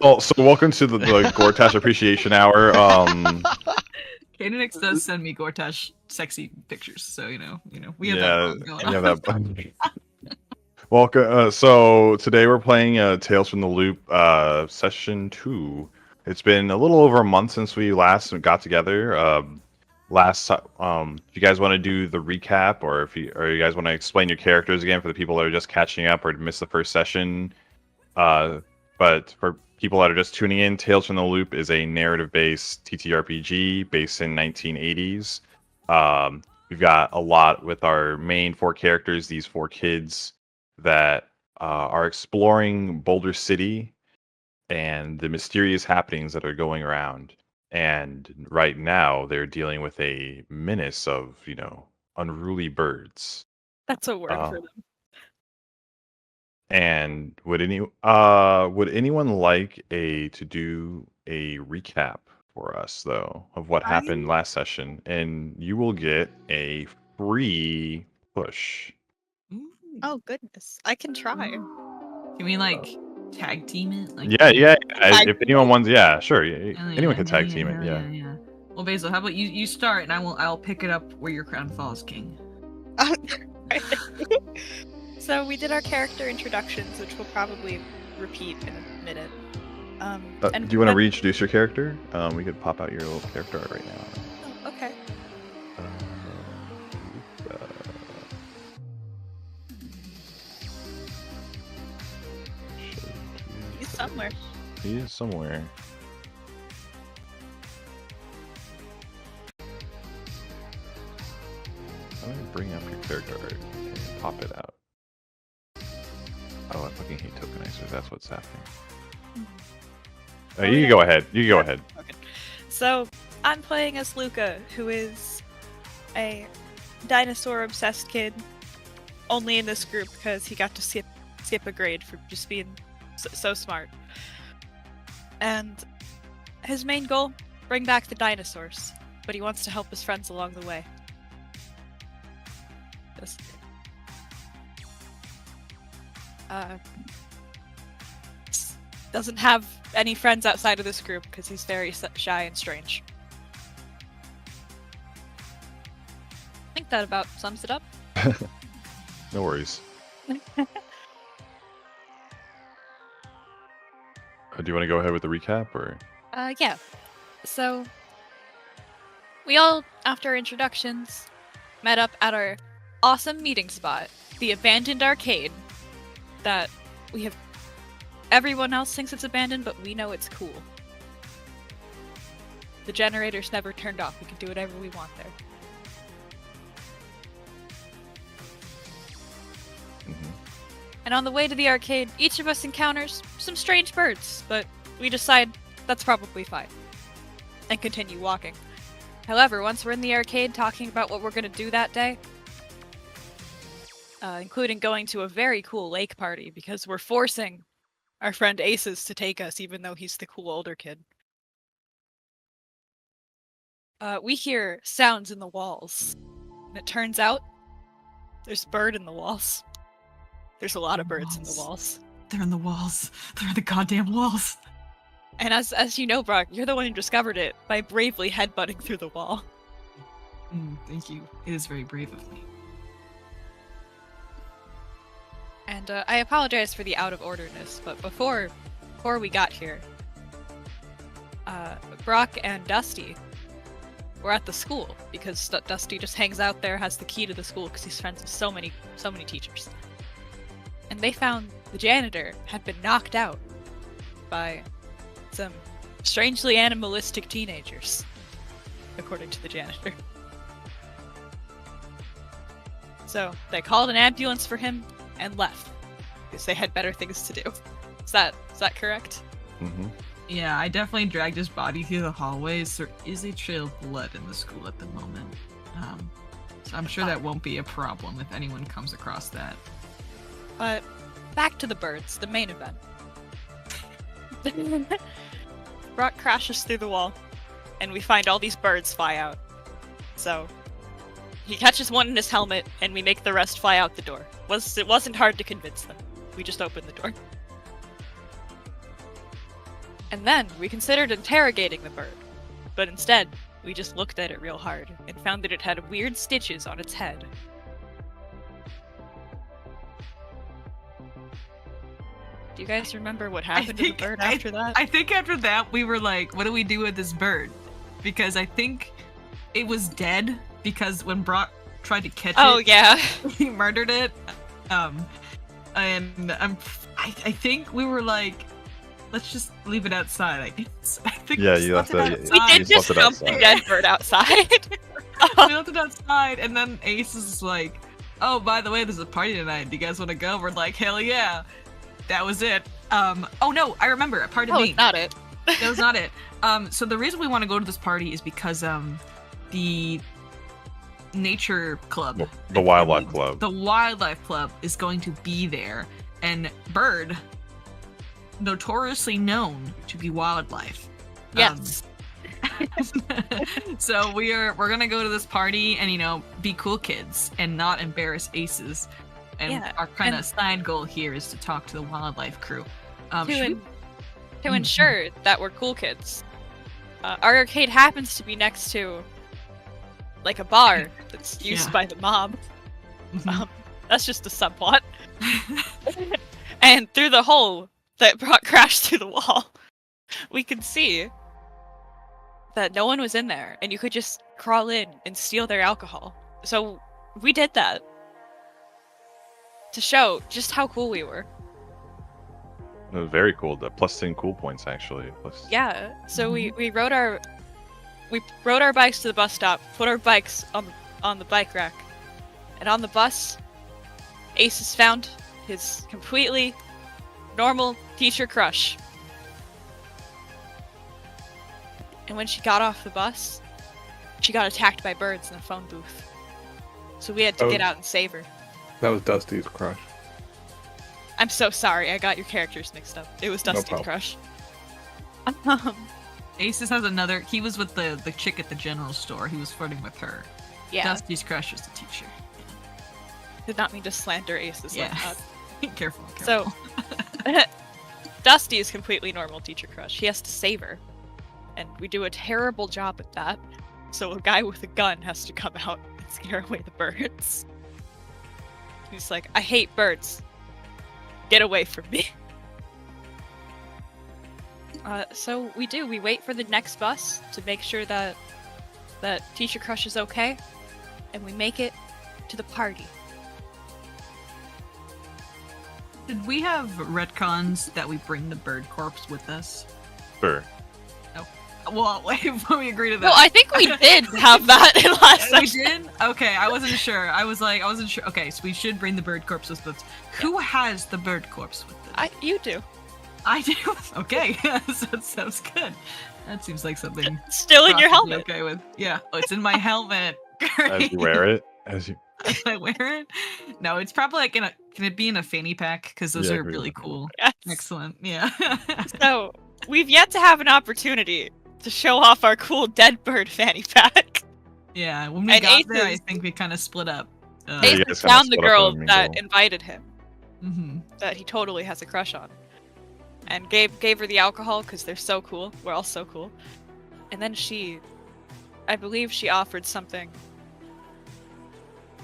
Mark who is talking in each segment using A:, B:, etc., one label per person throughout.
A: Well, so welcome to the Gortash Appreciation Hour.
B: Kadenex does send me Gortash sexy pictures, so we have
A: yeah,
B: that going
A: you
B: on.
A: have that. Welcome. So today we're playing Tales from the Loop, session 2. It's been a little over a month since we last got together. If you guys want to do the recap, or you guys want to explain your characters again for the people that are just catching up or missed the first session. But for people that are just tuning in, Tales from the Loop is a narrative-based TTRPG based in 1980s. We've got a lot with our main 4 characters, these 4 kids that are exploring Boulder City and the mysterious happenings that are going around. And right now, they're dealing with a menace of, unruly birds.
C: That's a word for them.
A: And would anyone like to do a recap for us though of what happened last session? And you will get a free push.
C: Oh goodness, I can try.
B: Can we tag team it?
A: Yeah. If anyone wants, sure. Anyone can tag team it.
B: Yeah. Well, Basil, how about you start, and I'll pick it up where your crown falls, King.
C: So we did our character introductions, which we'll probably repeat in a minute.
A: Do you want to reintroduce your character? We could pop out your little character art right now.
C: Oh, okay. He's somewhere.
A: He is somewhere. I'm gonna bring up your character art and pop it out. Oh, I fucking hate tokenizers. That's what's happening. You can go ahead. Okay.
C: So, I'm playing as Luca, who is a dinosaur-obsessed kid, only in this group because he got to skip a grade for just being so smart. And his main goal, bring back the dinosaurs, but he wants to help his friends along the way. Doesn't have any friends outside of this group because he's very shy and strange. I think that about sums it up.
A: No worries. Do you want to go ahead with the recap, or?
C: Yeah. So, we all, after our introductions, met up at our awesome meeting spot, the abandoned arcade, that we have. Everyone else thinks it's abandoned, but we know it's cool. The generator's never turned off. We can do whatever we want there.
A: Mm-hmm.
C: And on the way to the arcade, each of us encounters some strange birds, but we decide that's probably fine. And continue walking. However, once we're in the arcade talking about what we're going to do that day, including going to a very cool lake party because we're forcing our friend Aces to take us, even though he's the cool older kid. We hear sounds in the walls. And it turns out there's a bird in the walls. There's a lot of birds in the walls.
B: They're in the walls. They're in the goddamn walls.
C: And as you know, Brock, you're the one who discovered it by bravely headbutting through the wall.
B: Thank you. It is very brave of me.
C: And I apologize for the out-of-orderness, but before we got here, Brock and Dusty were at the school, because Dusty just hangs out there, has the key to the school, because he's friends with so many teachers. And they found the janitor had been knocked out by some strangely animalistic teenagers, according to the janitor. So they called an ambulance for him and left because they had better things to do. Is that correct?
A: Mm-hmm.
B: Yeah, I definitely dragged his body through the hallways. There is a trail of blood in the school at the moment, so I'm sure that won't be a problem if anyone comes across that.
C: But back to the birds, the main event. Brock crashes through the wall, and we find all these birds fly out. So he catches one in his helmet, and we make the rest fly out the door. It wasn't hard to convince them. We just opened the door. And then we considered interrogating the bird, but instead, we just looked at it real hard and found that it had weird stitches on its head. Do you guys remember what happened to the bird after that?
B: I think after that, we were like, what do we do with this bird? Because I think it was dead because when Brock tried to catch it,
C: yeah.
B: he murdered it. And I think we were like, let's just leave it outside, I guess. I think
A: Yeah, you left
B: it
A: it.
C: We
B: outside.
C: did just dump the dead bird outside.
B: We left it outside, and then Ace is like, oh, by the way, there's a party tonight. Do you guys want to go? We're like, hell yeah. That was it. Oh no, I remember. A part of me.
C: That was not it.
B: That was not it. So the reason we want to go to this party is because the nature club,
A: The wildlife club.
B: the wildlife club is going to be there, and Bird, notoriously known to be wildlife.
C: Yes.
B: So we're gonna go to this party and be cool kids and not embarrass Aces. And
C: Yeah,
B: our kind of
C: and-
B: side goal here is to talk to the wildlife crew. Should we-
C: To ensure that we're cool kids. Our arcade happens to be next to, like, a bar that's used
B: Yeah.
C: by the mob.
B: Mhm.
C: That's just a subplot. And through the hole that crashed through the wall, we could see that no one was in there, and you could just crawl in and steal their alcohol. So we did that to show just how cool we were.
A: It was very cool. The plus 10 cool points, actually.
C: Yeah. So we rode our bikes to the bus stop, put our bikes on the bike rack, and on the bus, Ace has found his completely normal teacher crush. And when she got off the bus, she got attacked by birds in the phone booth. So we had to get out and save her.
D: That was Dusty's crush.
C: I'm so sorry, I got your characters mixed up. It was Dusty's
D: problem.
C: crush.
B: Aces has another. He was with the chick at the general store. He was flirting with her.
C: Yeah,
B: Dusty's crush was the teacher.
C: did not mean to slander Aces like
B: Yeah.
C: that.
B: Careful.
C: So, Dusty is completely normal teacher crush. He has to save her. And we do a terrible job at that. So a guy with a gun has to come out and scare away the birds. He's like, I hate birds. Get away from me. So we do. We wait for the next bus to make sure that teacher crush is okay. And we make it to the party.
B: Did we have retcons that we bring the bird corpse with us?
A: Sure.
B: Well, wait, before we agree to that.
C: Well, I think we did have that in last
B: We
C: session.
B: did? Okay, I wasn't sure. I wasn't sure. Okay, so we should bring the bird corpse with us. Who has the bird corpse with them?
C: You do.
B: I do. Okay, so that sounds good. That seems like something.
C: Still in your
B: Brock would be
C: helmet.
B: Okay with. Yeah, oh, it's in my helmet.
A: As you wear it.
B: As I wear it. No, it's probably like can it be in a fanny pack? Because those
A: Yeah,
B: are
A: agree
B: really
A: with that.
B: cool.
C: Yes.
B: Excellent. Yeah.
C: So, we've yet to have an opportunity to show off our cool dead bird fanny pack.
B: Yeah. When we
C: And
B: got there, I
C: Aces-
B: think we kind of split up.
A: Yeah,
C: Ace
A: you guys kinda
C: found the
A: split up
C: girl
A: and mingle.
C: that invited him,
B: Mm-hmm.
C: that he totally has a crush on, and gave her the alcohol because they're so cool. We're all so cool. And then I believe she offered something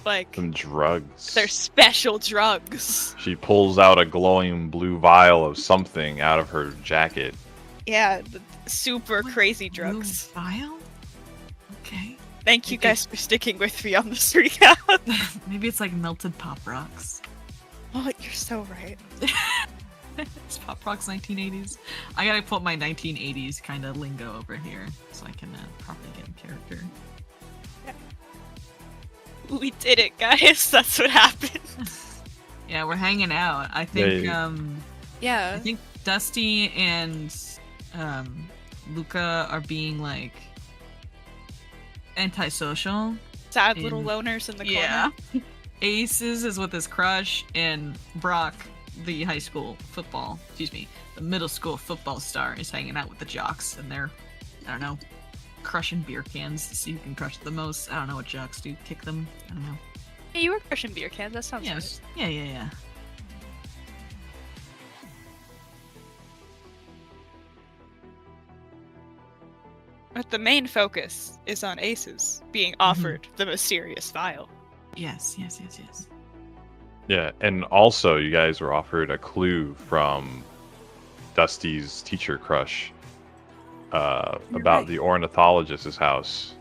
C: like
A: Some drugs.
C: their special drugs.
A: She pulls out a glowing blue vial of something out of her jacket.
C: Yeah, the super crazy drugs.
B: Vial? Okay.
C: Thank you
B: Okay.
C: guys for sticking with me on this recap.
B: Maybe it's like melted pop rocks.
C: Oh, you're so right.
B: It's pop rocks 1980s. I gotta put my 1980s kind of lingo over here so I can properly get in character.
C: We did it, guys. That's what happened.
B: Yeah, we're hanging out. I think
A: Yay.
B: I
C: Yeah.
B: think Dusty and Luca are being like antisocial.
C: Sad little
B: And-
C: loners in the corner.
B: Yeah. Aces is with his crush, and Brock, the middle school football star, is hanging out with the jocks, and they're, I don't know, crushing beer cans to see who can crush the most. I don't know what jocks do. Kick them. I don't know.
C: Hey, you were crushing beer cans. That sounds
B: Yes.
C: right.
B: Yeah.
C: But the main focus is on Aces being offered the mysterious file.
B: Yes.
A: Yeah, and also you guys were offered a clue from Dusty's teacher crush about
B: right.
A: the ornithologist's house.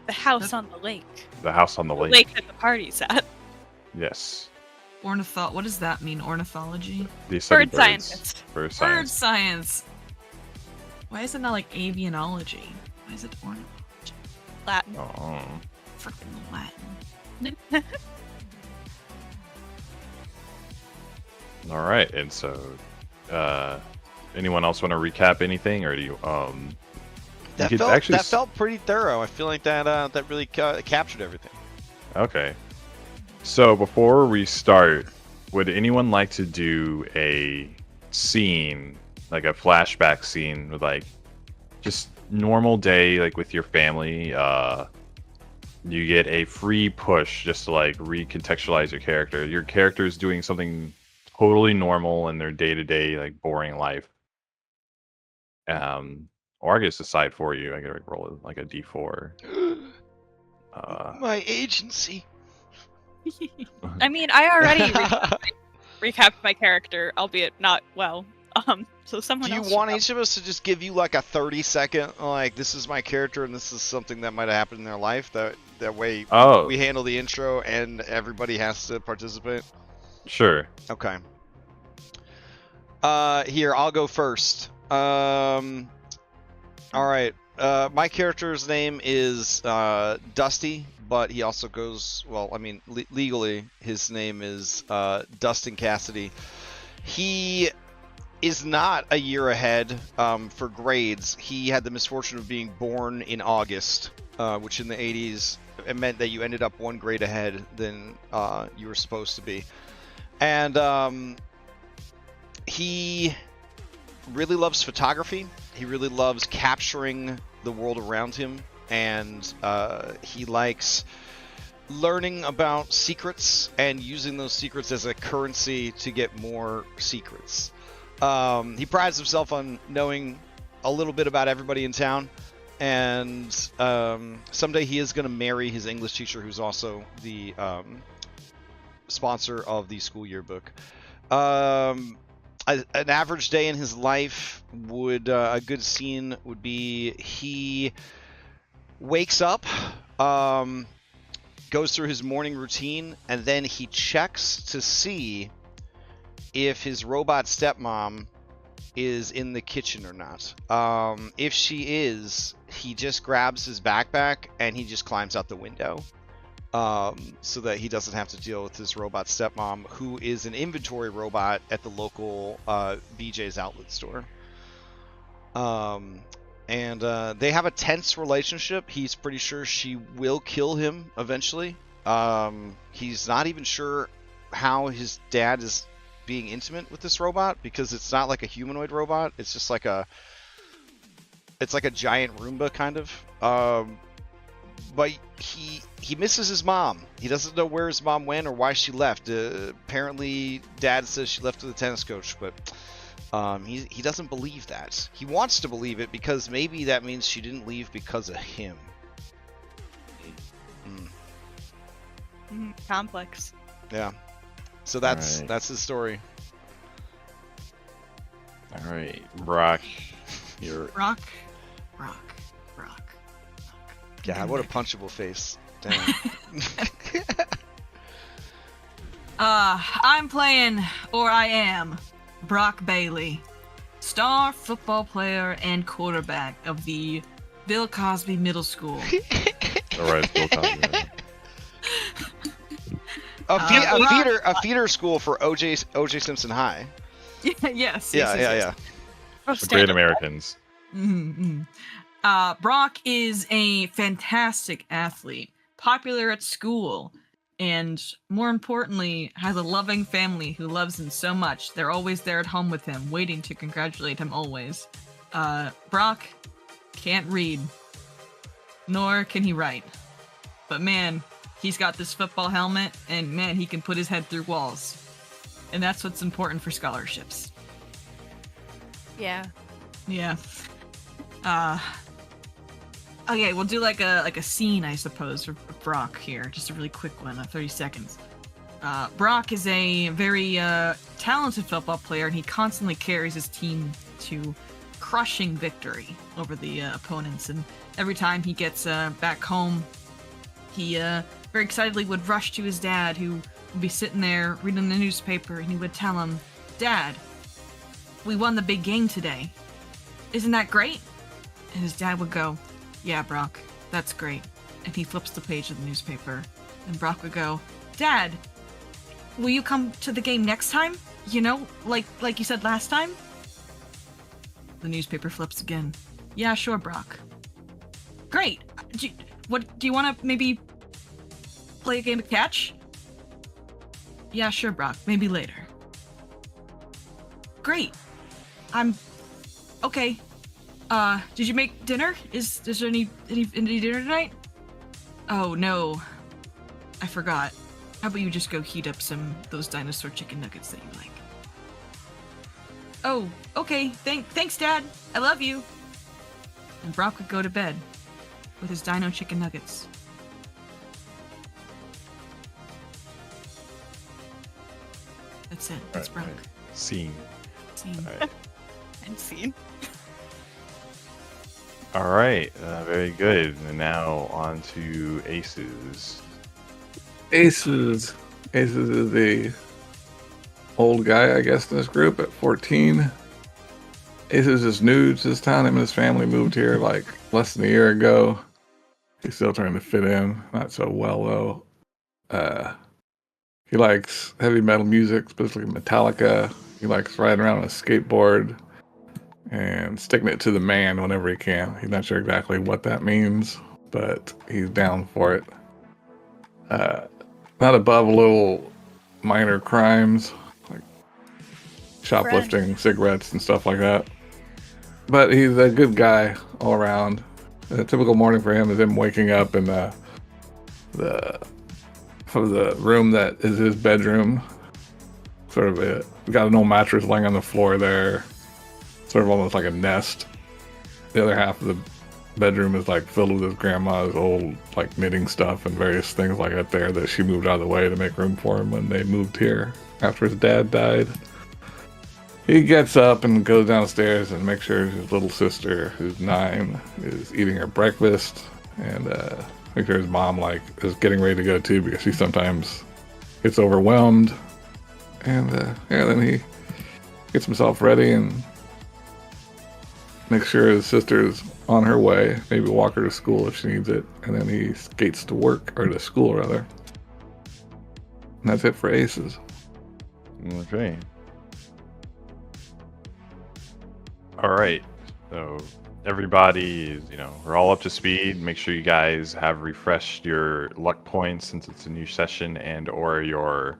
C: The house on the lake.
A: The house on the
C: The
A: lake.
C: lake that the party's at.
A: Yes.
B: What does that mean? Ornithology?
A: They study
C: Bird
A: birds.
C: scientist.
A: Bird
B: Bird
A: science.
B: science. Why is it not like avianology? Why is it ornithology?
C: Latin.
A: Oh.
B: Freaking Latin.
A: All right, and so, anyone else want to recap anything, or do you?
E: That
A: could
E: felt
A: actually
E: that felt pretty thorough. I feel like that really captured everything.
A: Okay. So before we start, would anyone like to do a scene, like a flashback scene with like just normal day, like with your family? You get a free push just to like recontextualize your character. Your character is doing something totally normal in their day-to-day, like boring life. Or I guess decide for you. I gotta roll like a d4.
E: My agency.
C: I mean, I already recapped my character, albeit not well. So someone
E: Do you
C: else
E: want
C: should
E: each of us to just give you like a 30-second, like this is my character and this is something that might have happened in their life? That way
A: Oh,
E: we handle the intro and everybody has to participate.
A: sure.
E: Okay. Here, I'll go first. All right. My character's name is Dusty, but he also goes, well, I mean, legally, his name is Dustin Cassidy. He is not a year ahead for grades. He had the misfortune of being born in August, which in the 80s, it meant that you ended up one grade ahead than you were supposed to be. And he really loves photography. He really loves capturing the world around him, and he likes learning about secrets and using those secrets as a currency to get more secrets. He prides himself on knowing a little bit about everybody in town, and someday he is going to marry his English teacher, who's also the sponsor of the school yearbook. An average day in his life would a good scene would be he wakes up, goes through his morning routine, and then he checks to see if his robot stepmom is in the kitchen or not. If she is, he just grabs his backpack and he just climbs out the window. So that he doesn't have to deal with his robot stepmom, who is an inventory robot at the local BJ's outlet store. And they have a tense relationship. He's pretty sure she will kill him eventually. He's not even sure how his dad is being intimate with this robot, because it's not like a humanoid robot. It's just like it's like a giant Roomba kind of. But he misses his mom. He doesn't know where his mom went or why she left. Apparently, Dad says she left with the tennis coach, but he doesn't believe that. He wants to believe it because maybe that means she didn't leave because of him.
C: complex.
E: Yeah. So that's
A: Alright.
E: that's his story.
A: All right, Brock, you're
B: Rock.
E: God, what a punchable face. Damn.
B: I'm playing, or I am, Brock Bailey, star football player and quarterback of the Bill Cosby Middle School.
A: all right. Bill Cosby.
E: A feeder school for OJ Simpson High.
B: Yes.
E: Yeah.
C: Oh,
A: The Great Americans.
B: Mm-hmm. Brock is a fantastic athlete, popular at school, and more importantly, has a loving family who loves him so much. They're always there at home with him, waiting to congratulate him always. Brock can't read, nor can he write. But man, he's got this football helmet, and man, he can put his head through walls. And that's what's important for scholarships.
C: Yeah.
B: Yeah. Okay, we'll do like a scene, I suppose, for Brock here. Just a really quick one, 30 seconds. Brock is a very talented football player, and he constantly carries his team to crushing victory over the opponents. And every time he gets back home, he very excitedly would rush to his dad, who would be sitting there reading the newspaper, and he would tell him, "Dad, we won the big game today. Isn't that great?" And his dad would go, "Yeah, Brock, that's great." And he flips the page of the newspaper, and Brock would go, "Dad, will you come to the game next time? You know, like you said last time?" The newspaper flips again. "Yeah, sure, Brock." "Great. Do you want to maybe play a game of catch?" "Yeah, sure, Brock. Maybe later." "Great. Okay. Did you make dinner? Is there any dinner tonight?" "Oh, no. I forgot. How about you just go heat up those dinosaur chicken nuggets that you like?" "Oh, okay. Thanks, Dad. I love you." And Brock would go to bed with his dino chicken nuggets. That's it. That's Brock.
A: Right. Scene.
B: Scene.
A: All right.
C: And scene.
A: All right. Very good. And now on to Aces.
D: Aces is the old guy, I guess, in this group at 14. Aces is new to this town. Him and his family moved here like less than a year ago. He's still trying to fit in. Not so well, though. He likes heavy metal music, specifically Metallica. He likes riding around on a skateboard and sticking it to the man whenever he can. He's not sure exactly what that means, but he's down for it. Not above little minor crimes like shoplifting, cigarettes, and stuff like that. But he's a good guy all around. A typical morning for him is him waking up in the room that is his bedroom. Sort of got an old mattress laying on the floor there, sort of almost like a nest. The other half of the bedroom is like filled with his grandma's old like knitting stuff and various things like that there that she moved out of the way to make room for him when they moved here after his dad died. He gets up and goes downstairs and makes sure his little sister, who's 9, is eating her breakfast, and make sure his mom is getting ready to go too, because she sometimes gets overwhelmed. And then he gets himself ready and makes sure his sister's on her way, maybe walk her to school if she needs it, and then he skates to work, or to school rather. And that's it for Aces.
A: Okay. All right. So everybody is, we're all up to speed. Make sure you guys have refreshed your luck points since it's a new session, and or your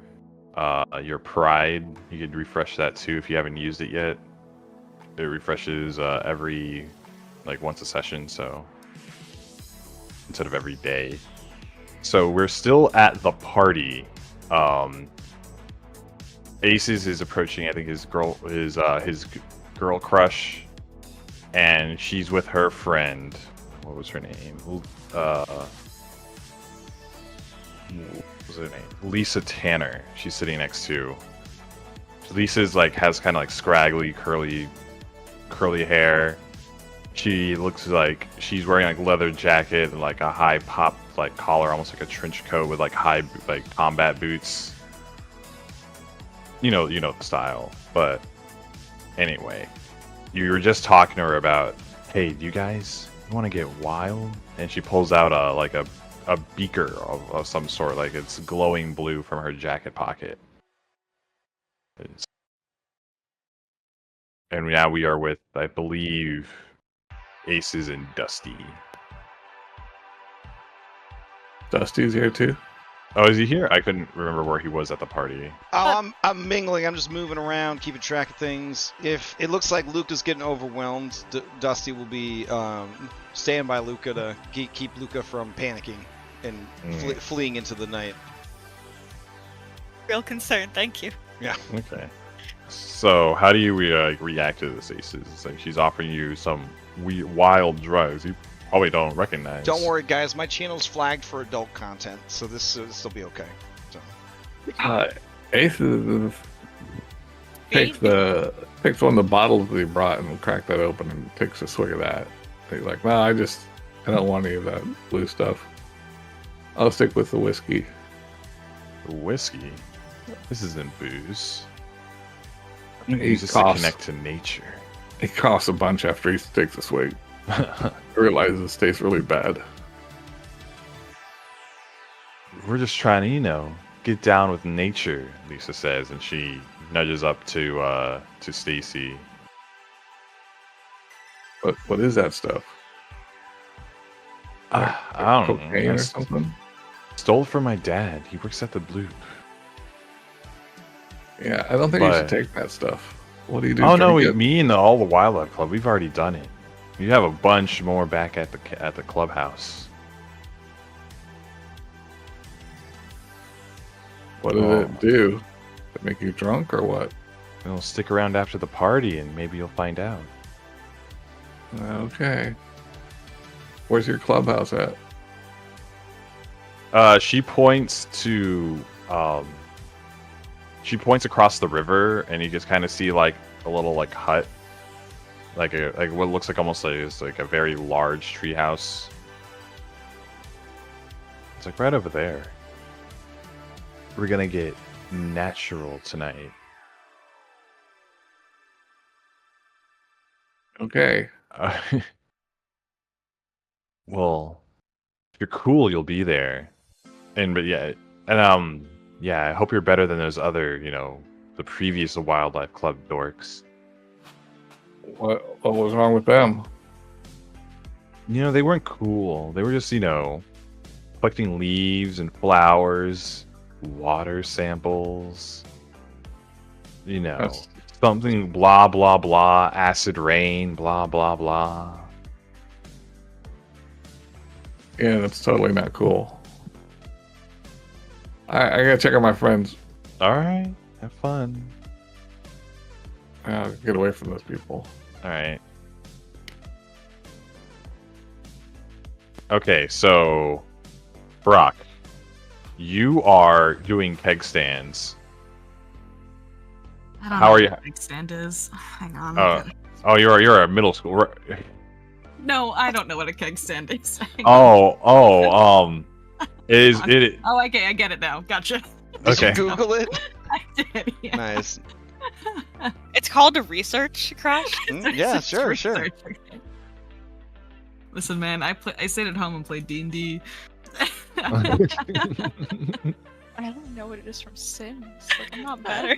A: pride. You could refresh that too if you haven't used it yet. It refreshes every once a session, so instead of every day. So we're still at the party. Aces is approaching, I think, his girl crush, and she's with her friend. What was her name? What was her name? Lisa Tanner. She's sitting next to. Lisa's has kind of scraggly, curly hair. She looks like she's wearing a leather jacket and a high pop collar, almost like a trench coat with high combat boots. You know the style. But anyway, you were just talking to her about, hey, do you guys want to get wild? And she pulls out a beaker of some sort, it's glowing blue, from her jacket pocket. And now we are with, I believe, Aces and Dusty.
D: Dusty's here too.
A: Oh, is he here? I couldn't remember where he was at the party.
E: Oh, I'm mingling. I'm just moving around, keeping track of things. If it looks like Luca's getting overwhelmed, Dusty will be staying by Luca to keep Luca from panicking and fleeing into the night.
C: Real concern, thank you.
E: Yeah.
A: Okay. So how do you react to this, Aces? It's like she's offering you some wild drugs you probably don't recognize.
E: Don't worry, guys. My channel's flagged for adult content, so this will be okay. So.
D: Aces takes one of the bottles that he brought and will crack that open and takes a swig of that. He's like, no, I don't want any of that blue stuff. I'll stick with the whiskey.
A: Whiskey? This isn't booze.
D: He
A: Use this to connect to nature.
D: He coughs a bunch after he takes a swig. Realizes it tastes really bad.
A: We're just trying to, get down with nature, Lisa says, and she nudges up to Stacy.
D: What is that stuff?
A: I don't know.
D: Cocaine or something?
A: Stole it from my dad. He works at the Bloop.
D: Yeah, I don't think you should take that stuff. What do you do?
A: Oh no, me and all the Wildlife Club, we've already done it. You have a bunch more back at the clubhouse.
D: What does it do? Does it make you drunk or what?
A: It'll stick around after the party and maybe you'll find out.
D: Okay. Where's your clubhouse at?
A: She points to she points across the river, and you just kind of see like a little hut, like what looks like almost like a very large treehouse. It's like right over there. We're gonna get natural tonight.
D: Okay.
A: Well, if you're cool, you'll be there. Yeah, I hope you're better than those other, the previous Wildlife Club dorks.
D: What was wrong with them?
A: They weren't cool. They were just, collecting leaves and flowers, water samples. Something blah blah blah, acid rain, blah blah blah.
D: Yeah, that's totally not cool. I gotta check on my friends.
A: Alright, have fun.
D: Get away from those people.
A: Alright. Okay, so Brock, you are doing keg stands.
B: I don't
A: How
B: know
A: are
B: what
A: you?
B: a keg stand is. Hang on.
A: You're a middle school.
B: No, I don't know what a keg stand is.
A: It
B: Oh, okay, I get it now. Gotcha.
E: Did you
A: Okay.
E: Google it?
B: I did. Yeah.
E: Nice.
C: It's called a research crash.
E: Yeah,
B: It's
E: sure.
B: research, okay. Listen, man, I stayed at home and played D&D.
C: I don't know what it is from Sims. Like, I'm not better.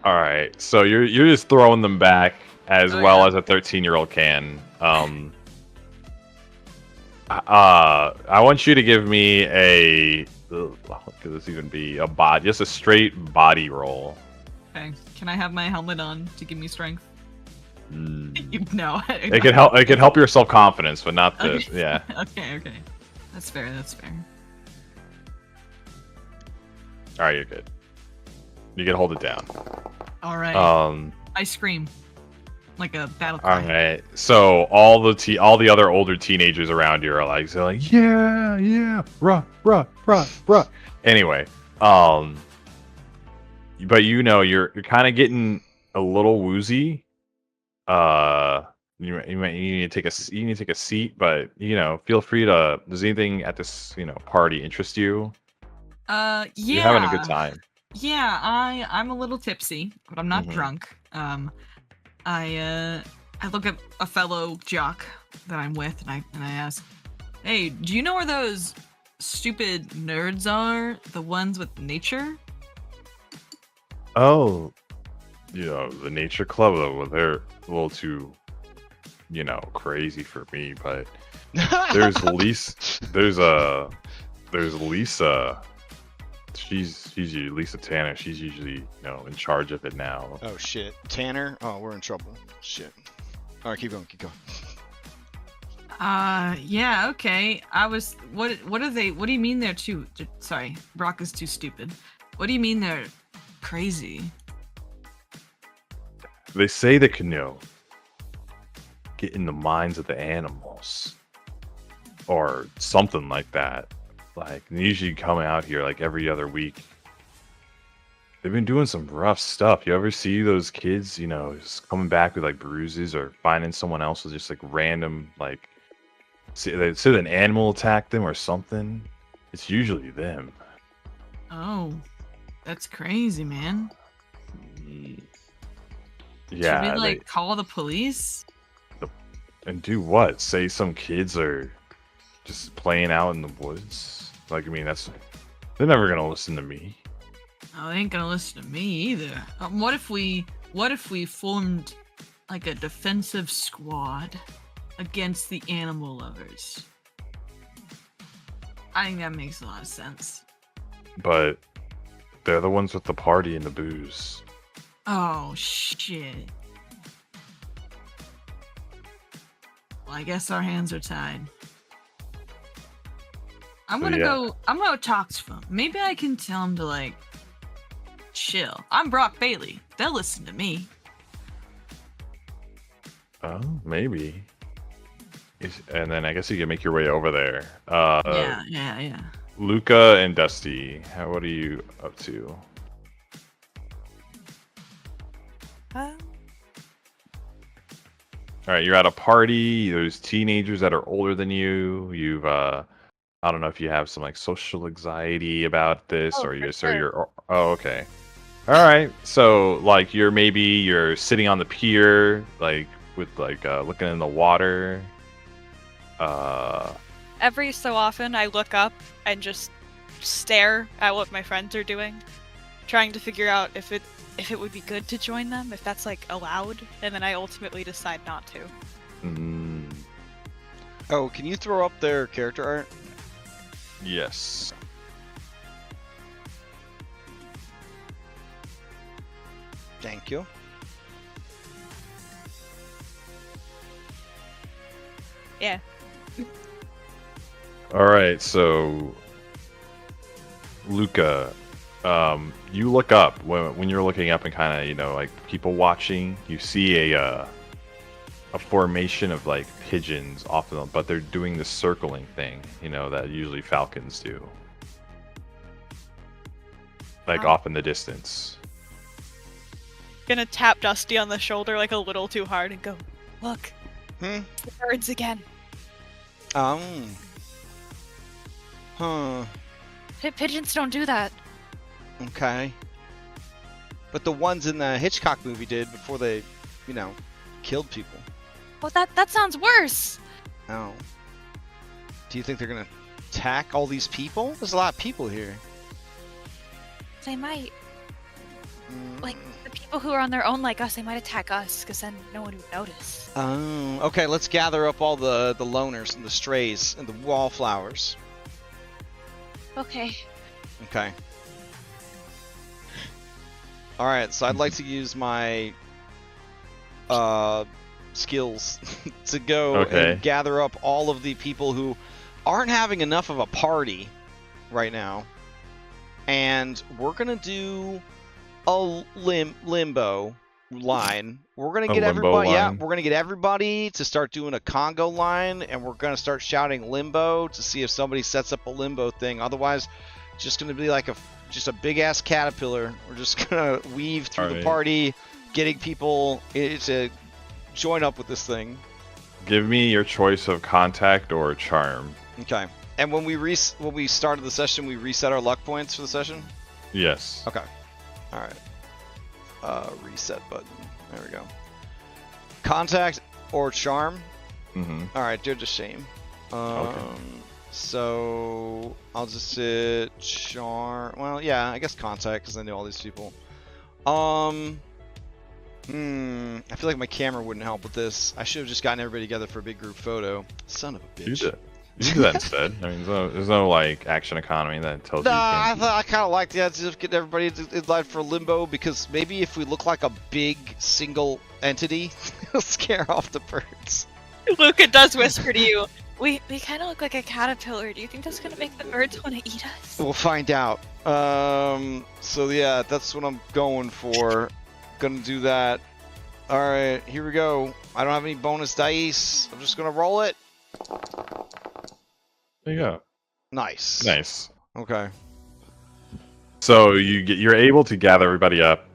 A: All right, so you're just throwing them back as
B: Oh,
A: well
B: yeah.
A: as a 13-year-old can. I want you to give me what could this even be? Just a straight body roll.
B: Okay, can I have my helmet on to give me strength?
A: Mm.
B: No.
A: It could help. It could help your self-confidence, but not the
B: Okay.
A: yeah.
B: Okay. That's fair.
A: All right, you're good. You can hold it down.
B: All right. I scream like a battle cry.
A: All right. So all the other older teenagers around you are like, yeah, rah. Anyway, but you're kind of getting a little woozy. You need to take a seat, but feel free to. Does anything at this party interest you?
B: Yeah.
A: You're having a good time.
B: Yeah, I'm a little tipsy, but I'm not
A: Mhm.
B: drunk. I look at a fellow jock that I'm with, and I ask, "Hey, do you know where those stupid nerds are? The ones with nature?"
A: Oh, the nature club. Well, they're a little too, crazy for me. But there's Lisa. There's Lisa. She's usually Lisa Tanner. She's usually in charge of it now.
E: Oh shit, Tanner. Oh, we're in trouble. Shit. All right, keep going.
B: Yeah, okay. What are they? What do you mean they're too? Sorry, Brock is too stupid. What do you mean they're crazy.
A: They say they can, get in the minds of the animals. Or something like that. Like, they usually come out here like every other week. They've been doing some rough stuff. You ever see those kids, just coming back with like bruises or finding someone else with just like random, like, they said an animal attacked them or something? It's usually them.
B: Oh, that's crazy, man.
A: Yeah.
B: Should we call the police?
A: And do what? Say some kids are just playing out in the woods? Like, I mean, they're never gonna listen to me.
B: Oh, they ain't gonna listen to me either. What if we formed like a defensive squad against the animal lovers? I think that makes a lot of sense.
A: But they're the ones with the party and the booze.
B: Oh shit. Well, I guess our hands are tied. I'm gonna talk to them. Maybe I can tell them to chill. I'm Brock Bailey. They'll listen to me.
A: Oh, maybe. And then I guess you can make your way over there.
B: Yeah.
A: Luca and Dusty, what are you up to? All right, you're at a party. There's teenagers that are older than you. You've I don't know if you have some social anxiety about this, or you're oh, okay. All right, so you're sitting on the pier, with looking in the water.
C: Every so often, I look up and just stare at what my friends are doing, trying to figure out if it would be good to join them, if that's allowed, and then I ultimately decide not to.
E: Oh, can you throw up their character art?
A: Yes.
E: Thank you.
C: Yeah.
A: All right, so Luca, you look up when you're looking up and kind of people watching. You see a formation of pigeons off of them, but they're doing the circling thing, that usually falcons do, off in the distance.
C: Gonna tap Dusty on the shoulder a little too hard and go, look, the birds again.
E: Huh.
C: Pigeons don't do that.
E: Okay. But the ones in the Hitchcock movie did before they, killed people.
C: Well, that sounds worse.
E: Oh. Do you think they're gonna attack all these people? There's a lot of people here.
C: They might. The people who are on their own like us, they might attack us, because then no one would notice.
E: Oh, okay, let's gather up all the loners and the strays and the wallflowers.
C: Okay.
E: Okay. Alright, so I'd like to use my skills to go and gather up all of the people who aren't having enough of a party right now. And we're gonna do a limbo line. We're gonna get everybody. Yeah, we're gonna get everybody to start doing a Congo line, and we're gonna start shouting limbo to see if somebody sets up a limbo thing. Otherwise, it's just gonna be just a big ass caterpillar. We're just gonna weave through the party, getting people to join up with this thing.
A: Give me your choice of contact or charm.
E: Okay. And when we started the session, we reset our luck points for the session?
A: Yes.
E: Okay. Alright. Reset button. There we go. Contact or charm? Alright, they're the same.
A: Okay.
E: So I'll just hit charm. Well, yeah, I guess contact because I know all these people. I feel like my camera wouldn't help with this. I should have just gotten everybody together for a big group photo. Son of a bitch.
A: You do that instead. I mean, there's no action economy that tells you.
E: I kind of like the idea of getting everybody in line for limbo, because maybe if we look like a big single entity, it'll scare off the birds.
C: Luca does whisper to you, We kind of look like a caterpillar. Do you think that's gonna make the birds want to eat us?
E: We'll find out. So yeah, that's what I'm going for. Gonna do that. Alright, here we go. I don't have any bonus dice. I'm just gonna roll it.
A: There you go.
E: Nice.
A: Nice.
E: Okay.
A: So you're able to gather everybody up,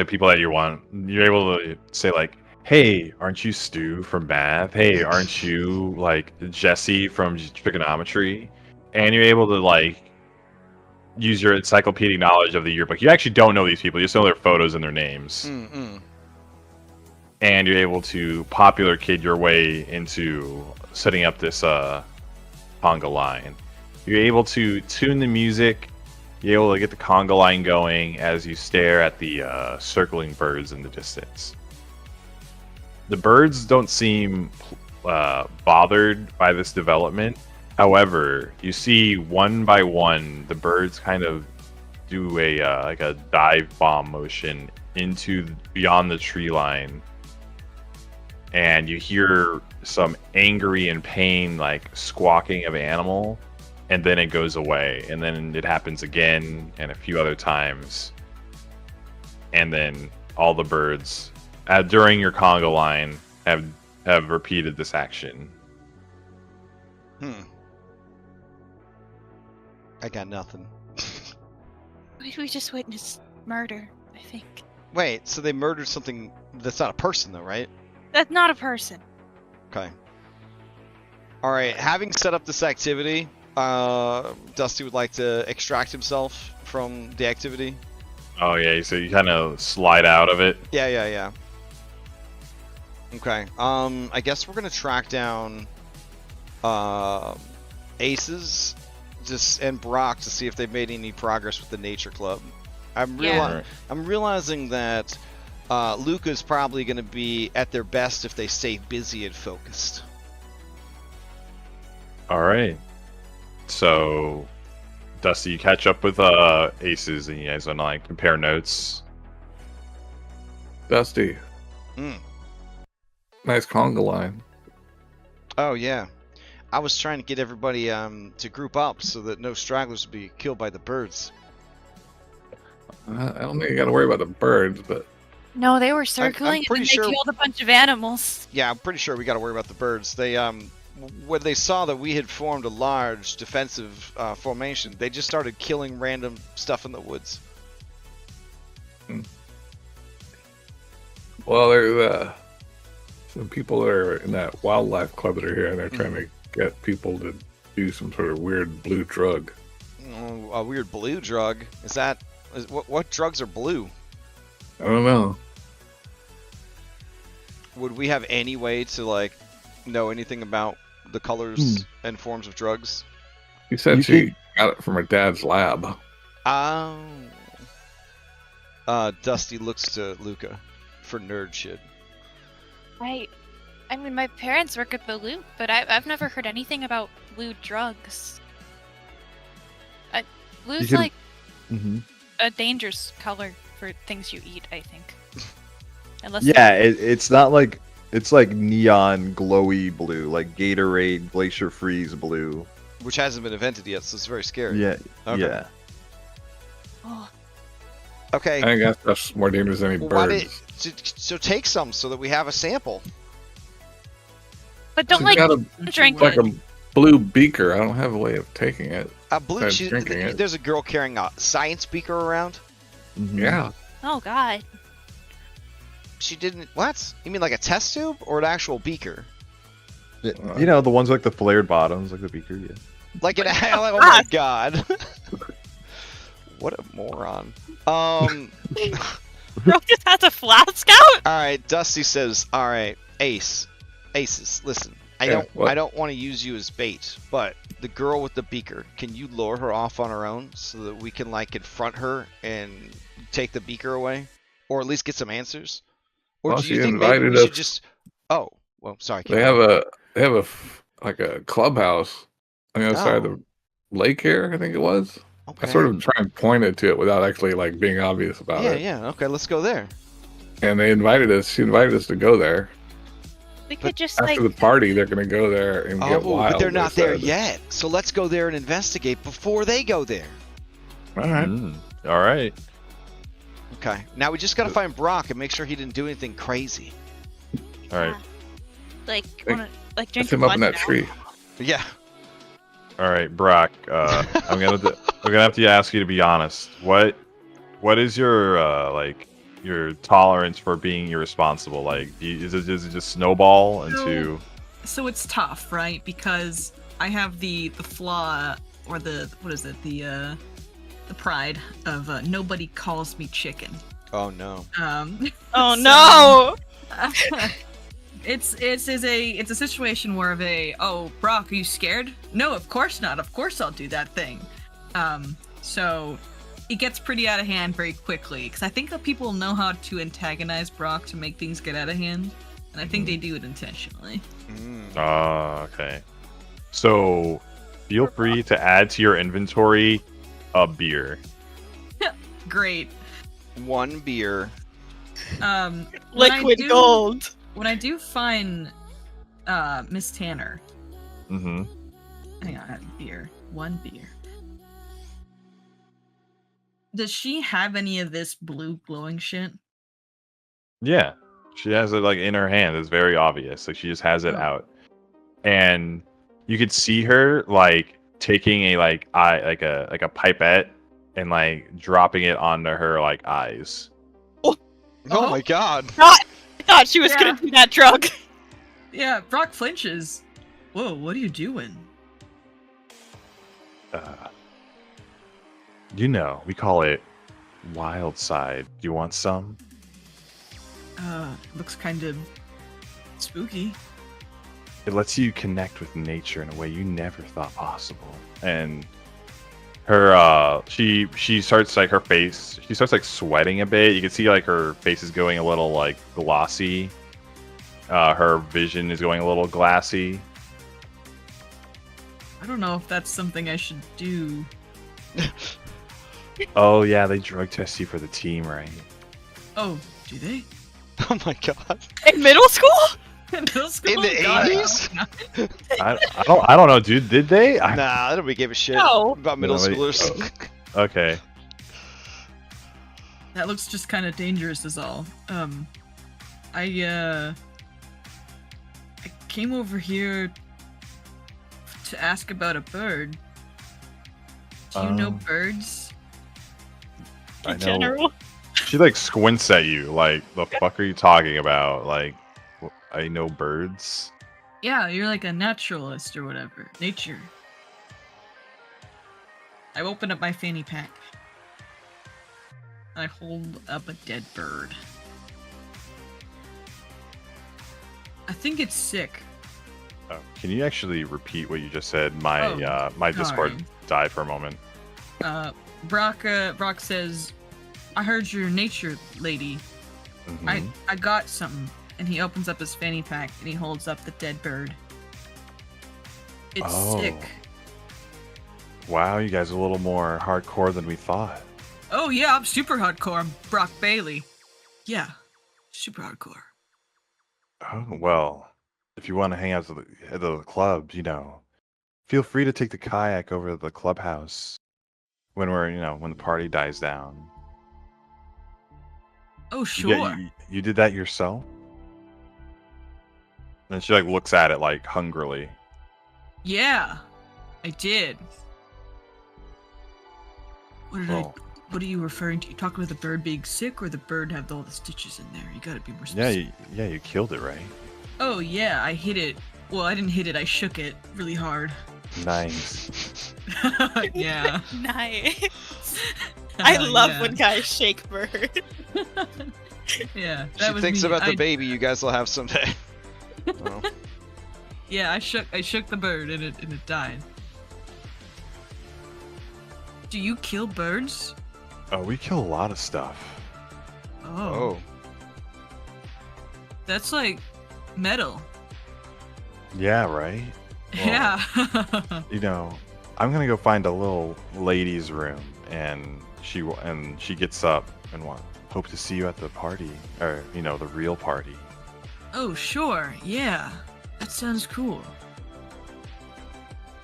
A: people that you want. You're able to say like, "Hey, aren't you Stu from math? Hey, aren't you like Jesse from trigonometry?" And you're able to like use your encyclopedic knowledge of the yearbook. You actually don't know these people; you just know their photos and their names.
E: Mm-mm.
A: And you're able to popular kid your way into setting up this conga line. You're able to tune the music. You're able to get the conga line going as you stare at the circling birds in the distance. The birds don't seem bothered by this development. However, you see one by one the birds kind of do a like a dive bomb motion into beyond the tree line. And you hear some angry and pain, like squawking of an animal, and then it goes away. And then it happens again, and a few other times. And then all the birds, during your conga line, have repeated this action.
E: I got nothing.
C: We just witnessed murder, I think.
E: Wait, so they murdered something that's not a person, though, right?
C: That's not a person.
E: Okay. Alright, having set up this activity, Dusty would like to extract himself from the activity.
A: Oh yeah, so you kind of slide out of it.
E: Yeah. Okay, I guess we're gonna track down Aces and Brock to see if they've made any progress with the Nature Club. I'm realizing that Luca's probably going to be at their best if they stay busy and focused.
A: All right. So, Dusty, you catch up with Aces, and you guys want to like compare notes.
D: Dusty. Nice conga line.
E: Oh yeah, I was trying to get everybody to group up so that no stragglers would be killed by the birds.
D: I don't think you got to worry about the birds, but
C: No, they were circling and
E: pretty
C: then
E: sure-
C: they killed a bunch of animals.
E: Yeah, I'm pretty sure we got to worry about the birds. They when they saw that we had formed a large defensive formation, they just started killing random stuff in the woods.
D: well, there's some people that are in that wildlife club that are here, and they're trying to get people to do some sort of weird blue drug.
E: Oh, a weird blue drug? What drugs are blue?
D: I don't know.
E: Would we have any way to like know anything about the colors and forms of drugs?
D: She said she got it from her dad's lab.
E: Oh. Dusty looks to Luca for nerd shit.
C: I mean, my parents work at the Loop, but I've never heard anything about blue drugs. Blue's like a dangerous color for things you eat, I think. Unless
F: it's not like it's like neon glowy blue, like Gatorade Glacier Freeze blue.
E: Which hasn't been invented yet, so it's very scary.
F: Yeah.
E: Okay.
F: Yeah.
C: Oh,
E: Okay.
D: I think that's more dangerous than any
E: Well,
D: birds.
E: so take some so that we have a sample.
C: but don't
D: She's
C: like
D: got a,
C: drink
D: like
C: it.
D: a blue beaker. I don't have a way of taking it.
E: Blue.
D: Besides drinking it.
E: There's a girl carrying a science beaker around.
D: Yeah.
C: Oh God.
E: She didn't. What? You mean like a test tube or an actual beaker?
F: You know, the ones with like the flared bottoms, like the beaker, yeah.
E: Like an. Oh my god. What a moron.
C: Girl just has a flask out.
E: All right. Dusty says, "All right, Aces. Listen, I
D: Yeah, what?
E: don't want to use you as bait, but the girl with the beaker, can you lure her off on her own so that we can like confront her and take the beaker away, or at least get some answers? Or
D: Well,
E: do you
D: she
E: think maybe we
D: invited
E: should
D: us-
E: just? Oh, well, sorry.
D: They have a like a clubhouse on the other side of
E: Oh.
D: the lake here, I think it was.
E: Okay.
D: I sort of try and pointed to it without actually like being obvious about it.
E: Yeah. Okay, let's go there.
D: And they invited us. She invited us to go there.
C: We
E: But
C: could just
D: After the party, they're gonna go there and get
E: Oh,
D: wild.
E: but they're not there
D: said.
E: yet. So let's go there and investigate before they go there.
D: All right.
A: All right.
E: Okay. Now we just gotta find Brock and make sure he didn't do anything crazy.
A: All right.
C: like
D: Like,
C: like
D: Let's
C: drink
D: him up in
C: blood
D: that
C: now.
D: tree.
E: Yeah.
A: All right, Brock. I'm gonna have to ask you to be honest. What is your your tolerance for being irresponsible? Like, does it just snowball into?
B: So it's tough, right? Because I have the flaw, or the pride of nobody calls me chicken.
E: Oh no.
C: Oh
B: So-
C: no!
B: It's a situation where Brock, are you scared? No, of course not. Of course I'll do that thing. So it gets pretty out of hand very quickly, because I think that people know how to antagonize Brock to make things get out of hand, and I think they do it intentionally.
A: Okay. So feel free to add to your inventory a beer.
B: Great.
E: 1 beer.
B: When
C: Liquid gold.
B: When I do find Miss Tanner,
A: Mm-hmm.
B: hang on, I have beer. 1 beer. Does she have any of this blue glowing shit?
A: Yeah, she has it like in her hand. It's very obvious. Like she just has it
B: Oh.
A: out, and you could see her like taking a like a pipette and like dropping it onto her like eyes.
E: Oh
B: Oh.
E: my god.
C: I thought she was
B: Yeah.
C: gonna do that drug.
B: Yeah, Brock flinches. Whoa, what are you doing?
A: You know, we call it wild side. Do you want some?
B: Looks kind of spooky.
A: It lets you connect with nature in a way you never thought possible. And her she starts like her face, she starts like sweating a bit. You can see like her face is going a little like glossy. Her vision is going a little glassy.
B: I don't know if that's something I should do.
A: Oh yeah, they drug test you for the team, right?
B: Oh, do they?
E: Oh my god.
C: In middle school?
B: Middle school?
E: In the
B: God,
E: 80s?
A: I don't know, dude. Did they?
E: Nah, nobody gave a shit
C: No.
E: about middle
A: Nobody-
E: schoolers.
A: Okay.
B: That looks just kind of dangerous is all. I came over here to ask about a bird. Do you know birds?
A: I
C: In
A: know.
C: general.
A: She like squints at you, like, the fuck are you talking about? Like, I know birds.
B: Yeah, you're like a naturalist or whatever. Nature. I open up my fanny pack. I hold up a dead bird. I think it's sick.
A: Oh, can you actually repeat what you just said? My my Discord
B: sorry.
A: died for a moment.
B: Brock says, I heard you're a nature lady.
A: Mhm.
B: I got something. And he opens up his fanny pack and he holds up the dead bird. It's
A: Oh.
B: sick.
A: Wow, you guys are a little more hardcore than we thought.
B: Oh yeah, I'm super hardcore. I'm Brock Bailey. Yeah, super hardcore.
A: Oh, well, if you want to hang out at the club, you know, feel free to take the kayak over to the clubhouse when when the party dies down.
B: Oh
A: You
B: sure.
A: you did that yourself? And she like looks at it like hungrily.
B: Yeah, I did.
A: Well,
B: What are you referring to? You talking about the bird being sick, or the bird have all the stitches in there? You gotta be more specific.
A: you killed it, right?
B: Oh yeah, I hit it. Well, I didn't hit it. I shook it really hard.
A: Nice.
B: Yeah.
C: Nice. I love
B: Yeah.
C: when guys shake bird.
B: Yeah.
E: She
B: That was
E: thinks
B: me.
E: about the baby you guys will have someday. Well,
B: Yeah, I shook the bird and it died. Do you kill birds?
A: Oh, we kill a lot of stuff.
E: oh.
B: That's like metal.
A: Yeah, right? Well,
B: Yeah.
A: You know, I'm gonna go find a little ladies' room, and she gets up and hope to see you at the party, or the real party.
B: Oh, sure. Yeah. That sounds cool.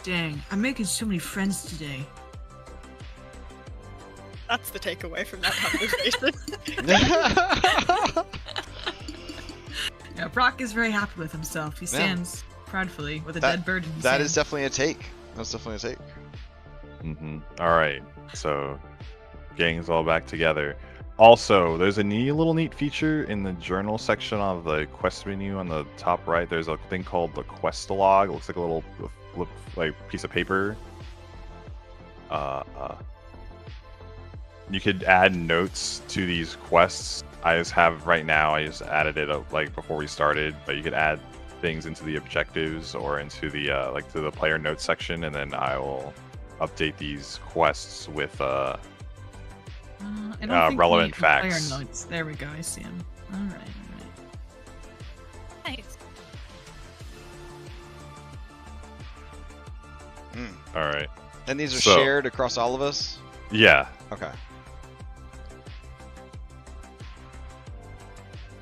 B: Dang, I'm making so many friends today.
C: That's the takeaway from that conversation.
B: Yeah, Brock is very happy with himself. He stands proudly with a
E: That-
B: dead bird in his
E: That
B: hand.
E: is definitely a take. That's definitely a take.
A: All right, so gang's all back together. Also, there's a little neat feature in the journal section of the quest menu on the top right. There's a thing called the quest log. It looks like a little like piece of paper. You could add notes to these quests. I just have right now. I just added it like before we started, but you could add things into the objectives or into the like to the player notes section, and then I will update these quests with
B: I don't think
A: relevant
B: the player
A: facts.
B: notes. There we go. I see him. All right.
C: Nice.
A: All right.
E: And these are
A: So-
E: shared across all of us?
A: Yeah.
E: Okay.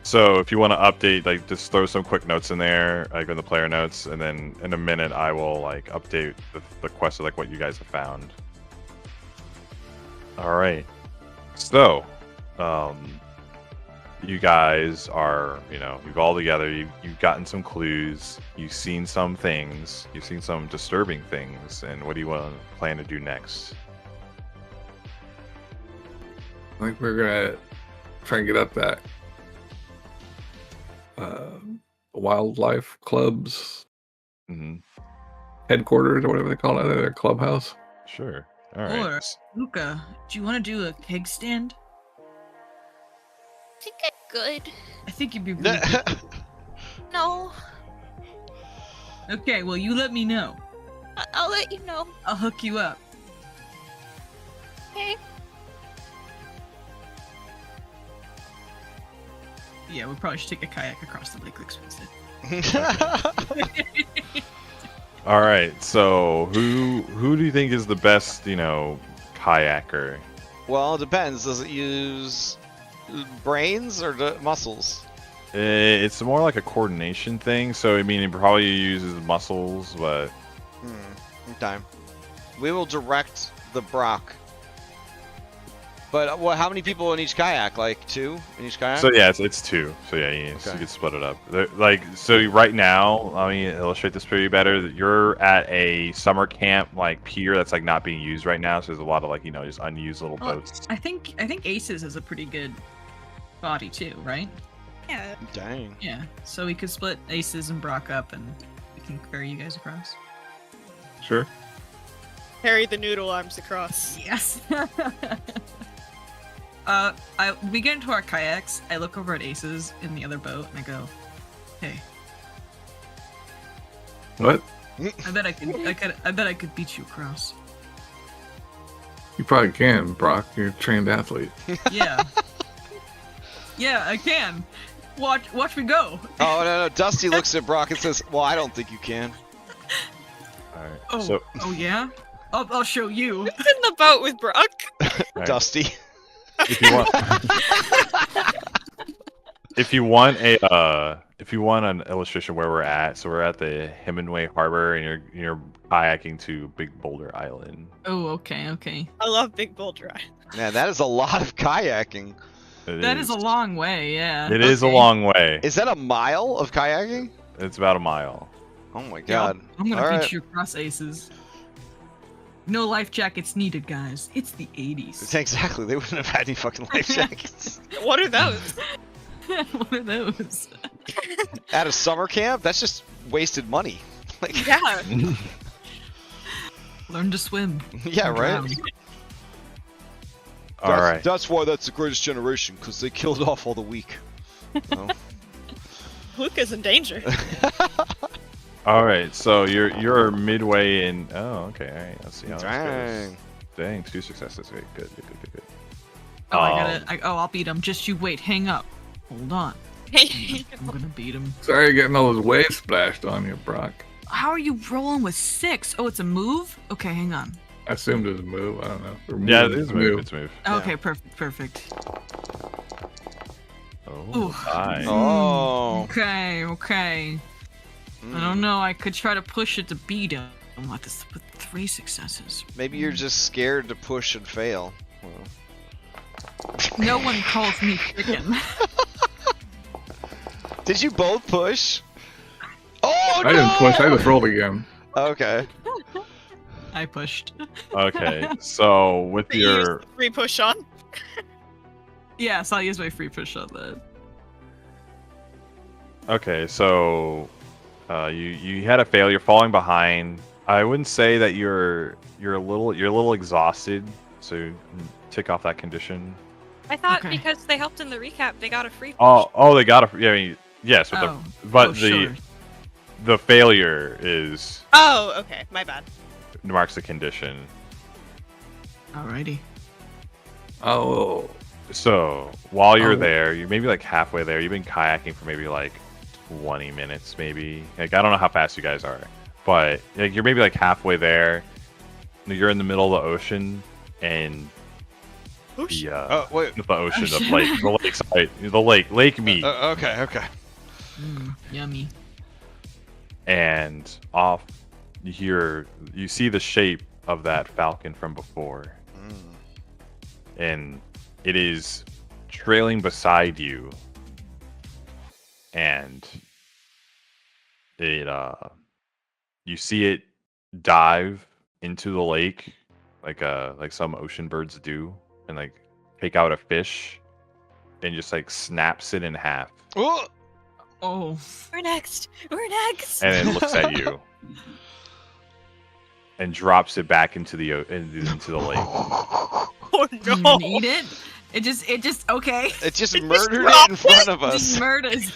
A: So if you want to update, like, just throw some quick notes in there, like in the player notes, and then in a minute I will like update the quest of like what you guys have found. All right. So, you guys are, you've all together. You've gotten some clues. You've seen some things. You've seen some disturbing things. And what do you plan to do next?
D: I think we're gonna try and get up that wildlife club's
A: Mm-hmm.
D: headquarters or whatever they call it, their clubhouse.
A: Sure. All right.
B: Or Luca, do you want to do a keg stand?
C: I think I'm good.
B: I think you'd be really good.
C: No,
B: Okay, well, you let me know.
C: I'll let you know.
B: I'll hook you up.
C: Okay.
B: Yeah, we probably should take a kayak across the lake like Sven said.
A: All right. So who do you think is the best, kayaker?
E: Well, it depends. Does it use brains or muscles?
A: It's more like a coordination thing. So I mean, it probably uses muscles, but
E: Okay. We will direct the Brock. But how many people in each kayak? Like 2 in each kayak?
A: so yeah, it's 2. So yeah, you
E: Okay.
A: can split it up. So right now, let me illustrate this for you better. You're at a summer camp like pier that's like not being used right now. So there's a lot of like just unused little
B: Well,
A: boats.
B: I think Aces is a pretty good body too, right?
C: Yeah.
E: Dang.
B: Yeah. So we could split Aces and Brock up, and we can carry you guys across.
D: Sure.
C: Carry the noodle arms across.
B: Yes. We get into our kayaks. I look over at Aces in the other boat, and I go, "Hey,
D: What?
B: I bet I could beat you across."
D: You probably can, Brock. You're a trained athlete.
B: Yeah. Yeah, I can. Watch me go.
E: Oh, no. Dusty looks at Brock and says, well, I don't think you can.
A: All right.
B: Oh,
A: So
B: oh yeah. I'll show you.
C: Who's in the boat with Brock?
A: all right.
E: Dusty.
A: if you want if you want an illustration where we're at, so we're at the Hemingway Harbor, and you're kayaking to Big Boulder Island.
B: Oh, okay.
C: I love Big Boulder Island.
E: Man, that is a lot of kayaking.
B: That is a long way. Yeah.
A: It is a
B: Okay.
A: long way.
E: Is that a mile of kayaking?
A: It's about a mile.
E: Oh my
B: Yeah,
E: god.
B: I'm gonna
E: All
B: beat
E: right.
B: you across, Aces. No life jackets needed, guys. It's the 80s.
E: Exactly. They wouldn't have had any fucking life jackets.
C: What are those?
B: What are those?
E: At a summer camp? That's just wasted money. Like,
C: Yeah.
B: Learn to swim.
E: yeah,
B: Don't
E: right?
B: drown.
A: All right.
E: That's why that's the greatest generation, because they killed off all the weak. So.
C: Luca's in danger.
A: All right. So you're midway in. Oh, okay. All right. Let's see how this
E: Dang.
A: goes. Dang, 2 successes. Okay, good.
B: Oh, I'll beat him. Just you wait. Hang up. Hold on.
C: Hey.
B: I'm gonna beat him.
D: Sorry you're getting all those waves splashed on you, Brock.
B: How are you rolling with 6? Oh, it's a move? Okay, hang on.
D: I assumed it was a move. I don't know. Or
A: Yeah,
D: move
A: it is a move. It's a move.
B: Okay, perfect.
A: Oh,
B: Oof.
A: nice.
E: Oh.
B: Okay. I don't know. I could try to push it to beat him with 3 successes.
E: Maybe you're just scared to push and fail. Well.
B: No one calls me chicken.
E: Did you both push? Oh
D: I didn't push. I just rolled again.
E: Okay.
B: I pushed.
A: Okay, so with
C: You used
A: your
C: the free push on.
B: Yes, I'll use my free push on that.
A: okay, so you had a fail. You're falling behind. I wouldn't say that you're a little exhausted, so tick off that condition.
C: I thought
B: Okay.
C: because they helped in the recap, they got a free push.
A: Oh, they got a. Yeah, I mean, yes, with
B: Oh.
A: but
B: Oh,
A: the
B: sure.
A: the failure is
C: Oh, okay. My bad.
A: marks the condition.
B: Alrighty.
D: Oh,
A: So while you're
D: Oh.
A: there, you're maybe like halfway there. You've been kayaking for maybe like 20 minutes, maybe. Like I don't know how fast you guys are, but like you're maybe like halfway there. You're in the middle of the ocean, and the
E: Oh wait.
A: the ocean,
B: Oh,
A: the lake, sorry, the lake meet,
E: Okay.
B: Yummy.
A: and off you see the shape of that falcon from before, and it is trailing beside you, and it you see it dive into the lake like some ocean birds do, and like take out a fish and just like snaps it in half,
E: Oh.
B: Oh.
C: We're next.
A: and then looks at you and drops it back into the lake.
C: Oh
B: You
C: no.
B: need it? It just okay.
E: It just murdered it in front of
B: Just
E: us
B: murders.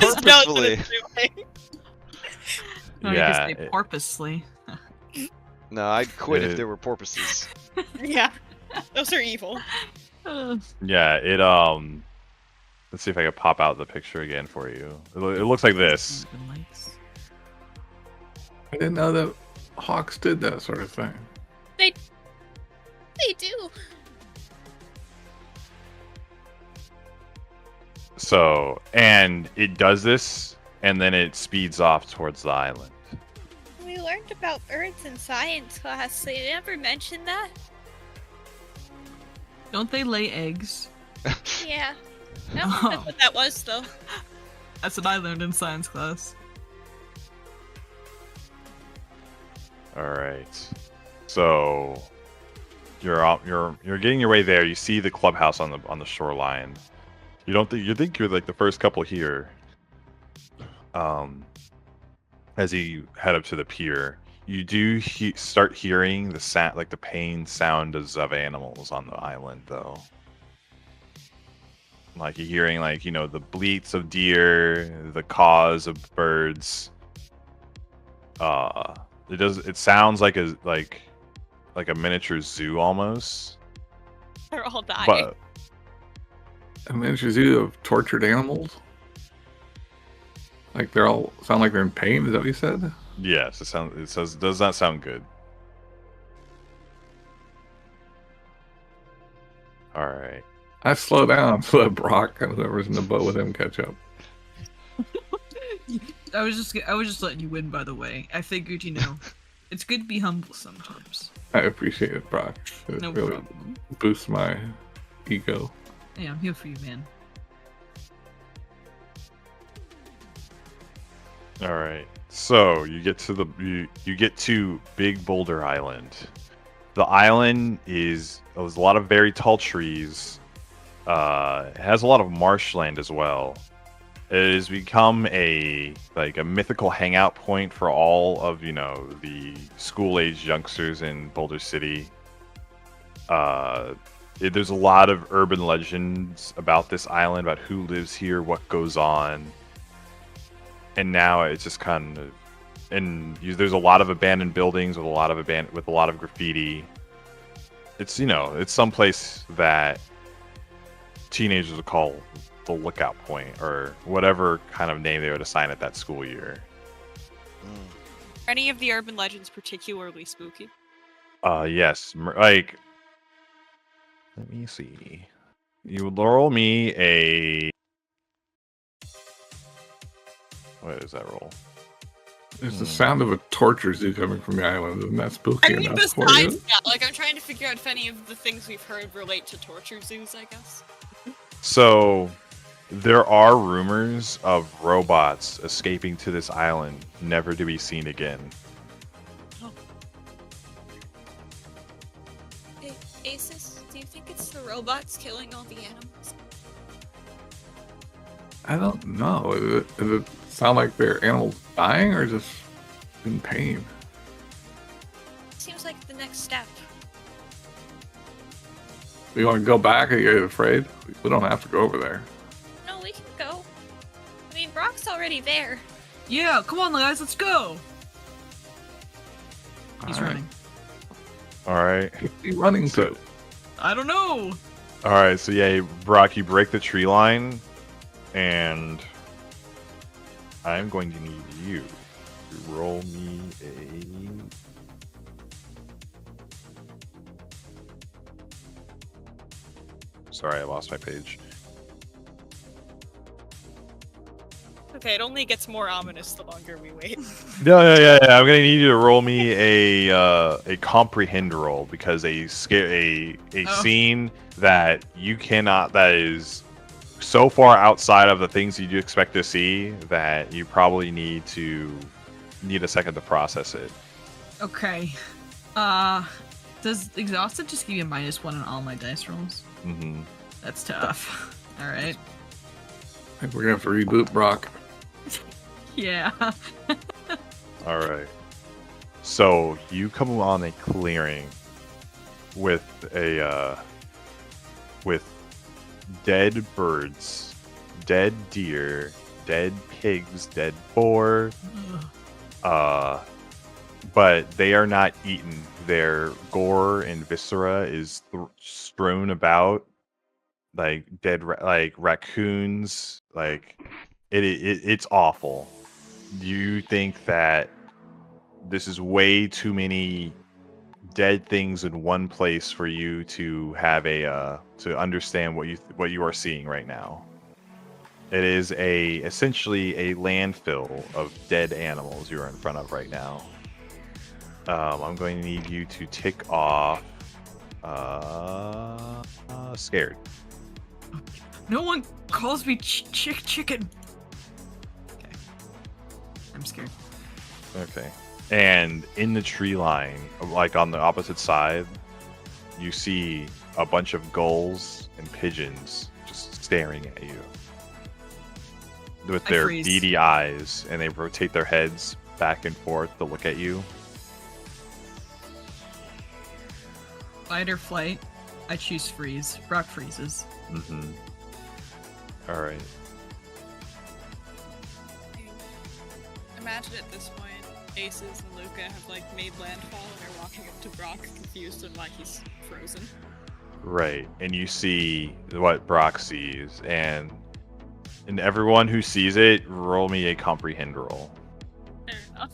C: Just knows what
E: purposefully.
C: it's doing.
B: No, you
A: Yeah,
B: can say
A: it-
B: porpoisely.
E: No, I'd quit if
A: It-
E: there were porpoises.
C: Yeah. Those are evil.
A: Yeah, it let's see if I can pop out the picture again for you. It looks like this.
D: I didn't know that hawks did that sort of thing.
C: They do.
A: So, and it does this, and then it speeds off towards the island.
C: We learned about birds in science class. They never mentioned that.
B: Don't they lay eggs?
C: Yeah. No,
B: Oh.
C: that's what that was though.
B: That's what I learned in science class.
A: All right. So, you're getting your way there. You see the clubhouse on the shoreline. You think you're like the first couple here. As you head up to the pier, you do start hearing the sound, like the pain sound of animals on the island, though. Like you're hearing, like, you know, the bleats of deer, the caws of birds. It sounds like a miniature zoo almost.
C: They're all dying.
A: But
D: A miniature zoo of tortured animals? Like they're all sound like they're in pain, is that what you said?
A: yes, it does not sound good. All right.
D: I slow down so that Brock and whoever's in the boat with him catch up.
B: I was just letting you win, by the way. I figured, you know, it's good to be humble sometimes.
D: I appreciate it, Brock. It
B: No
D: really
B: problem.
D: boosts my ego.
B: Yeah, I'm here for you, man.
A: All right. So you get to you get to Big Boulder Island. The island has a lot of very tall trees. It has a lot of marshland as well. It has become a mythical hangout point for all of, you know, the school-age youngsters in Boulder City. There's a lot of urban legends about this island, about who lives here, what goes on. And now it's just kind of, there's a lot of abandoned buildings with a lot of graffiti. It's, you know, it's someplace that teenagers would call the lookout point, or whatever kind of name they would assign it that school year.
C: Are any of the urban legends particularly spooky?
A: Yes, like, let me see. You would roll me a What is that roll?
D: There's the sound of a torture zoo coming from the island. Isn't that spooky
G: I mean,
D: enough for
G: besides
D: you?
G: that, like, I'm trying to figure out if any of the things we've heard relate to torture zoos, I guess.
A: So, there are rumors of robots escaping to this island, never to be seen again.
G: Hey, Asus, do you think it's the robots killing all the animals?
D: I don't know. Does it sound like their animals dying or just in pain?
G: Seems like the next step.
D: You want to go back or you're afraid? We don't have to go over there.
G: No, we can go. I mean, Brock's already there.
B: Yeah, come on, guys, let's go. He's
D: All right.
B: running.
A: All right.
D: What's he running
A: So-
D: to?
B: I don't know.
A: All right. So yeah, Brock, you break the tree line, and I'm going to need you to roll me a. Sorry, I lost my page.
G: Okay, it only gets more ominous the longer we wait.
A: Yeah. I'm gonna need you to roll me a comprehend roll because a scene that you cannot, that is so far outside of the things you do expect to see that you probably need a second to process it.
B: Okay. Does exhausted just give you a -1 on all my dice rolls?
A: Mm-hmm.
B: That's tough. All right.
D: I think we're gonna have to reboot Brock.
B: Yeah.
A: All right. So you come on a clearing with with dead birds, dead deer, dead pigs, dead boar. But they are not eaten. Their gore and viscera is strewn about, like dead, like raccoons. Like it's awful. You think that this is way too many dead things in one place for you to have to understand what you are seeing right now. It is essentially a landfill of dead animals you are in front of right now. I'm going to need you to tick off scared.
B: No one calls me chicken. Okay. I'm scared.
A: Okay. And in the tree line, like on the opposite side, you see a bunch of gulls and pigeons just staring at you with
B: I
A: their
B: freeze.
A: beady eyes, and they rotate their heads back and forth to look at you.
B: Fight or flight. I choose freeze. Brock freezes.
A: Mm-hmm. All right.
G: Imagine at this point, Aces and Luca have like made landfall and they're walking up to Brock confused and like he's frozen.
A: Right. And you see what Brock sees, and everyone who sees it, roll me a comprehend roll.
G: Fair enough.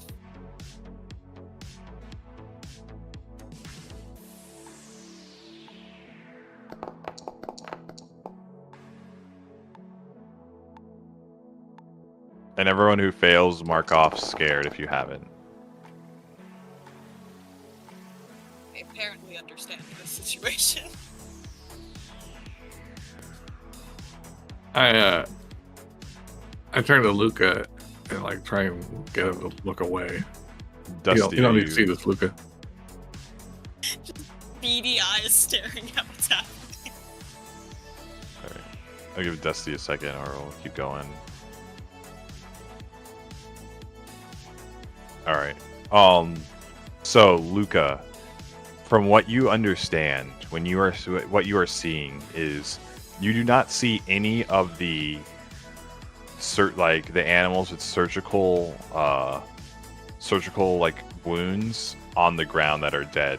A: And everyone who fails, mark off scared if you haven't.
G: I apparently understand this situation.
D: I turn to Luca and like try and get him to look away.
A: Dusty,
D: you don't need to see this, Luca.
G: Just beady eyes staring at what's happening.
A: All right. I'll give Dusty a second, or we'll keep going. All right. So Luca, from what you understand, what you are seeing is you do not see any of the the animals with surgical like wounds on the ground that are dead.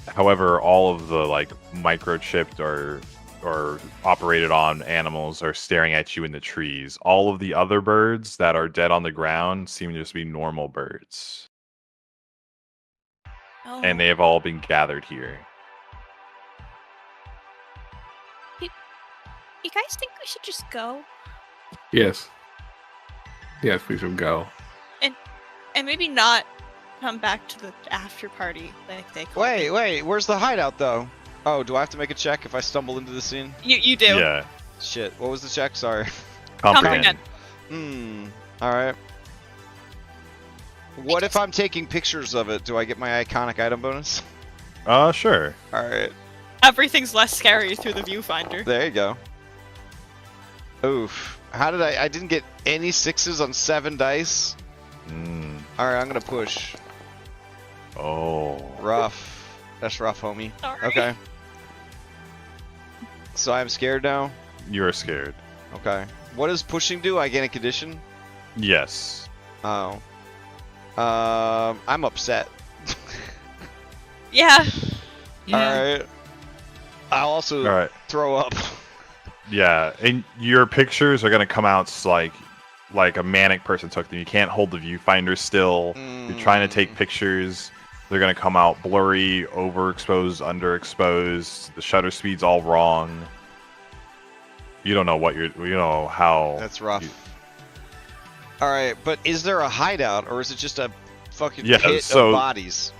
A: However, all of the like microchipped or operated on animals are staring at you in the trees. All of the other birds that are dead on the ground seem to just be normal birds.
C: Oh.
A: And they have all been gathered here.
C: You guys think we should just go?
D: Yes. Yes, we should go.
C: And maybe not come back to the after party like they call it.
E: Wait, where's the hideout though? Oh, do I have to make a check if I stumble into the scene?
C: You do.
A: Yeah.
E: Shit, what was the check? Sorry.
A: Comprehend.
E: Alright. What if I'm taking pictures of it? Do I get my iconic item bonus?
A: Sure.
E: Alright,
C: Everything's less scary through the viewfinder.
E: there you go. Oof. How did I didn't get any 6s on 7 dice?
A: Mm.
E: Alright, I'm gonna push.
A: Oh.
E: Rough. That's rough, homie.
C: Sorry.
E: Okay. So I'm scared now?
A: You're scared.
E: Okay. What does pushing do? I gain a condition?
A: Yes.
E: Oh. I'm upset.
C: Yeah.
B: Yeah.
E: Alright. I'll also
A: All right.
E: throw up.
A: Yeah, and your pictures are gonna come out like a manic person took them. You can't hold the viewfinder still. You're trying to take pictures. They're gonna come out blurry, overexposed, underexposed. The shutter speed's all wrong. You don't know what you know how.
E: That's rough.
A: you-
E: Alright, but is there a hideout or is it just a fucking
A: Yeah,
E: pit
A: so-
E: of bodies?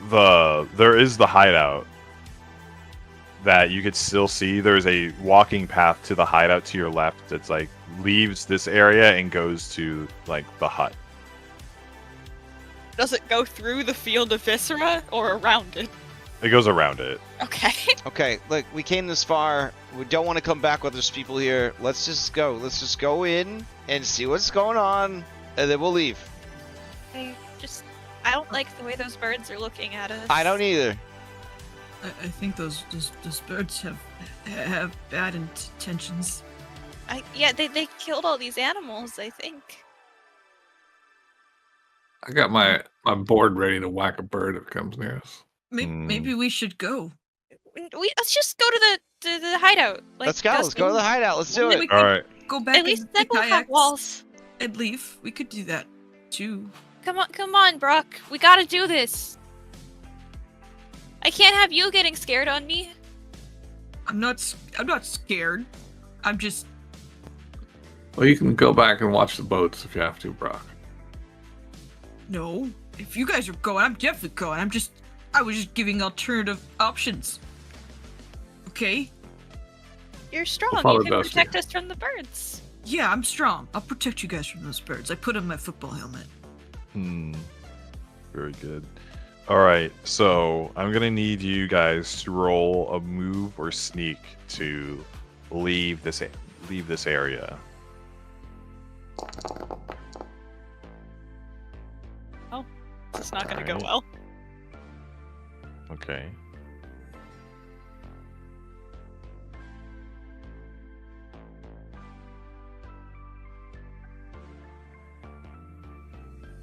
A: There is the hideout that you could still see. There's a walking path to the hideout to your left that's like leaves this area and goes to like the hut.
C: Does it go through the field of viscera or around it?
A: It goes around it.
C: Okay.
E: Okay, look, we came this far. We don't want to come back with there's people here. Let's just go. Let's just go in and see what's going on, and then we'll leave.
C: I don't like the way those birds are looking at us.
E: I don't either.
B: I think those birds have bad intentions.
C: Yeah, they killed all these animals, I think.
D: I got my board ready to whack a bird if it comes near us.
B: Maybe we should go.
C: Let's just go to the hideout. Like,
E: Let's go. Let's go to the hideout. Let's do
B: Then
E: it.
B: we
A: All
B: could
A: right.
B: Go back
C: At least
B: in
C: then
B: the
C: we'll have
B: kayaks
C: walls.
B: and leave. We could do that too.
C: Come on, Brock. We gotta do this. I can't have you getting scared on me.
B: I'm not scared. I'm just.
D: Well, you can go back and watch the boats if you have to, Brock.
B: No. If you guys are going, I'm definitely going. I was just giving alternative options. Okay?
C: You're strong.
D: We'll follow
C: You can
D: Dusty.
C: protect us from the birds.
B: Yeah, I'm strong. I'll protect you guys from those birds. I put on my football helmet.
A: Very good. All right, so I'm gonna need you guys to roll a move or sneak to leave this area.
C: It's not gonna go
A: Alright.
C: well.
A: Okay.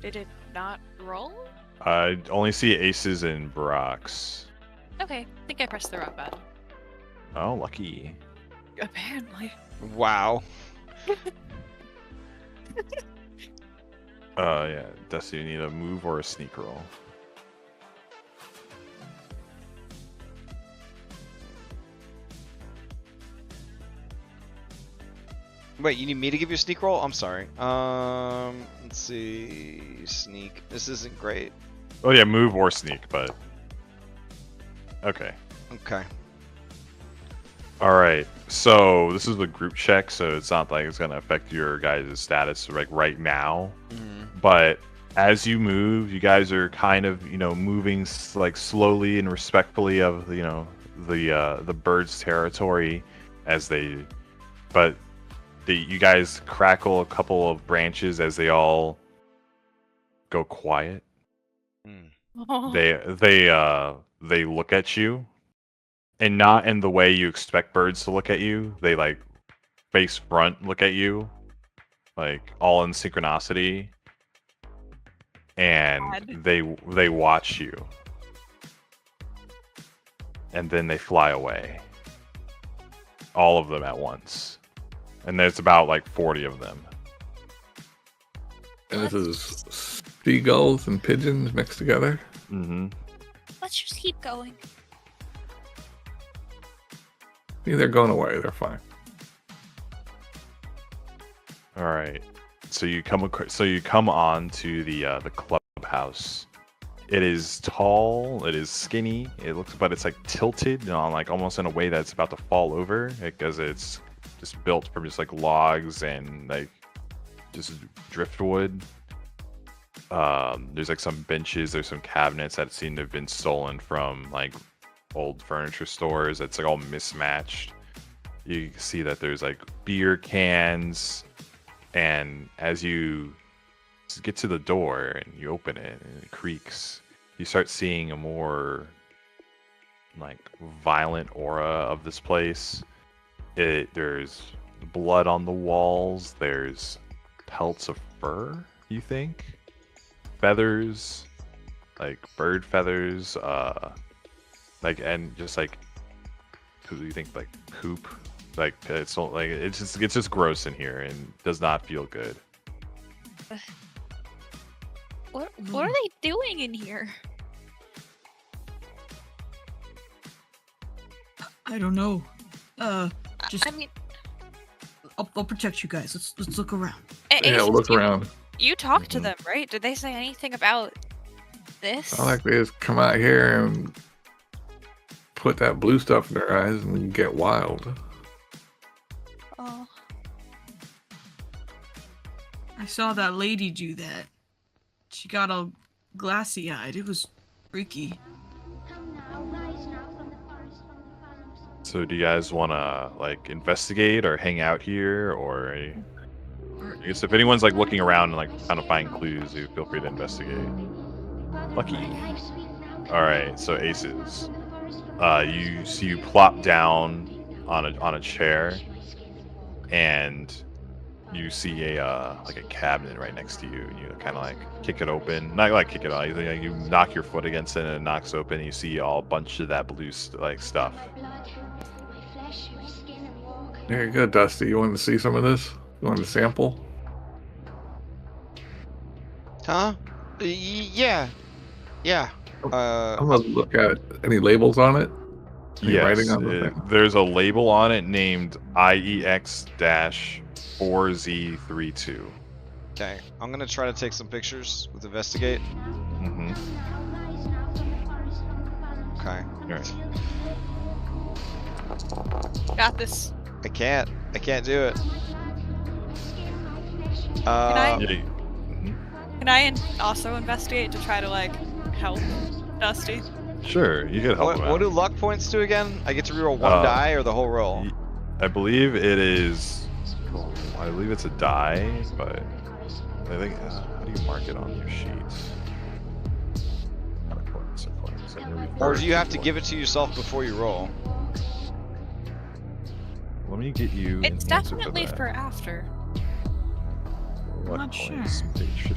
C: Did it not roll?
A: I only see aces and Brocks.
C: Okay, I think I pressed the wrong button.
A: Oh, lucky.
C: Apparently.
E: Wow.
A: Yeah, Dusty, you need a move or a sneak roll.
E: Wait, you need me to give you a sneak roll? I'm sorry. Let's see. Sneak. This isn't great.
A: Oh yeah, move or sneak, but okay.
E: Okay.
A: All right. So this is a group check, so it's not like it's gonna affect your guys' status like right now. But as you move, you guys are kind of moving like slowly and respectfully of the birds' territory as they, but you guys crackle a couple of branches as they all go quiet.
C: Oh.
A: They look at you, and not in the way you expect birds to look at you. They like face front look at you, like all in synchronicity, and
C: God.
A: they watch you, and then they fly away. All of them at once, and there's about like 40 of them.
D: And this is seagulls and pigeons mixed together.
A: Mm-hmm.
C: Let's just keep going.
D: They're going away. They're fine.
A: All right. So you come on to the clubhouse. It is tall. It is skinny. But it's like tilted, like almost in a way that's about to fall over because it's just built from just like logs and like just driftwood. There's like some benches. There's some cabinets that seem to have been stolen from like old furniture stores. It's like all mismatched. You see that there's like beer cans, and as you get to the door and you open it and it creaks, you start seeing a more like violent aura of this place. There's blood on the walls. There's pelts of fur, you think, feathers, like bird feathers, like, and just like, who do you think, like poop? Like it's just gross in here and does not feel good.
C: What are they doing in here?
B: I don't know. Just
C: I mean,
B: I'll protect you guys. Let's look around.
D: Yeah, we'll look around.
C: You talked to them, right? Did they say anything about this?
D: I like they just come out here and put that blue stuff in their eyes and get wild.
C: Oh.
B: I saw that lady do that. She got all glassy-eyed. It was freaky.
A: So do you guys want to like investigate or hang out here, or I guess if anyone's like looking around and like trying to find clues, you feel free to investigate. Lucky. All right, so aces. You plop down on a chair, and you see a like a cabinet right next to you, and you kind of like kick it open. Not like kick it out. You knock your foot against it, and it knocks open. And you see a bunch of that blue like stuff.
D: There you go, Dusty. You wanted to see some of this? You wanted to sample?
E: Huh? Yeah.
D: I'm gonna look at it. Any labels on it? Any writing on the thing?
A: There's a label on it named IEX-4Z32.
E: Okay, I'm gonna try to take some pictures with investigate.
A: Mm-hmm.
E: Okay.
A: All right.
C: Got this.
E: I can't do it.
C: Can I also investigate to try to like help Dusty?
A: Sure, you can help him out.
E: What do luck points do again? I get to reroll one die or the whole roll?
A: I believe it is. I believe it's a die, but I think how do you mark it on your sheets?
E: Or do you have to give it to yourself before you roll?
A: Let me get you.
C: It's definitely for after.
A: Luck
B: Not
A: points,
B: sure.
A: page 58.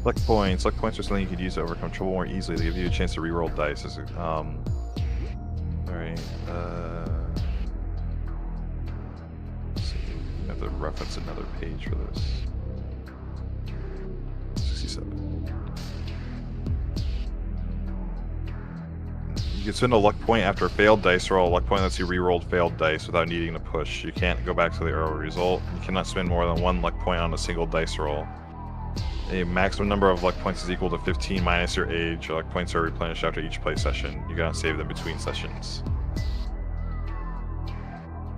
A: Luck points. Luck points are something you could use to overcome trouble more easily. They give you a chance to re-roll dice. All right. Let's see. I have to reference another page for this. 67. You can spend a luck point after a failed dice roll. A luck point lets you re-roll failed dice without needing to push. You can't go back to the earlier result. You cannot spend more than one luck point on a single dice roll. A maximum number of luck points is equal to 15 minus your age. Your luck points are replenished after each play session. You gotta save them between sessions.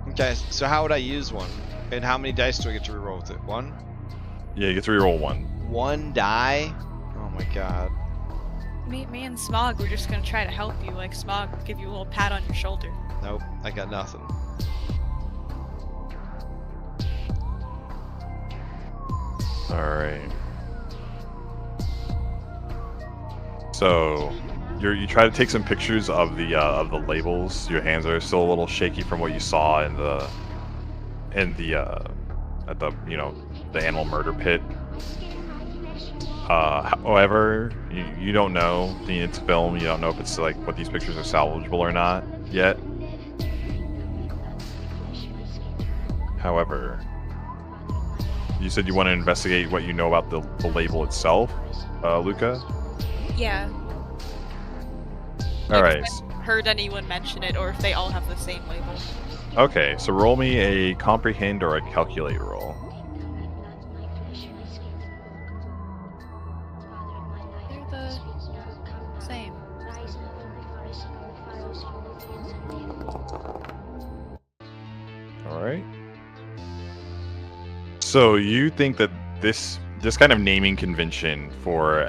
E: Okay, so how would I use one? And how many dice do I get to reroll with it? One?
A: Yeah, you get to re-roll one.
E: One die? Oh my god.
C: Me and Smog, we're just gonna try to help you. Like Smog, give you a little pat on your shoulder.
E: Nope, I got nothing.
A: Alright. So you try to take some pictures of the labels. Your hands are still a little shaky from what you saw at the the animal murder pit. However, you don't know. It's film. You don't know if it's like what these pictures are salvageable or not yet. However, you said you want to investigate what you know about the label itself, Luca?
C: Yeah.
A: All
C: Like,
A: right.
C: if I heard anyone mention it, or if they all have the same label.
A: Okay, so roll me a comprehend or a calculate roll.
C: They're the same.
A: All right. So you think that this kind of naming convention for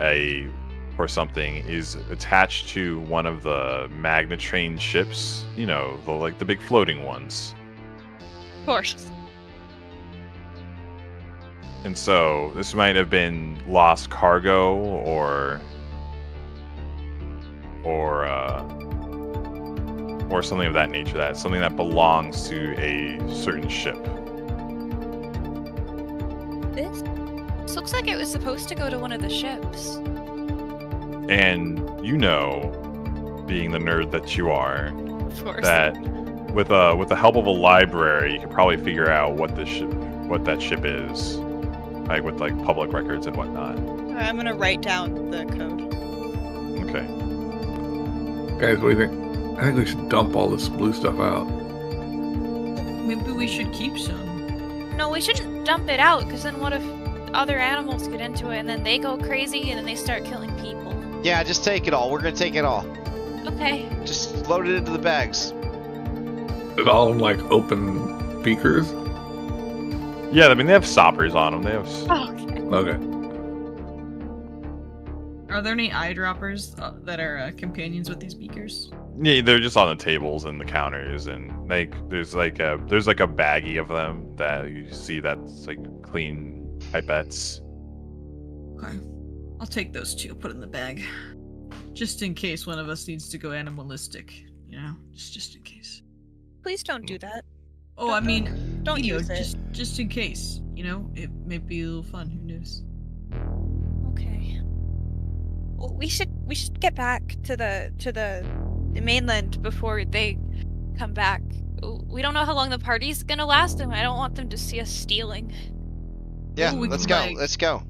A: something is attached to one of the Magna-train ships? You know, the big floating ones.
C: Of course.
A: And so this might have been lost cargo or something of that nature. That's something that belongs to a certain ship.
C: This looks like it was supposed to go to one of the ships.
A: And you know, being the nerd that you are,
C: Of course.
A: that with the help of a library, you could probably figure out what that ship is, like with like public records and whatnot.
C: I'm gonna write down the code.
A: Okay.
D: Guys, what do you think? I think we should dump all this blue stuff out.
B: Maybe we should keep some.
C: No, we shouldn't dump it out, because then what if other animals get into it and then they go crazy and then they start killing people?
E: Yeah, just take it all. We're gonna take it all.
C: Okay.
E: Just load it into the bags.
D: Is all of them like open beakers?
A: Yeah, I mean they have stoppers on them. They have.
C: Oh, okay.
D: Okay.
B: Are there any eyedroppers that are companions with these beakers?
A: Yeah, they're just on the tables and the counters, and like there's like a baggie of them that you see that's like clean pipettes.
B: Okay. I'll take those two, put in the bag. Just in case one of us needs to go animalistic. You know? Just in case.
C: Please don't do that.
B: Oh, I mean,
C: Don't
B: you know,
C: use it.
B: just in case. You know? It may be a little fun, who knows?
C: Okay. Well, we should get back to the mainland before they come back. We don't know how long the party's gonna last, and I don't want them to see us stealing.
E: Yeah,
B: Ooh, we
E: let's
B: could,
E: go.
B: like-
E: Let's go.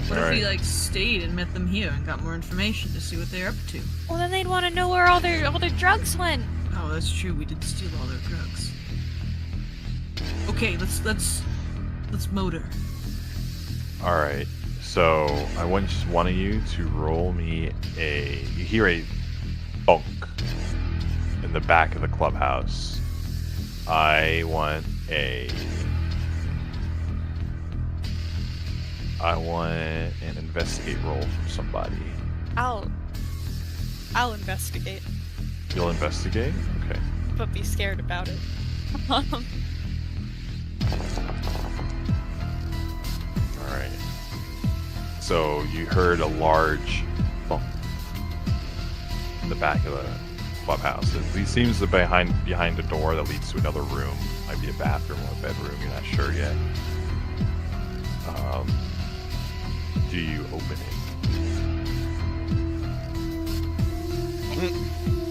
B: What if we
A: Alright.
B: like stayed and met them here and got more information to see what they're up to?
C: Well, then they'd want to know where all their drugs went.
B: Oh, that's true. We did steal all their drugs. Okay, let's motor.
A: All right. So I want just one of you to roll me a. You hear a thunk in the back of the clubhouse. I want an investigate roll from somebody.
C: I'll investigate,
A: You'll investigate? Okay.
C: but be scared about it.
A: Alright. So you heard a large thump in the back of the clubhouse. It seems that behind a door that leads to another room. Might be a bathroom or a bedroom, you're not sure yet. Do you open it?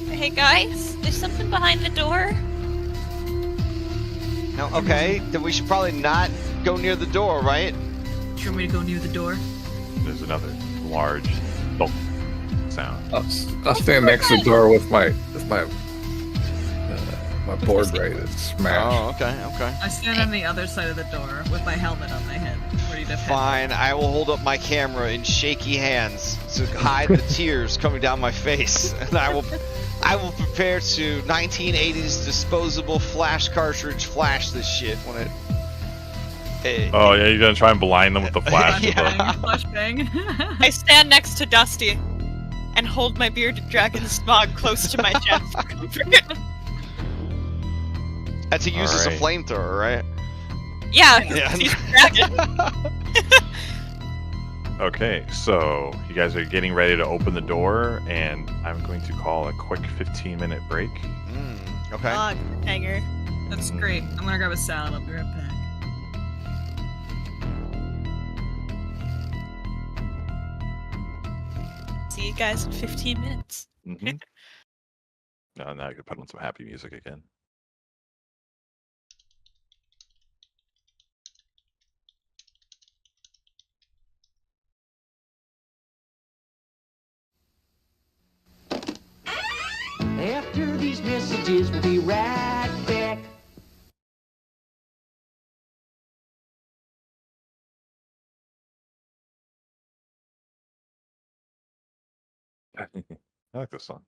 C: Hey guys, there's something behind the door.
E: No, okay, then we should probably not go near the door, right?
B: Do you want me to go near the door?
A: There's another large thump sound.
D: I'll stand next to the door with my board ready to smash.
E: Oh, okay.
B: I stand on the other side of the door with my helmet on my head, ready to
E: Fine, I will hold up my camera in shaky hands to hide the tears coming down my face, and I will prepare to 1980s disposable flash cartridge flash this shit when it.
A: Oh yeah, you're gonna try and blind them with the flash.
E: Yeah.
B: Flashbang.
C: I stand next to Dusty and hold my bearded dragon smog close to my chest for comfort.
E: That's to use as a
A: Alright.
C: Yeah,
E: flamethrower, right?
C: yeah. He's a dragon.
A: Okay, so you guys are getting ready to open the door, and I'm going to call a quick 15-minute break.
E: Okay.
C: Hanger.
B: That's great. I'm gonna grab a salad. I'll be right back.
C: See you guys in 15 minutes.
A: Mm-hmm. Now I can put on some happy music again.
H: voice messages. We'll be right back.
A: I like this song.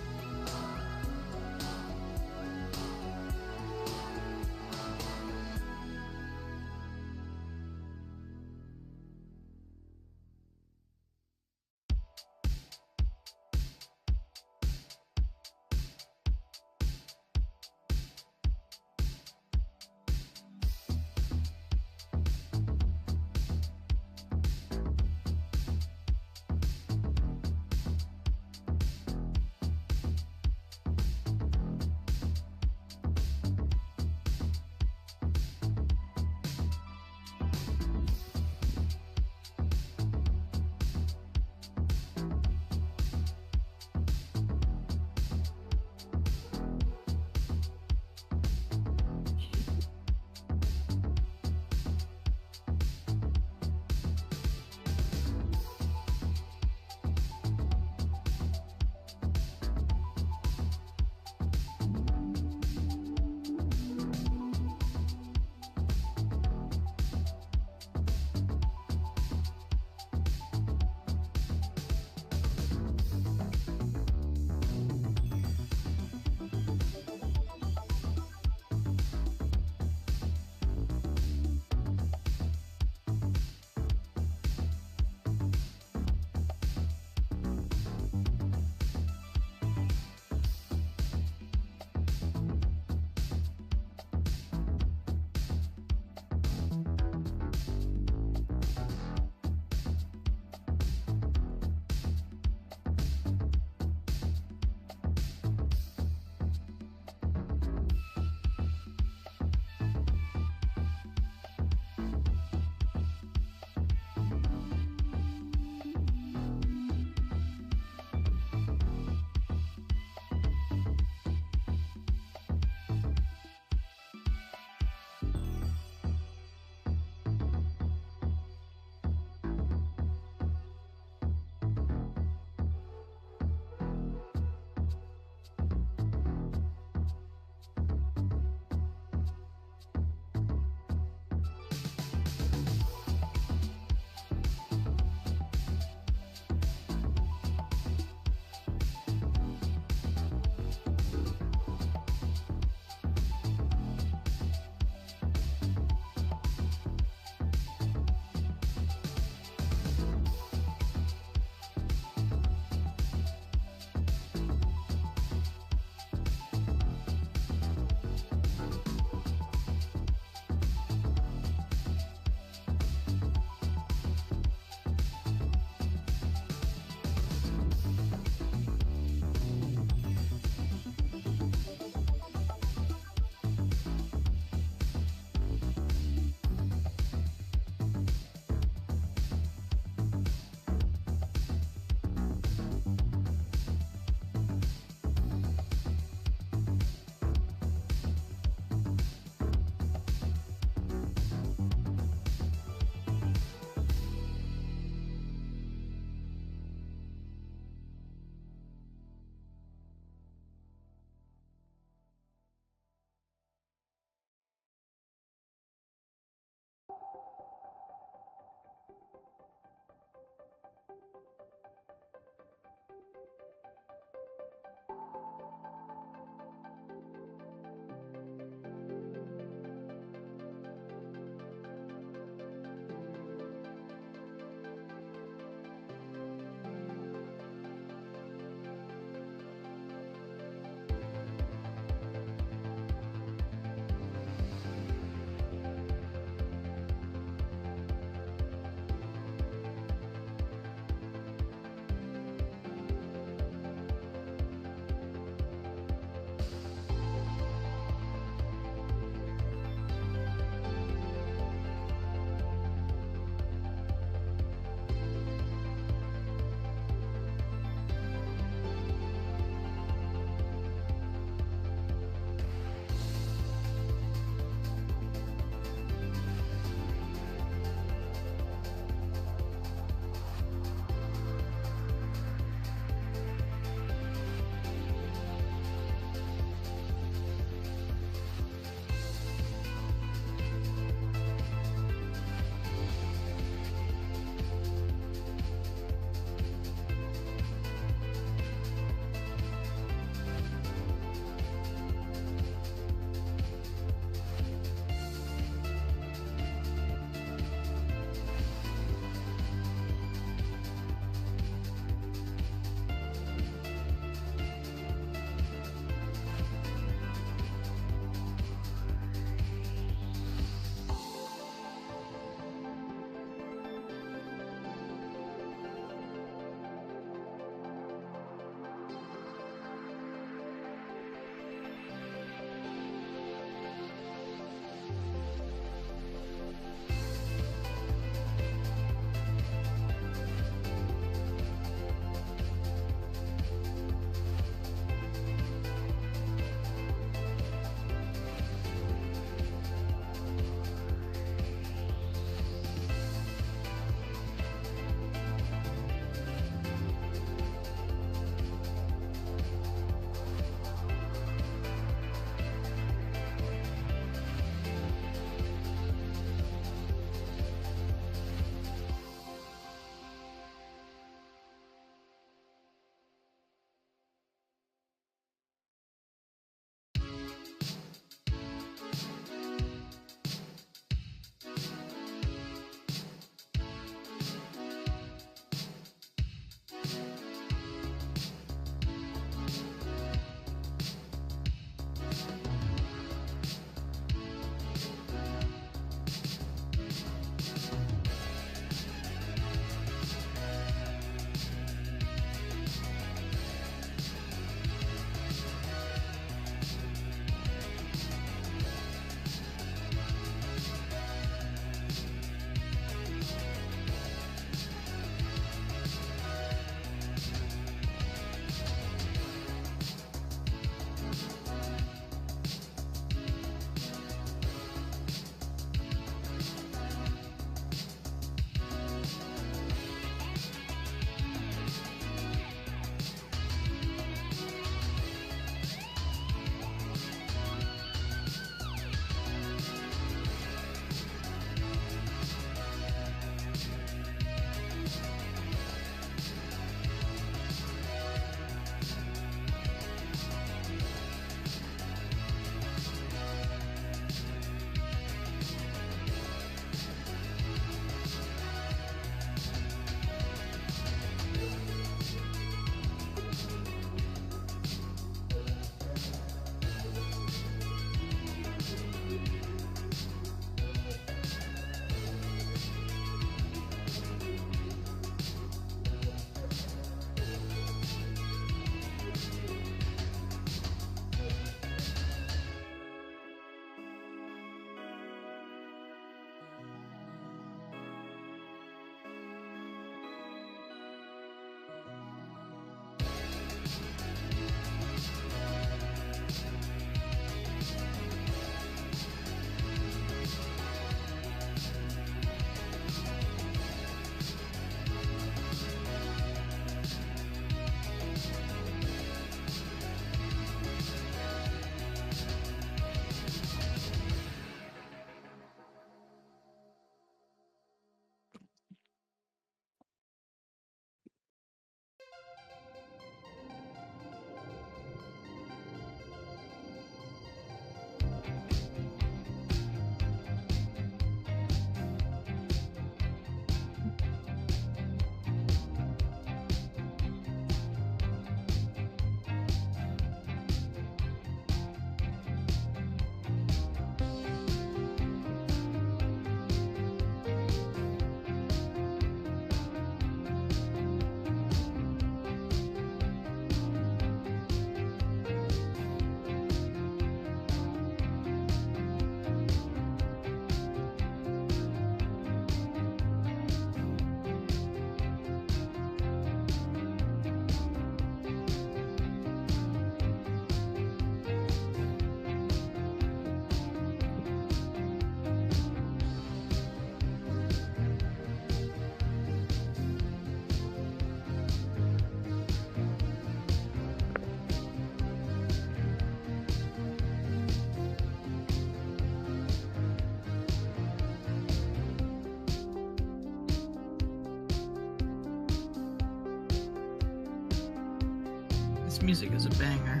B: music is a banger.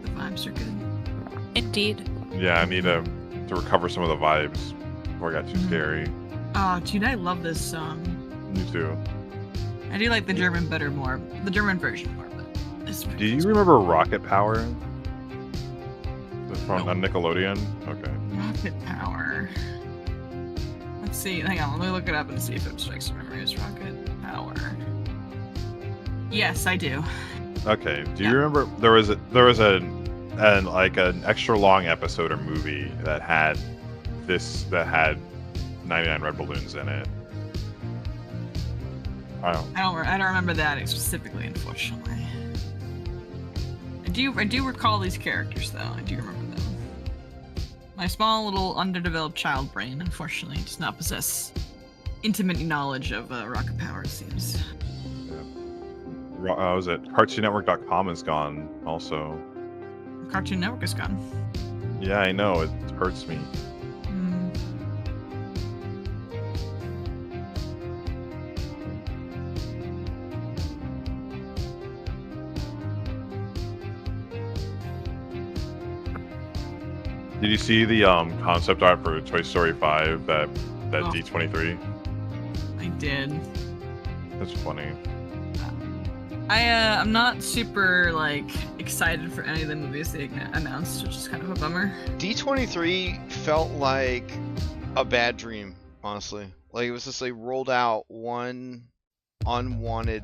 B: The vibes are good.
C: Indeed.
A: Yeah, I need to recover some of the vibes before it got too scary.
B: Oh, dude, I love this song.
A: Me too.
B: I do like the German more, the German version more, but this.
A: Do you remember Rocket Power? From on Nickelodeon? Okay.
B: Rocket Power? Let's see. Hang on, let me look it up and see if it strikes memories. Rocket Power. Yes, I do.
A: Okay. Do you remember there was an extra long episode or movie that had 99 red balloons in it? I don't
B: remember that specifically, unfortunately. I do recall these characters though. I do remember them. My small little underdeveloped child brain, unfortunately, does not possess intimate knowledge of Rocket Power, it seems.
A: was it CartoonNetwork.com is gone also.
B: Cartoon Network is gone.
A: Yeah, I know. It hurts me. Did you see the concept art for Toy Story 5 that D23?
B: I did.
A: That's funny.
B: I'm not super excited for any of the movies they announced, which is kind of a bummer.
E: D23 felt like a bad dream, honestly. Like it was just rolled out one unwanted,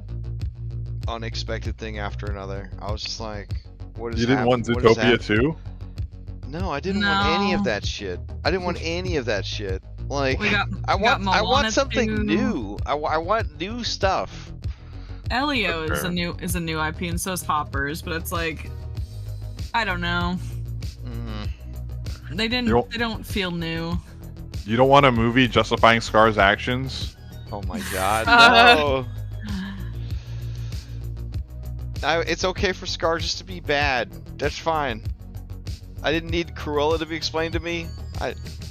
E: unexpected thing after another. I was just like, what is
A: You didn't want
E: What is
A: Zootopia 2?
E: No, I didn't want any of that shit. I didn't want any of that shit. Like, I want something new. I want new stuff.
B: Elio is a new IP, and so is Hoppers, but it's like, I don't know. They don't feel new.
A: You don't want a movie justifying Scar's actions?
E: Oh my god, no. It's okay for Scar just to be bad. That's fine. I didn't need Cruella to be explained to me.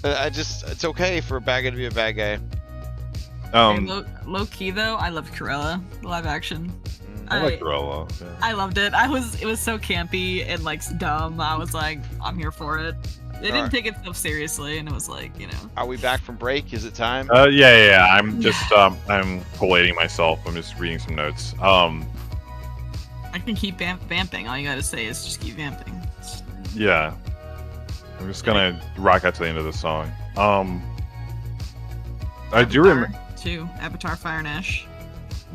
E: It's okay for a bad guy to be a bad guy.
B: Low key though, I loved Cruella, the live action.
A: I like Cruella. Yeah.
B: I loved it. It was so campy and dumb. I was like, I'm here for it. They didn't take itself seriously, and it was like,
E: Are we back from break? Is it time?
A: Yeah. I'm just I'm collating myself. I'm just reading some notes.
B: I can keep vamping. All you gotta say is just keep vamping.
A: Yeah. I'm just gonna rock out to the end of the song. I do remember
B: too. Avatar Fire and Ash.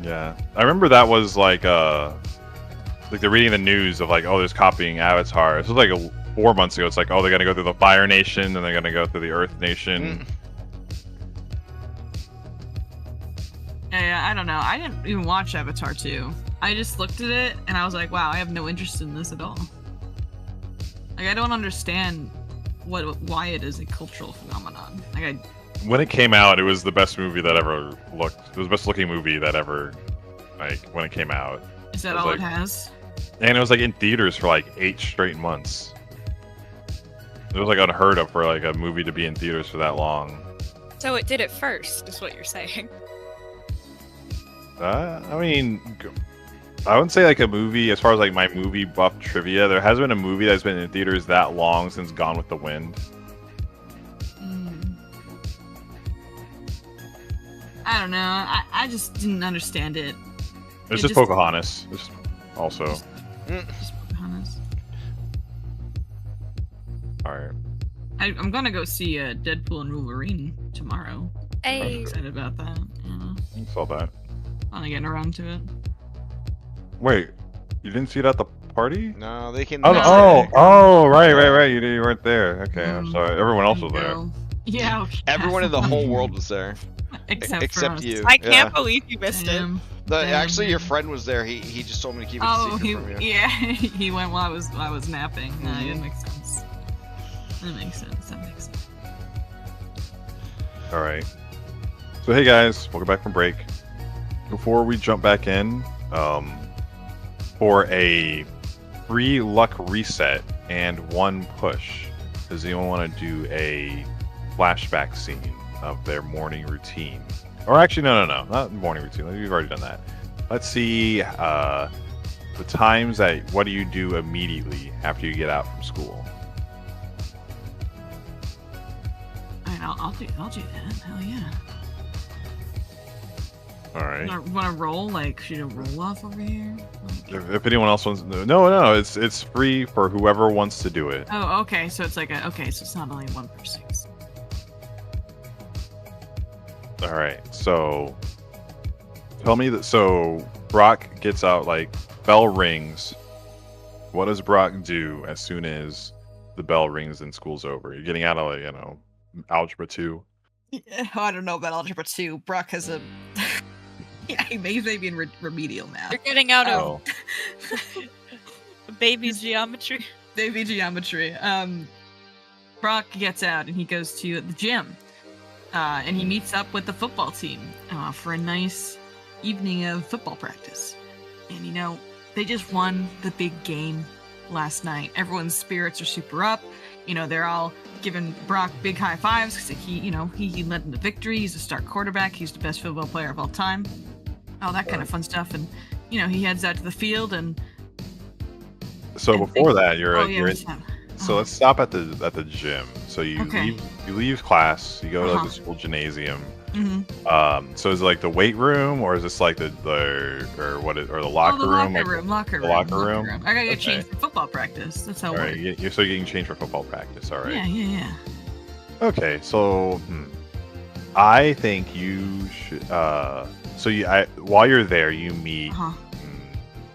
A: Yeah, I remember that was they're reading the news of there's copying Avatar. This was 4 months ago. It's they're gonna go through the Fire Nation, and they're gonna go through the Earth Nation.
B: Yeah, I don't know. I didn't even watch Avatar 2. I just looked at it and I was like, wow, I have no interest in this at all. I don't understand why it is a cultural phenomenon.
A: When it came out, it was the best movie that ever looked. It was the best looking movie that ever, when it came out.
B: Is that all it has?
A: And it was in theaters for 8 straight months. It was unheard of for a movie to be in theaters for that long.
C: So it did it first, is what you're saying.
A: I mean, I wouldn't say a movie, as far as my movie buff trivia, there hasn't been a movie that's been in theaters that long since Gone with the Wind.
B: I don't know. I just didn't understand it.
A: It's just Pocahontas. It's also.
B: Just Pocahontas.
A: Alright.
B: I'm gonna go see Deadpool and Wolverine tomorrow.
C: Hey.
B: I'm excited about that.
A: I saw that.
B: Finally getting around to it.
A: Wait, you didn't see it at the party?
E: No, they can.
A: Oh, right. You weren't there. Okay, I'm sorry. Everyone else was there.
B: Yeah. Okay.
E: Everyone in the whole world was there.
B: Except for us.
E: you.
C: I can't believe you missed it.
E: Actually, your friend was there. He just told me to keep it a secret from you.
B: Yeah, he went while I was napping. No, it didn't make sense. That makes sense.
A: All right. So hey guys, welcome back from break. Before we jump back in, for a free luck reset and 1 push, does anyone want to do a flashback scene of their morning routine? Or actually, no, not morning routine. We've already done that. Let's see. the times that what do you do immediately after you get out from school?
B: I'll do that. Hell yeah.
A: All right.
B: Want to roll? Like, should I roll off over here?
A: If anyone else wants, no, it's free for whoever wants to do it.
B: Oh, okay. So it's like so it's not only 1 per 6.
A: All right. So tell me that. So Brock gets out, like bell rings. What does Brock do as soon as the bell rings and school's over? You're getting out of, like, algebra 2.
B: Yeah, I don't know about algebra 2. Brock has a. Yeah, he's maybe in remedial math.
C: You're getting out
A: Oh.
C: of baby geometry.
B: Baby geometry. Brock gets out and he goes to the gym. And he meets up with the football team for a nice evening of football practice. And they just won the big game last night. Everyone's spirits are super up. They're all giving Brock big high fives because he led in the victory. He's a star quarterback. He's the best football player of all time. All that kind of fun stuff. And he heads out to the field and.
A: So before that, you're in.
B: So
A: Let's stop at the gym. So you leave class. You go to the school gymnasium.
B: Mm-hmm.
A: So is it like the weight room, or is this like the locker room?
B: Locker room. I gotta get changed for football practice. That's how.
A: All right. You're getting changed for football practice. All right.
B: Yeah.
A: Okay. So I think you should. While you're there, you meet.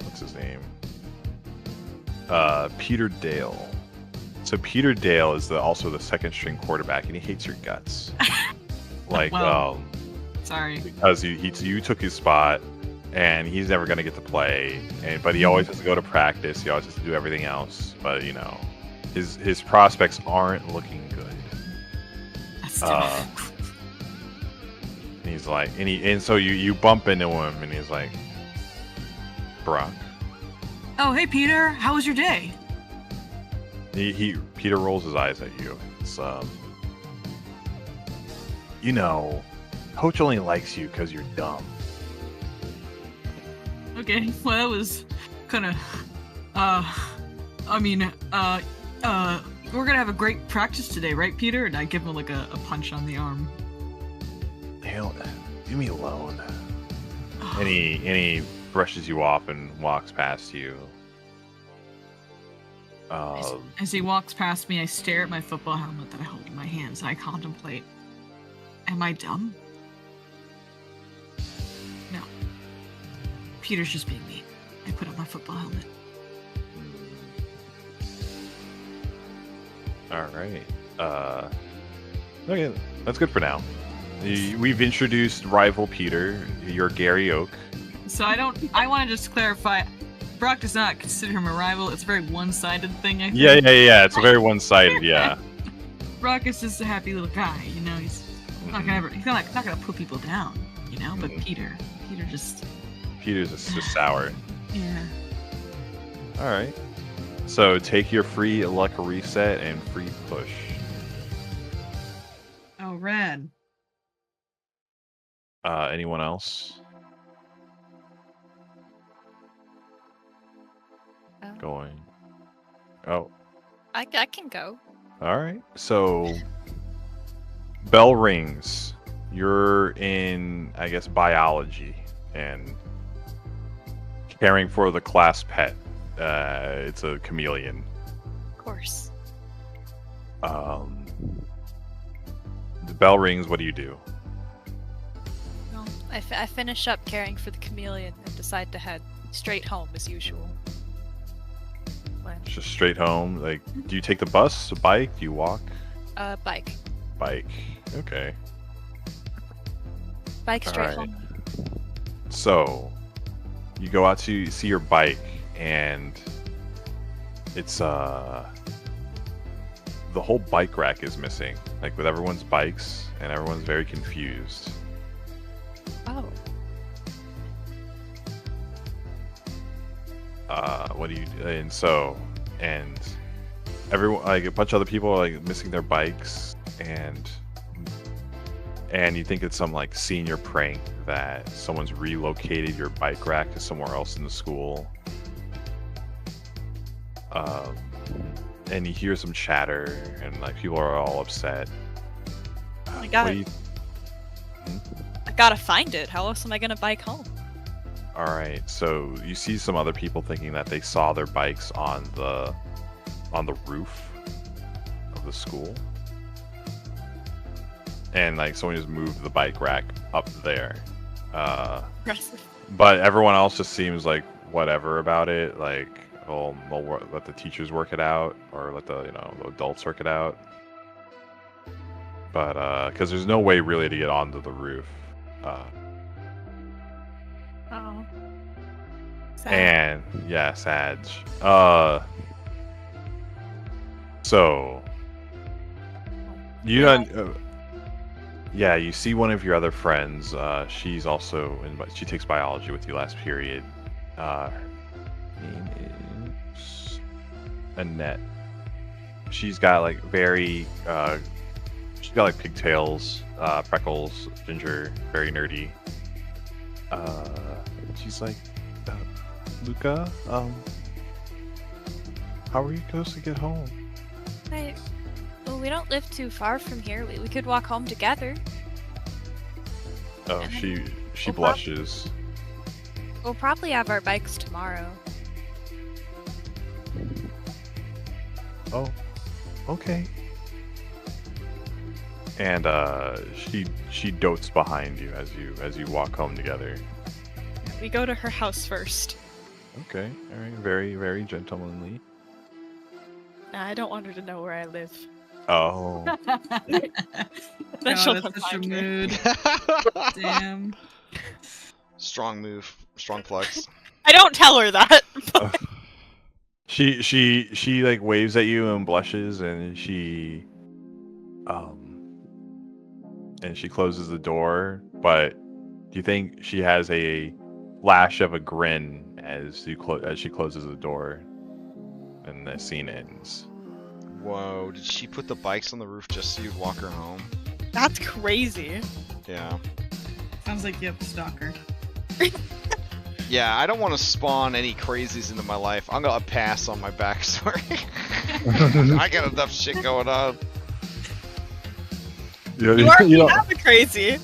A: What's his name? Peter Dale. So Peter Dale is also the second string quarterback, and he hates your guts.
B: Sorry.
A: Because you took his spot, and he's never gonna get to play. But he always has to go to practice. He always has to do everything else. But his prospects aren't looking good.
B: That's
A: And he's like, so you bump into him, and he's like, Brock.
B: Oh, hey Peter, how was your day?
A: Peter rolls his eyes at you. It's Coach only likes you because you're dumb.
B: Okay, well that was kind of, we're gonna have a great practice today, right, Peter? And I give him like a punch on the arm.
A: Hell, leave me alone. And he brushes you off and walks past you.
B: As he walks past me, I stare at my football helmet that I hold in my hands. I contemplate, am I dumb? No. Peter's just being mean. I put on my football helmet.
A: All right. Okay, that's good for now. We've introduced rival Peter. You're Gary Oak.
B: So I want to just clarify. Brock does not consider him a rival. It's a very one-sided thing, I think.
A: Yeah. It's very one-sided, yeah.
B: Brock is just a happy little guy, He's not gonna put people down, But Peter's just
A: sour.
B: Yeah.
A: All right. So take your free luck reset and free push.
B: Oh, rad.
A: Anyone else? Going. Oh.
C: I can go.
A: All right. So bell rings. You're in, I guess, biology and caring for the class pet. It's a chameleon.
C: Of course.
A: The bell rings. What do you do?
C: Well, I finish up caring for the chameleon and decide to head straight home as usual.
A: Just straight home. Like, do you take the bus, a bike? Do you walk?
C: Bike.
A: Bike. Okay.
C: Bike straight
A: Alright.
C: home.
A: So, you go out to see your bike, and it's the whole bike rack is missing, like with everyone's bikes, and everyone's very confused.
C: Oh.
A: What do you do? And everyone, like a bunch of other people, are like missing their bikes, and you think it's some like senior prank that someone's relocated your bike rack to somewhere else in the school, And you hear some chatter, and like people are all upset.
C: I
A: What
C: gotta,
A: do you-
C: I gotta find it. How else am I gonna bike home?
A: All right, so you see some other people thinking that they saw their bikes on the roof of the school, and like someone just moved the bike rack up there.
C: Impressive.
A: But everyone else just seems like whatever about it. Like, they'll let the teachers work it out, or let the the adults work it out. But because there's no way really to get onto the roof.
C: Oh. Sad.
A: And yeah, Sag. So you yeah, you see one of your other friends. She's also she takes biology with you last period. Her name is Annette. She's got like she's got like pigtails, freckles, ginger, very nerdy. She's like, Luca, how are you supposed to get home?
I: Well, we don't live too far from here. We could walk home together.
A: Oh, she blushes.
I: We'll probably have our bikes tomorrow.
A: Oh, okay. And she dotes behind you as you walk home together.
C: We go to her house first.
A: Okay, all right, very very gentlemanly.
C: Nah, I don't want her to know where I live.
A: Oh,
C: Then
B: God,
C: she'll
B: that's
C: come
B: such a
C: find me.
B: mood. Damn.
E: Strong move, strong flex.
C: I don't tell her that.
A: she like waves at you and blushes, and she closes the door. But do you think she has a flash of a grin as she closes the door, and the scene ends?
E: Whoa, did she put the bikes on the roof just so you'd walk her home?
C: That's crazy.
E: Yeah.
B: Sounds like you have a stalker.
E: Yeah, I don't want to spawn any crazies into my life. I'm gonna pass on my backstory. I got enough shit going on.
A: You
C: You already have a crazy.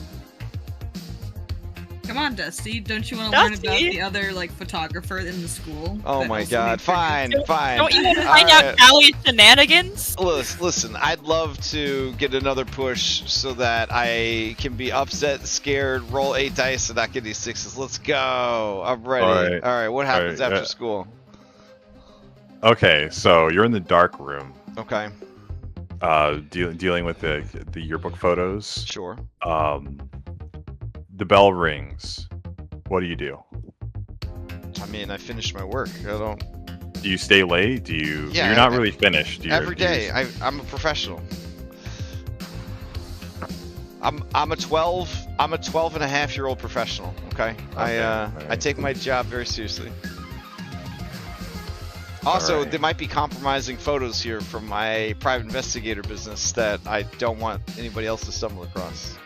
B: Come on, Dusty. Don't you want to learn about
C: Dusty?
B: the other like photographer in the school?
E: Oh
B: that
E: my
B: also
E: god,
B: made
E: fine,
B: pictures?
E: fine.
C: Don't you want to find out Callie's shenanigans?
E: Listen, I'd love to get another push so that I can be upset, scared, roll 8 dice and not get these 6s. Let's go. I'm ready. Alright, what happens
A: Alright,
E: after school?
A: Okay, so you're in the dark room,
E: Okay,
A: dealing with the yearbook photos.
E: sure.
A: The bell rings. What do you do?
E: I mean, I finished my work. I don't...
A: Do you stay late? Do you?
E: Yeah,
A: You're not really finished.
E: Every day. I'm a professional. I'm a 12 and a half year old professional, okay? I
A: alright.
E: take my job very seriously. Also,
A: Alright.
E: there might be compromising photos here from my private investigator business that I don't want anybody else to stumble across.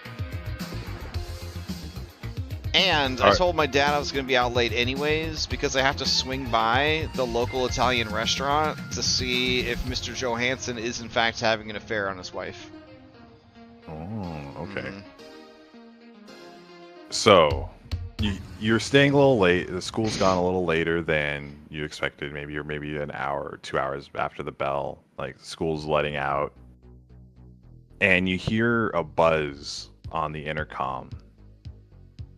E: And I
A: Alright.
E: told my dad I was going to be out late anyways because I have to swing by the local Italian restaurant to see if Mr. Johansson is in fact having an affair on his wife.
A: Oh, okay.
E: Mhm.
A: So, you're staying a little late. The school's gone a little later than you expected. Maybe you're an hour or 2 hours after the bell. Like, the school's letting out. And you hear a buzz on the intercom.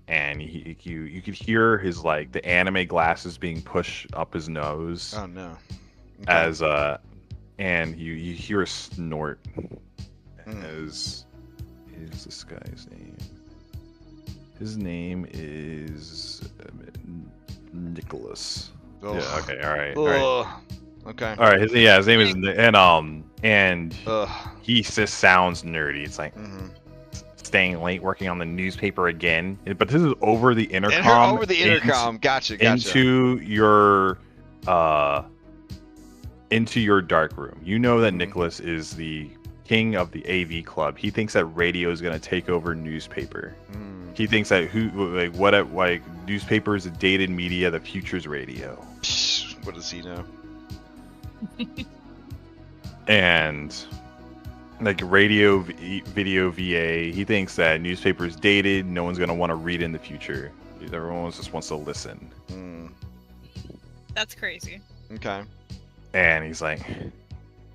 A: And you could hear his, like, the anime glasses being pushed up his nose.
E: Oh no.
A: As and you hear a snort as is this guy's name? His name is Nicholas.
E: Ugh.
A: Yeah, okay, all right.
E: Ugh. Okay.
A: All right, his name is and
E: Ugh.
A: he just sounds nerdy. It's like
E: Mhm.
A: staying late working on the newspaper again. But this is over the intercom.
E: Over the intercom. Gotcha.
A: Into your dark room. You know that Nicholas is the king of the AV club. He thinks that radio is going to take over newspaper. He thinks that newspaper is a dated media, the future's radio.
E: What does he know?
A: And like video VA, he thinks that newspaper is dated. No one's gonna want to read it in the future. Everyone just wants to listen.
G: That's crazy.
E: Okay.
A: And he's like,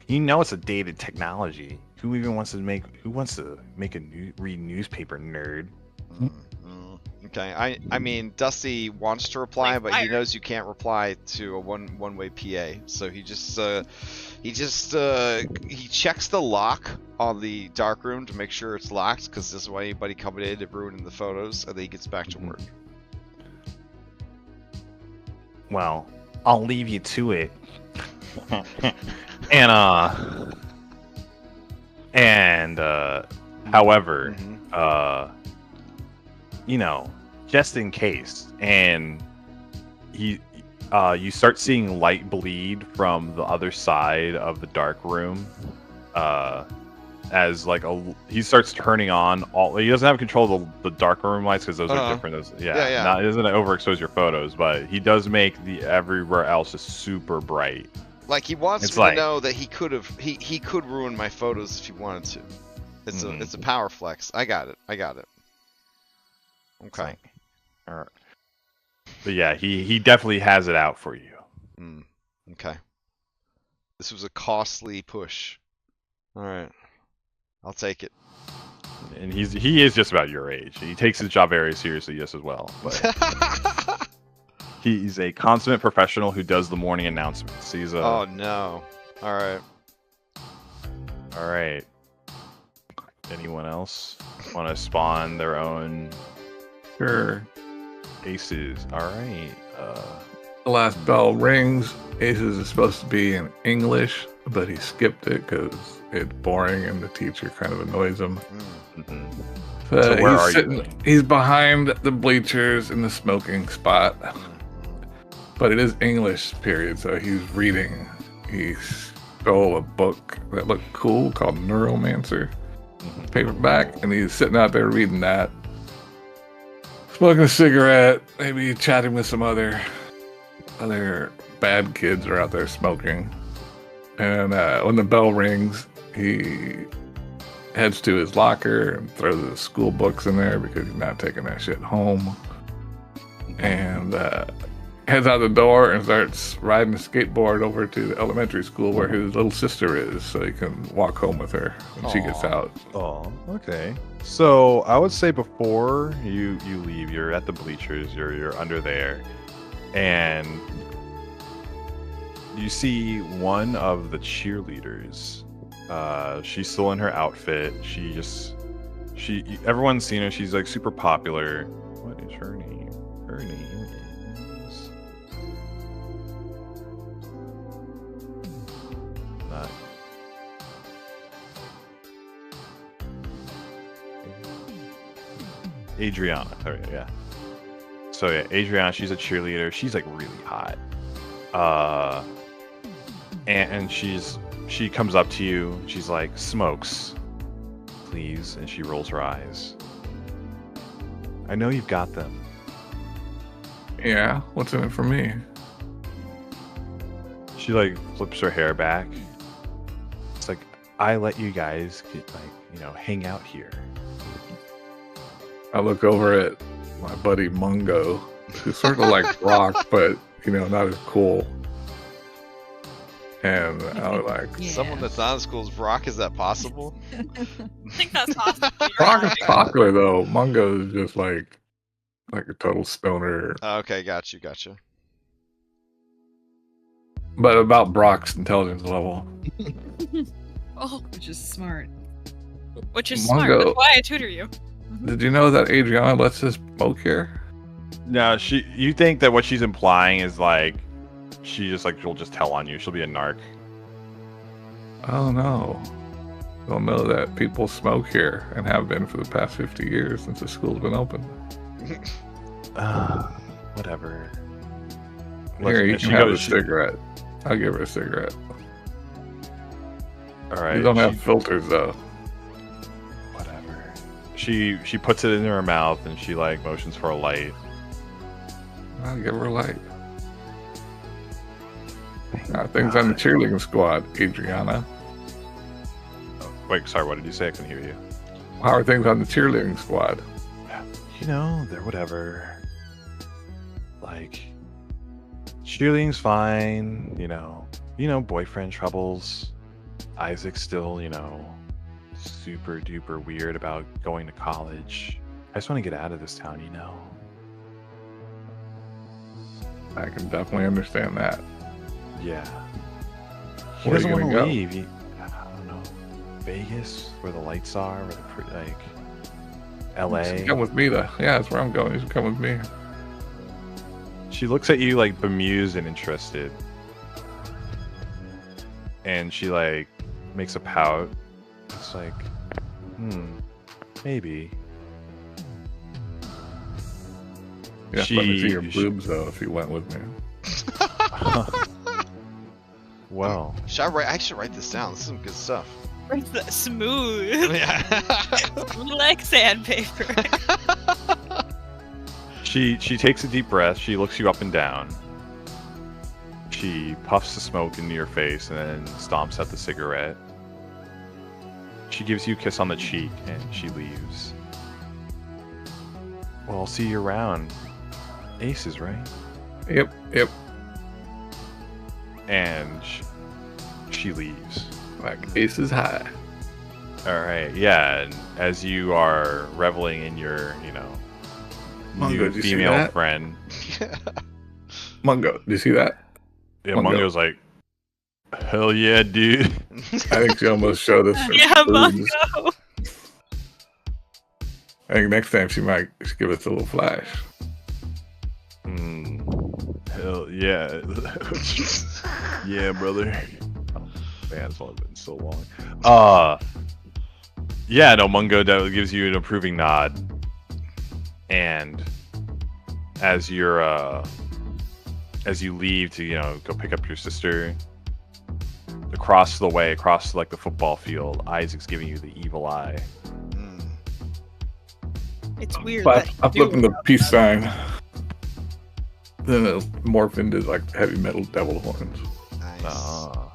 A: it's a dated technology. Who wants to make a read newspaper, nerd?
E: Okay. I mean, Dusty wants to reply,
G: Like
E: but he
G: fire.
E: knows you can't reply to a one-way PA. So he checks the lock on the dark room to make sure it's locked, because this is why anybody coming in to ruin the photos, and then he gets back to work.
A: Well, I'll leave you to it. However, just in case, and you start seeing light bleed from the other side of the dark room, as like he starts turning on all. He doesn't have control of the dark room lights because those are different. He doesn't overexpose your photos, but he does make the everywhere else just super bright.
E: Like he wants me to know that he could ruin my photos if he wanted to. It's a power flex. I got it. Okay.
A: All right. But yeah, he definitely has it out for you.
E: Okay. This was a costly push. All right. I'll take it.
A: And he is just about your age. He takes his job very seriously, just as well. But he's a consummate professional who does the morning announcements.
E: Oh no! All
A: right. Anyone else want to spawn their own?
D: Sure.
A: Aces. All right.
D: The last bell rings. Aces is supposed to be in English, but he skipped it because it's boring and the teacher kind of annoys him.
A: So where are you?
D: He's behind the bleachers in the smoking spot. But it is English, period, so he's reading. He stole a book that looked cool called Neuromancer. Paperback, and he's sitting out there reading that. Smoking a cigarette, maybe chatting with some other bad kids are out there smoking. And when the bell rings, he heads to his locker and throws his school books in there because he's not taking that shit home. And heads out the door and starts riding a skateboard over to the elementary school where his little sister is, so he can walk home with her when she gets out.
F: Oh,
A: Okay. So I would say before you leave, you're at the bleachers, you're under there, and you see one of the cheerleaders. She's still in her outfit. Everyone's seen her. She's like super popular. What is her name? Her name is not. Adriana. There we go, yeah. So yeah, Adriana, she's a cheerleader. She's like really hot. And she comes up to you. She's like, "Smokes, please," and she rolls her eyes. "I know you've got them."
D: Yeah, what's in it for me?
A: She like flips her hair back. It's like, "I let you guys get hang out here."
D: I look over at my buddy Mungo, who's sort of like Brock, but not as cool. And I was like,
E: Someone that's not as cool as Brock, is that possible?
G: I think that's possible.
D: Brock is popular though. Mungo is just like a total stoner.
E: Okay, gotcha.
D: But about Brock's intelligence level.
G: Oh,
B: Which is smart.
G: which is
D: Mongo.
G: smart. That's why I tutor you.
D: Did you know that Adriana lets us smoke here?
A: No, you think that what she's implying is like she'll just tell on you. She'll be a narc.
D: Oh no. They'll know that people smoke here and have been for the past 50 years since the school's been open.
A: Whatever.
D: Here, you
A: She
D: can have a
A: goes-
D: cigarette. I'll give her a cigarette.
A: All right.
D: You don't have filters though.
A: Whatever. She puts it in her mouth and she like motions for a light.
D: I'll give her a light. How are things on the cheerleading squad, Adriana?
A: Wait, sorry, what did you say? I couldn't hear you.
D: How are things on the cheerleading squad?
A: You know, they're whatever. Like, cheerleading's fine, you know, boyfriend troubles. Isaac's still, super duper weird about going to college. I just want to get out of this town,
D: I can definitely understand that.
A: Yeah. He
D: Where are
A: doesn't
D: you
A: want
D: gonna
A: to
D: go?
A: leave. I don't know. Vegas, where the lights are, where LA.
D: Come with me, though. Yeah, that's where I'm going. You should come with me.
A: She looks at you like bemused and interested. And she like makes a pout. It's like, maybe.
D: Yeah, let me see your boobs, though, if you went with me.
A: Well.
E: I should write this down. This is some good stuff.
C: Smooth.
E: Yeah.
C: Like sandpaper.
A: She takes a deep breath. She looks you up and down. She puffs the smoke into your face and then stomps out the cigarette. She gives you a kiss on the cheek and she leaves. Well, I'll see you around. Aces, right?
D: Yep.
A: And she leaves.
D: Like aces high.
A: All right, yeah. And as you are reveling in your,
D: Mungo,
A: new
D: did you see
A: female
D: that?
A: friend,
D: Mungo, do you see that?
A: yeah,
D: Mungo.
A: Mungo's like, hell yeah, dude.
D: I think she almost showed us her
C: Yeah,
D: boobs.
C: Mungo.
D: I think next time she might give us a little flash.
A: Hell yeah. Yeah, brother. Oh, man, it's only been so long. Yeah, no, Mungo gives you an approving nod. And as you're as you leave to, go pick up your sister, across like the football field, Isaac's giving you the evil eye.
C: It's weird.
D: But
C: that
D: I
C: you
D: flipped
C: do
D: him the peace sign. Then it'll morph into like heavy metal devil horns.
E: Nice.
A: All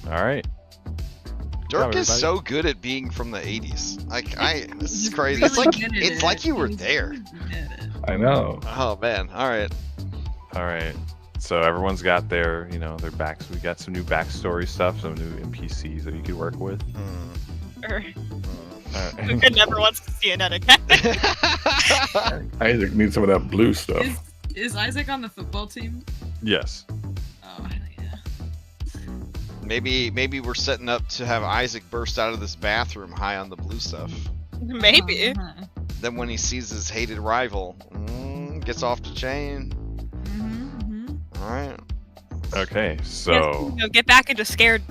A: right.
E: Dirk
A: Yeah,
E: is
A: everybody.
E: so good at being from the 80s. This is
B: He's
E: crazy.
B: really
E: It's
B: good at
E: it's
B: it.
E: like you were
B: He's
E: there.
B: really good at it.
D: I know.
E: Oh man. All right.
A: All right. So everyone's got their, their backs. We got some new backstory stuff, some new NPCs that you could work with.
C: Or
A: All right.
C: Luca never wants to see another cat.
D: Isaac needs some of that blue stuff.
B: Is Isaac on the football team?
A: Yes.
B: Oh, yeah.
E: Maybe we're setting up to have Isaac burst out of this bathroom high on the blue stuff.
C: Maybe.
B: Uh-huh.
E: Then when he sees his hated rival, gets off the chain. All right.
A: Okay. So.
C: Get back into scared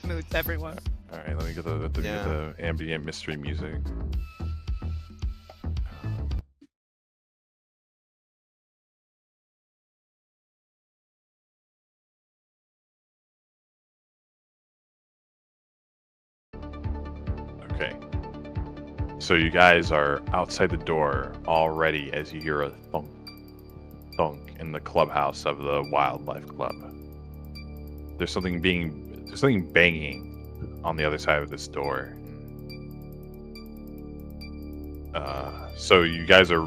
C: moods, everyone.
A: All right. Let me get the ambient mystery music. Okay. So you guys are outside the door already as you hear a thunk, thunk in the clubhouse of the Wildlife Club. There's something banging on the other side of this door. So you guys are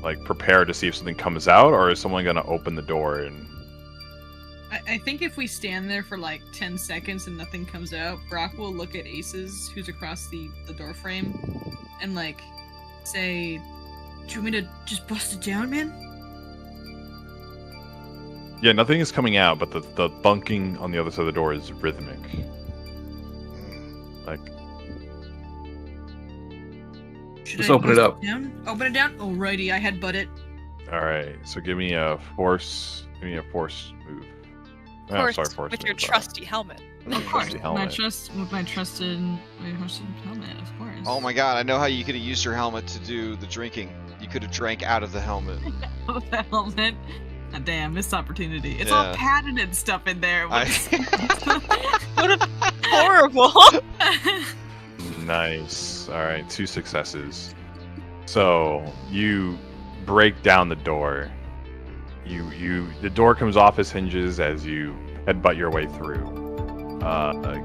A: like prepared to see if something comes out, or is someone gonna open the door and?
B: I think if we stand there for like 10 seconds and nothing comes out, Brock will look at Aces, who's across the door frame, and like say, "Do you want me to just bust it down, man?"
A: Yeah, nothing is coming out, but the thunking on the other side of the door is rhythmic. Like,
B: Should
D: Let's
B: I
D: open it
B: bust
D: up.
B: Down? Open it down. Alrighty, I headbutt it.
A: all right, so give me a force move.
C: Of course,
A: force
C: with your
A: move,
C: trusty helmet.
B: Of course,
A: Trusty helmet.
B: with my trusted helmet, of course.
E: Oh my god, I know how you could have used your helmet to do the drinking. You could have drank out of the helmet.
B: The helmet. Ah, damn, missed opportunity. It's all
E: Yeah.
B: patented stuff in there.
E: I-
C: Horrible.
A: Nice. All right, 2 successes. So you break down the door, the door comes off its hinges as you headbutt your way through.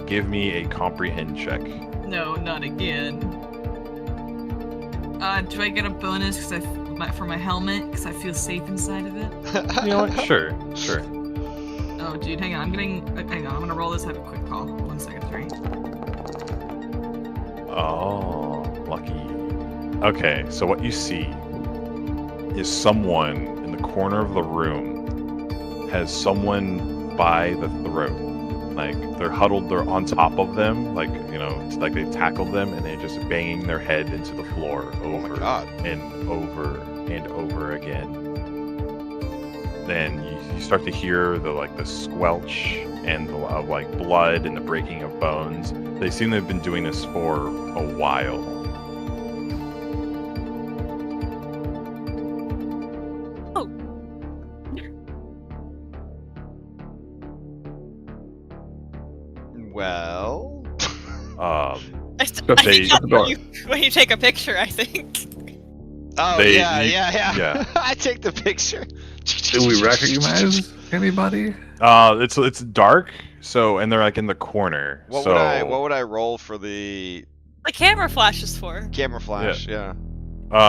A: Give me a comprehend check.
B: No, not again. Do I get a bonus for my helmet because I feel safe inside of it?
A: You know what? Sure.
B: Oh, dude, hang on. Hang on. I'm gonna roll this. Have a quick call. 1 second, 3.
A: Oh, lucky. Okay, so what you see is someone in the corner of the room has someone by the throat. Like, they're huddled, they're on top of them, like, you know, it's like they tackled them, and they're just banging their head into the floor over and over and over again. Then you start to hear the squelch and of like blood and the breaking of bones. They seem to have been doing this for a while.
E: Well,
C: when you take a picture, I think.
E: Oh yeah. I take the picture.
D: Do we recognize anybody?
A: It's dark, and they're like in the corner.
E: What would I roll for the
C: camera flash is for?
E: Camera flash, yeah.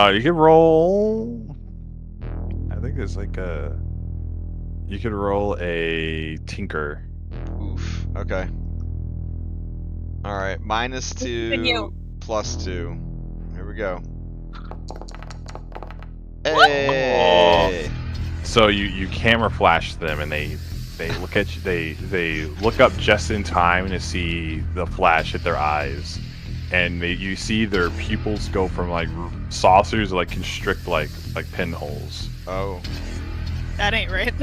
A: You could roll. I think there's you could roll a tinker.
E: Oof. Okay. All right. -2, +2. Here we go. Hey.
A: So you camera flash them, and they look at you. They look up just in time to see the flash hit their eyes, and you see their pupils go from like saucers to like constrict like pinholes.
E: Oh,
C: that ain't right.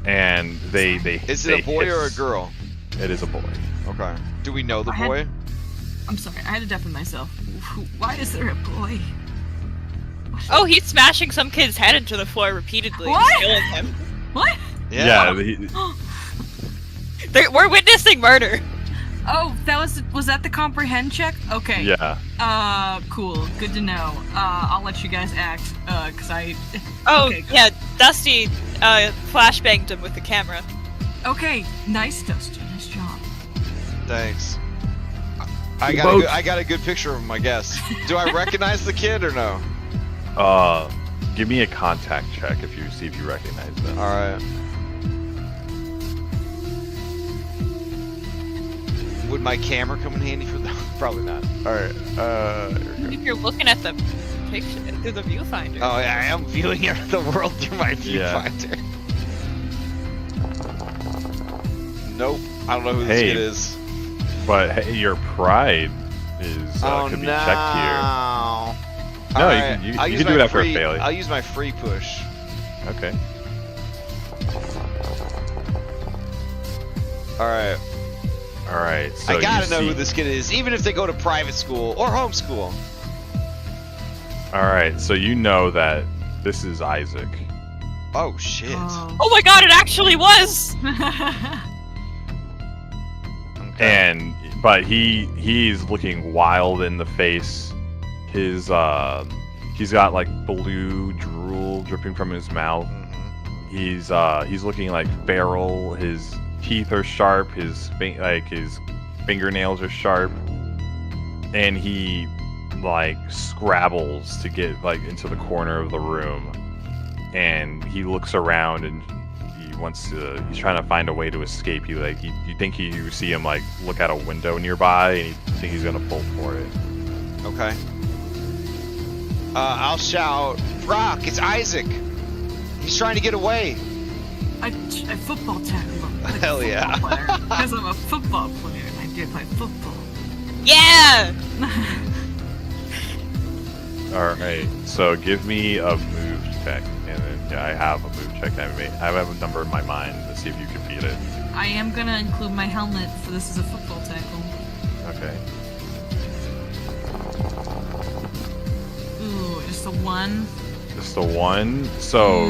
A: And they
E: Is it a boy or a girl?
A: It is a boy.
E: Okay. Do we know the boy?
B: I'm sorry, I had to deafen myself. Why is there a boy?
C: Oh, he's smashing some kid's head into the floor repeatedly and killing him.
B: What?
E: Yeah.
C: We're witnessing murder.
B: Oh, was that the comprehend check? Okay.
A: Yeah.
B: Cool. Good to know. I'll let you guys act, cause I...
C: Oh,
B: okay,
C: yeah, Dusty, flashbanged him with the camera.
B: Okay, nice, Dusty. Nice job.
E: Thanks. I got a good picture of him, I guess. Do I recognize the kid or no?
A: Give me a contact check see if you recognize them.
E: All right. Would my camera come in handy for that? Probably not. All right.
C: If you're looking at the picture through the viewfinder.
E: Oh yeah, I am viewing the world through my viewfinder. Nope. I don't know who this kid is.
A: But hey, your pride is could be checked here. No,
E: right.
A: you can do it after a failure.
E: I'll use my free push.
A: Okay.
E: Alright.
A: So
E: I gotta know who this kid is, even if they go to private school or homeschool.
A: Alright, so you know that this is Isaac.
E: Oh shit.
C: Oh my god, it actually was!
A: Okay. But he's looking wild in the face. He's got like blue drool dripping from his mouth.
E: Mm-hmm.
A: He's looking like feral. His teeth are sharp. His fingernails are sharp, and he like scrabbles to get like into the corner of the room. And he looks around and he's trying to find a way to escape. You think you see him like look out a window nearby, and you think he's gonna bolt for it.
E: Okay. I'll shout, Brock, it's Isaac! He's trying to get away!
B: I football tackle him. Like
E: Hell yeah.
B: Because I'm a football player and I do play football.
C: Yeah!
A: Alright, so give me a move check. And then I have a move check. I have a number in my mind. Let's see if you can beat it.
B: I am gonna include my helmet, for this is a football tackle.
A: Okay.
B: Ooh, just a 1.
A: Just a 1? So...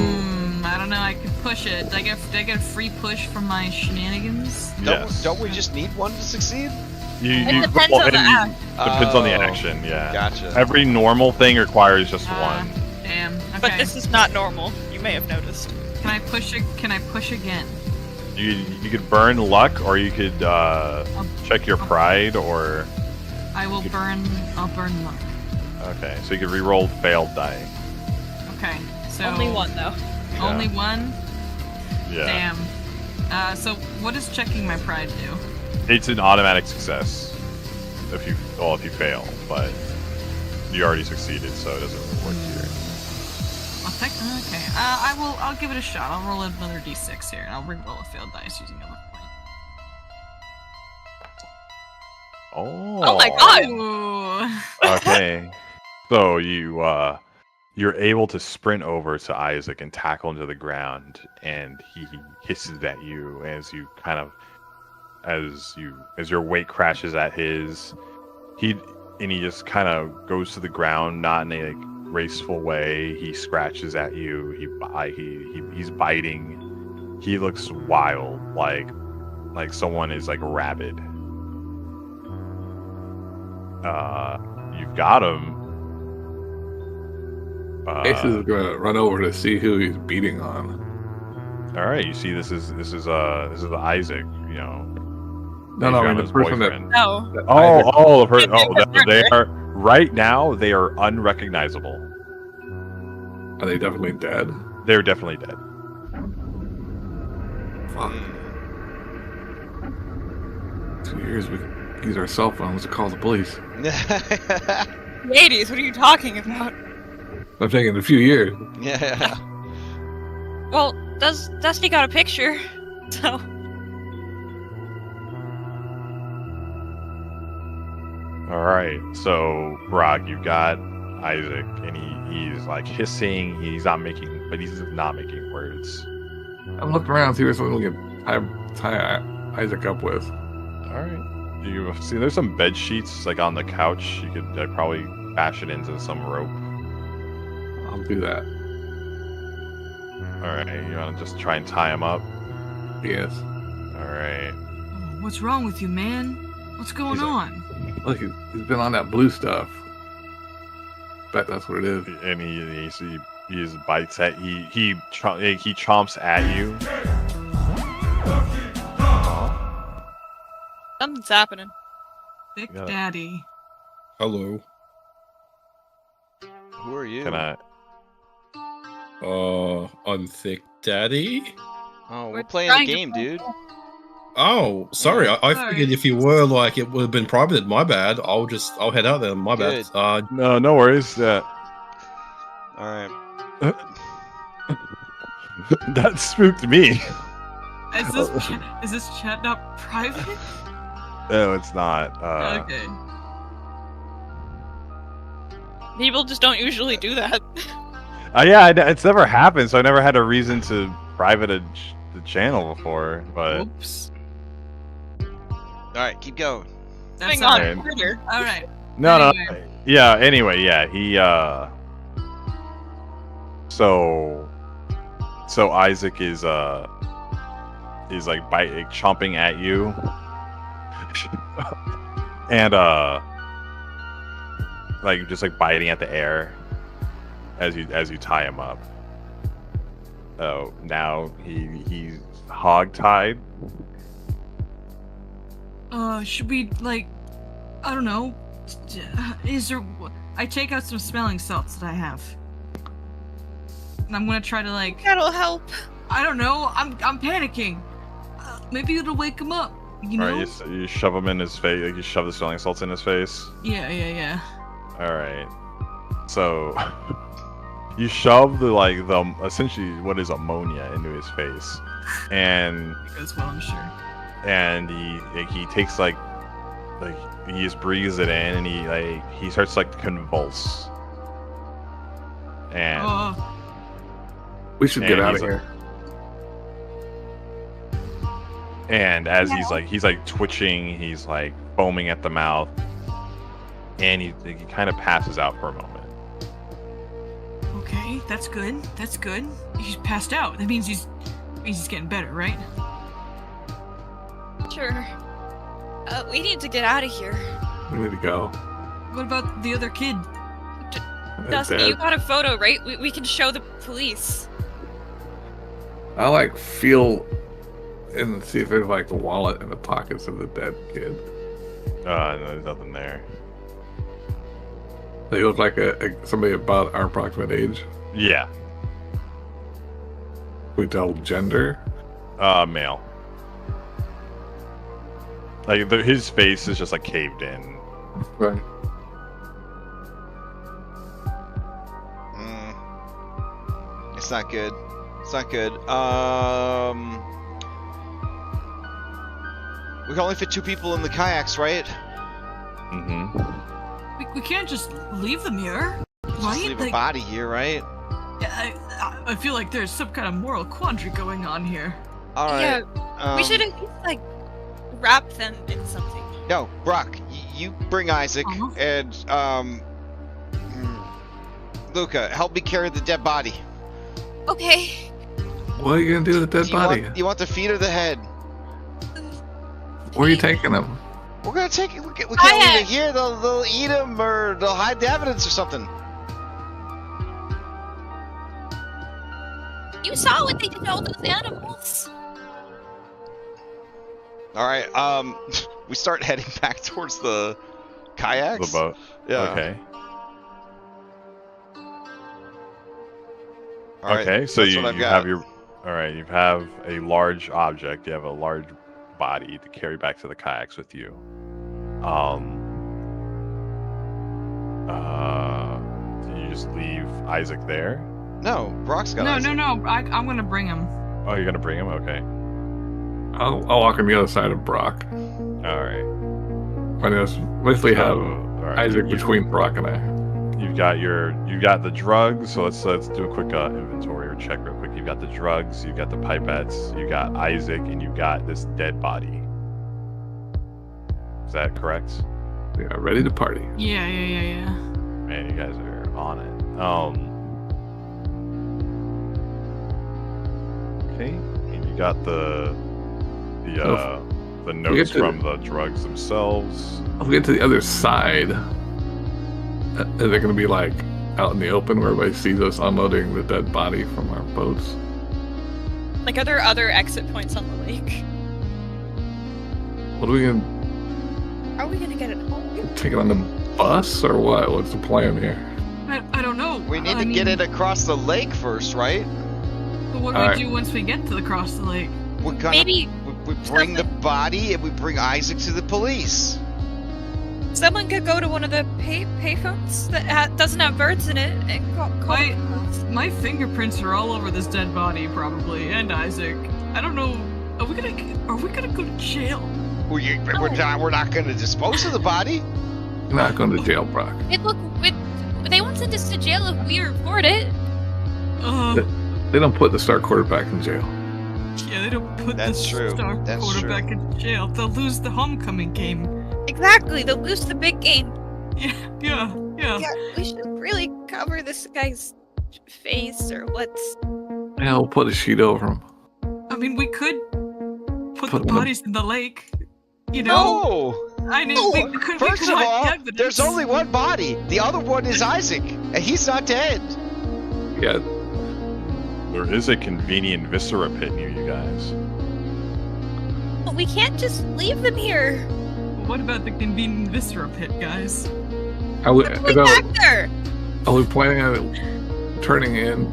B: I don't know, I could push it. Did I get a free push from my shenanigans?
A: Yes.
E: Don't we just need 1 to succeed?
C: It depends on the act.
A: Depends on the action, yeah.
E: Gotcha.
A: Every normal thing requires just 1.
B: Damn. Okay.
C: But this is not normal. You may have noticed.
B: Can I push? Can I push again?
A: You could burn luck, or you could check your pride, or
B: I will burn. I'll burn luck.
A: okay. So you could re-roll failed die.
B: Okay. So
C: Only one though.
B: Only one.
A: Yeah.
B: Damn. So what does checking my pride do?
A: It's an automatic success if you fail, but you already succeeded, so it doesn't work here.
B: Okay. I'll give it a shot. I'll roll another d6 here, and I'll re-roll a failed dice using a luck point.
C: Oh my god!
B: Ooh.
A: Okay. So you're able to sprint over to Isaac and tackle him to the ground, and he hisses at you as you kind of as your weight crashes at his. He just kind of goes to the ground, not in a graceful way. He scratches at you. He's biting. He looks wild, like someone is like rabid. You've got him.
D: Ace is gonna run over to see who he's beating on.
A: All right, you see, this is Isaac. You know.
D: No, I mean the
A: Adriana's
D: person
A: boyfriend.
C: No.
A: They are right now. They are unrecognizable.
D: Are they definitely dead?
A: They're definitely dead.
D: Fuck. 2 years we use our cell phones to call the police.
C: The 80s, what are you talking about?
D: I'm taking a few years.
E: Yeah.
C: Well, Dusty got a picture, so...
A: All right, so Brock, you've got Isaac, and he's like hissing. He's not making words.
D: I'm looking around to see if there's something we can tie Isaac up with.
A: All right, you see, there's some bed sheets like on the couch. You could probably bash it into some rope.
D: I'll do that.
A: All right, you want to just try and tie him up?
D: Yes.
A: All right.
B: What's wrong with you, man? What's going on?
D: Look, he's been on that blue stuff. Bet that's what it is.
A: And he bites at he chomps at you.
C: Something's happening.
B: Thick
A: Yeah.
B: Daddy.
J: Hello.
E: Who are you?
A: Can I?
J: I'm Thick Daddy.
E: Oh, we're
C: We're
E: playing a
C: trying to
E: game,
C: play-
E: dude.
J: Oh, sorry. I
B: Sorry.
J: figured if you were like it would have been privated. My bad. I'll head out there. My bad.
E: Good.
A: No worries.
E: All right.
A: That spooked me.
B: Is this chat not private?
A: No, it's not.
B: Okay.
C: People just don't usually do that.
A: Yeah, it's never happened, so I never had a reason to private the channel before. But
B: Oops.
E: All right, keep going.
B: That's
C: Hang
B: all
C: on,
B: right.
C: murder.
B: All right.
A: no.
B: Anyway.
A: Yeah. Anyway, yeah. He. So Isaac is like chomping at you, and like just like biting at the air as you tie him up. Oh, now he's hog-tied.
B: Should we like, I don't know, is there? I take out some smelling salts that I have, and I'm gonna try to like.
C: That'll help.
B: I don't know. I'm panicking. Maybe it'll wake him up. You know?
A: Alright, you shove him in his face. Like you shove the smelling salts in his face.
B: Yeah.
A: All right. So you shove the essentially what is ammonia into his face, and
B: It goes well, I'm sure.
A: and he takes like he just breathes it in, and he starts to convulse, and
D: We should get
A: And
D: out of
A: he's
D: here.
A: and as he's twitching, he's like foaming at the mouth, and he kind of passes out for a moment.
B: Okay, that's good. He's passed out. That means he's getting better, right?
C: Sure. We need to get out of here.
D: We need to go.
B: What about the other kid?
C: Dusty,
D: Dead.
C: you got a photo, right? We can show the police.
D: I like feel and see if there's like a wallet in the pockets of the dead kid.
A: No, there's nothing there.
D: They look like somebody about our approximate age.
A: Yeah.
D: We tell gender.
A: Male. Like his face is just like caved in.
D: Right.
E: It's not good. It's not good. We can only fit 2 people in the kayaks, right?
A: Mm-hmm.
B: We can't just leave them here,
E: Just
B: right?
E: leave a body here, right?
B: I feel like there's some kind of moral quandary going on here.
E: All right.
C: Yeah, we should at least like wrap them in something.
E: No, Brock, you bring Isaac and Luca, help me carry the dead body.
I: Okay.
D: What are you gonna do with the dead body?
E: You want the feet or the head?
D: Where are you taking them?
E: We're gonna take it. We can't leave it here. They'll eat them or they'll hide the evidence or something.
I: You saw what they did to all those animals.
E: All right. We start heading back towards the kayaks.
A: The boat.
E: Yeah.
A: Okay.
E: All right,
A: okay, so
E: that's
A: you
E: what I've got.
A: have your. All right, you have a large object. You have a large body to carry back to the kayaks with you. Do you just leave Isaac there?
E: No, Brock's got
B: No,
E: Isaac.
B: no. I'm gonna bring him.
A: Oh, you're gonna bring him? Okay.
D: I'll walk on the other side of Brock.
A: All right.
D: I just basically have
A: all right.
D: Isaac between Brock and I.
A: You got the drugs. So let's do a quick inventory or check real quick. You got the drugs. You got the pipettes. You got Isaac, and you got this dead body. Is that correct?
D: Yeah, ready to party.
B: Yeah.
A: Man, you guys are on it. Okay, and you got the notes from the drugs themselves.
D: I'll get to the other side. Is it going to be like out in the open where everybody sees us unloading the dead body from our boats?
C: Like, are there other exit points on the lake?
D: What are we going to...
C: Are we gonna get it home?
D: Take it on the bus or what? What's the plan here?
B: I don't know.
E: We need to get it across the lake first, right?
B: But what do we do once we get to across the lake?
E: We're gonna,
I: Maybe
E: we bring the body and we bring Isaac to the police.
C: Someone could go to one of the payphones that doesn't have birds in it and call
B: My fingerprints are all over this dead body, probably, and Isaac. I don't know. Are we gonna go to jail?
E: We're not gonna dispose of the body.
D: We're not going to jail, Brock.
I: They won't send us to jail if we report it.
D: They don't put the star quarterback in jail.
B: Yeah, they don't put the star quarterback in jail. They'll lose the homecoming game.
C: Exactly, they'll lose the big game.
B: Yeah.
C: We should really cover this guy's face or what's...
D: Yeah, we'll put a sheet over him.
B: I mean, we could put the
D: one of-
B: bodies in the lake. You know?
E: No!
B: I mean, we could
E: First of
B: hide
E: all,
B: the evidence.
E: there's only one body. The other one is Isaac, and he's not dead.
D: Yeah.
A: There is a convenient viscera pit near you guys.
C: But we can't just leave them here.
B: What about the convenient viscera pit, guys?
D: Are we
C: Back there!
D: planning on turning in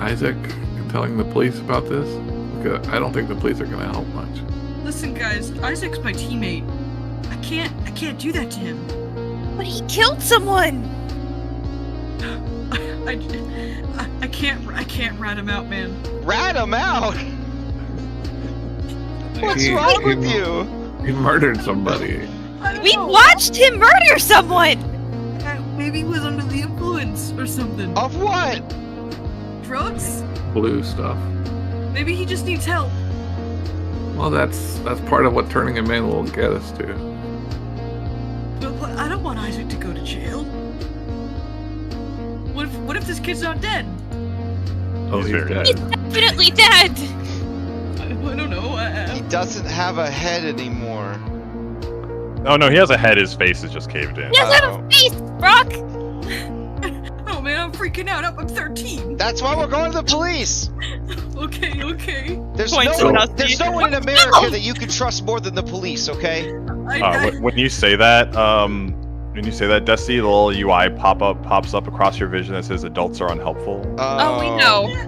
D: Isaac and telling the police about this? Because I don't think the police are going to help much.
B: Listen, guys, Isaac's my teammate. I can't do that to him.
C: But he killed someone!
B: I can't rat him out, man.
E: Rat him out? What's wrong with you?
D: He murdered somebody.
C: We watched him murder someone!
B: Maybe he was under the influence or something.
E: Of what?
B: Drugs?
D: Blue stuff.
B: Maybe he just needs help.
D: Well, that's part of what turning him in will get us to.
B: But I don't want Isaac to go to jail. What if this kid's not dead?
D: Oh, he's dead.
I: He's definitely dead.
B: I don't know.
E: He doesn't have a head anymore.
A: Oh no, he has a head. His face is just caved in.
I: He doesn't have a face, Brock.
B: know, man. I'm freaking out. I'm 13.
E: That's why we're going to the police.
B: Okay.
E: There's
C: Points
E: no
C: to
E: one in America
C: No!
E: that you can trust more than the police. Okay.
A: When you say that, Dusty, the little UI pops up across your vision that says adults are unhelpful.
C: Oh, we know.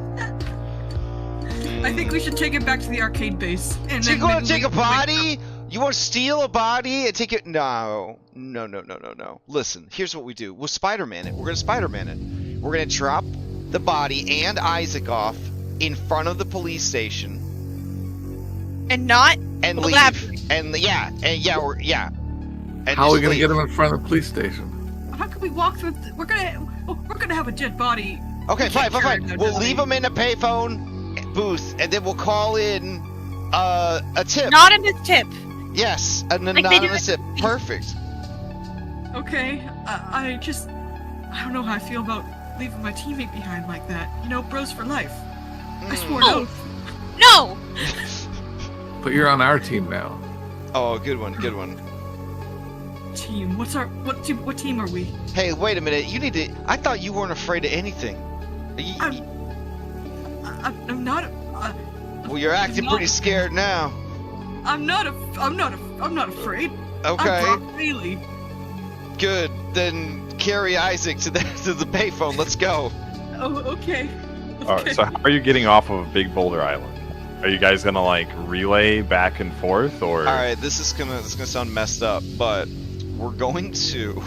B: I think we should take it back to the arcade base. And
E: So you're
B: then
E: going to take a body? You want to steal a body and take it? No. Listen, here's what we do. We'll Spider-Man it. We're going to Spider-Man it. We're going to drop the body and Isaac off in front of the police station
C: And not
E: and leave.
C: elaborate.
E: And
D: How are we gonna get him in front of the police station?
B: How can we walk through? We're gonna have a dead body.
E: Okay,
B: We can't carry
E: fine.
B: no
E: We'll
B: dead
E: leave
B: body.
E: him in a payphone booth, and then we'll call in a tip.
C: Not in the tip.
E: Yes, an
C: Like they do
E: anonymous tip. Perfect.
B: Okay, I don't know how I feel about leaving my teammate behind like that. You know, bros for life. I swore an
C: Oh.
B: oath.
C: No!
D: But you're on our team now.
E: Oh, good one.
B: Team, what team are we?
E: Hey, wait a minute. You need to. I thought you weren't afraid of anything.
B: I'm not.
E: Well, you're acting pretty scared now.
B: I'm not afraid.
E: Okay.
B: I'm Brock Bailey.
E: Good. Then carry Isaac to the payphone. Let's go.
B: Oh, okay.
A: All right, so how are you getting off of Big Boulder Island? Are you guys gonna like relay back and forth, or?
E: All right. This is gonna sound messed up, but we're going to.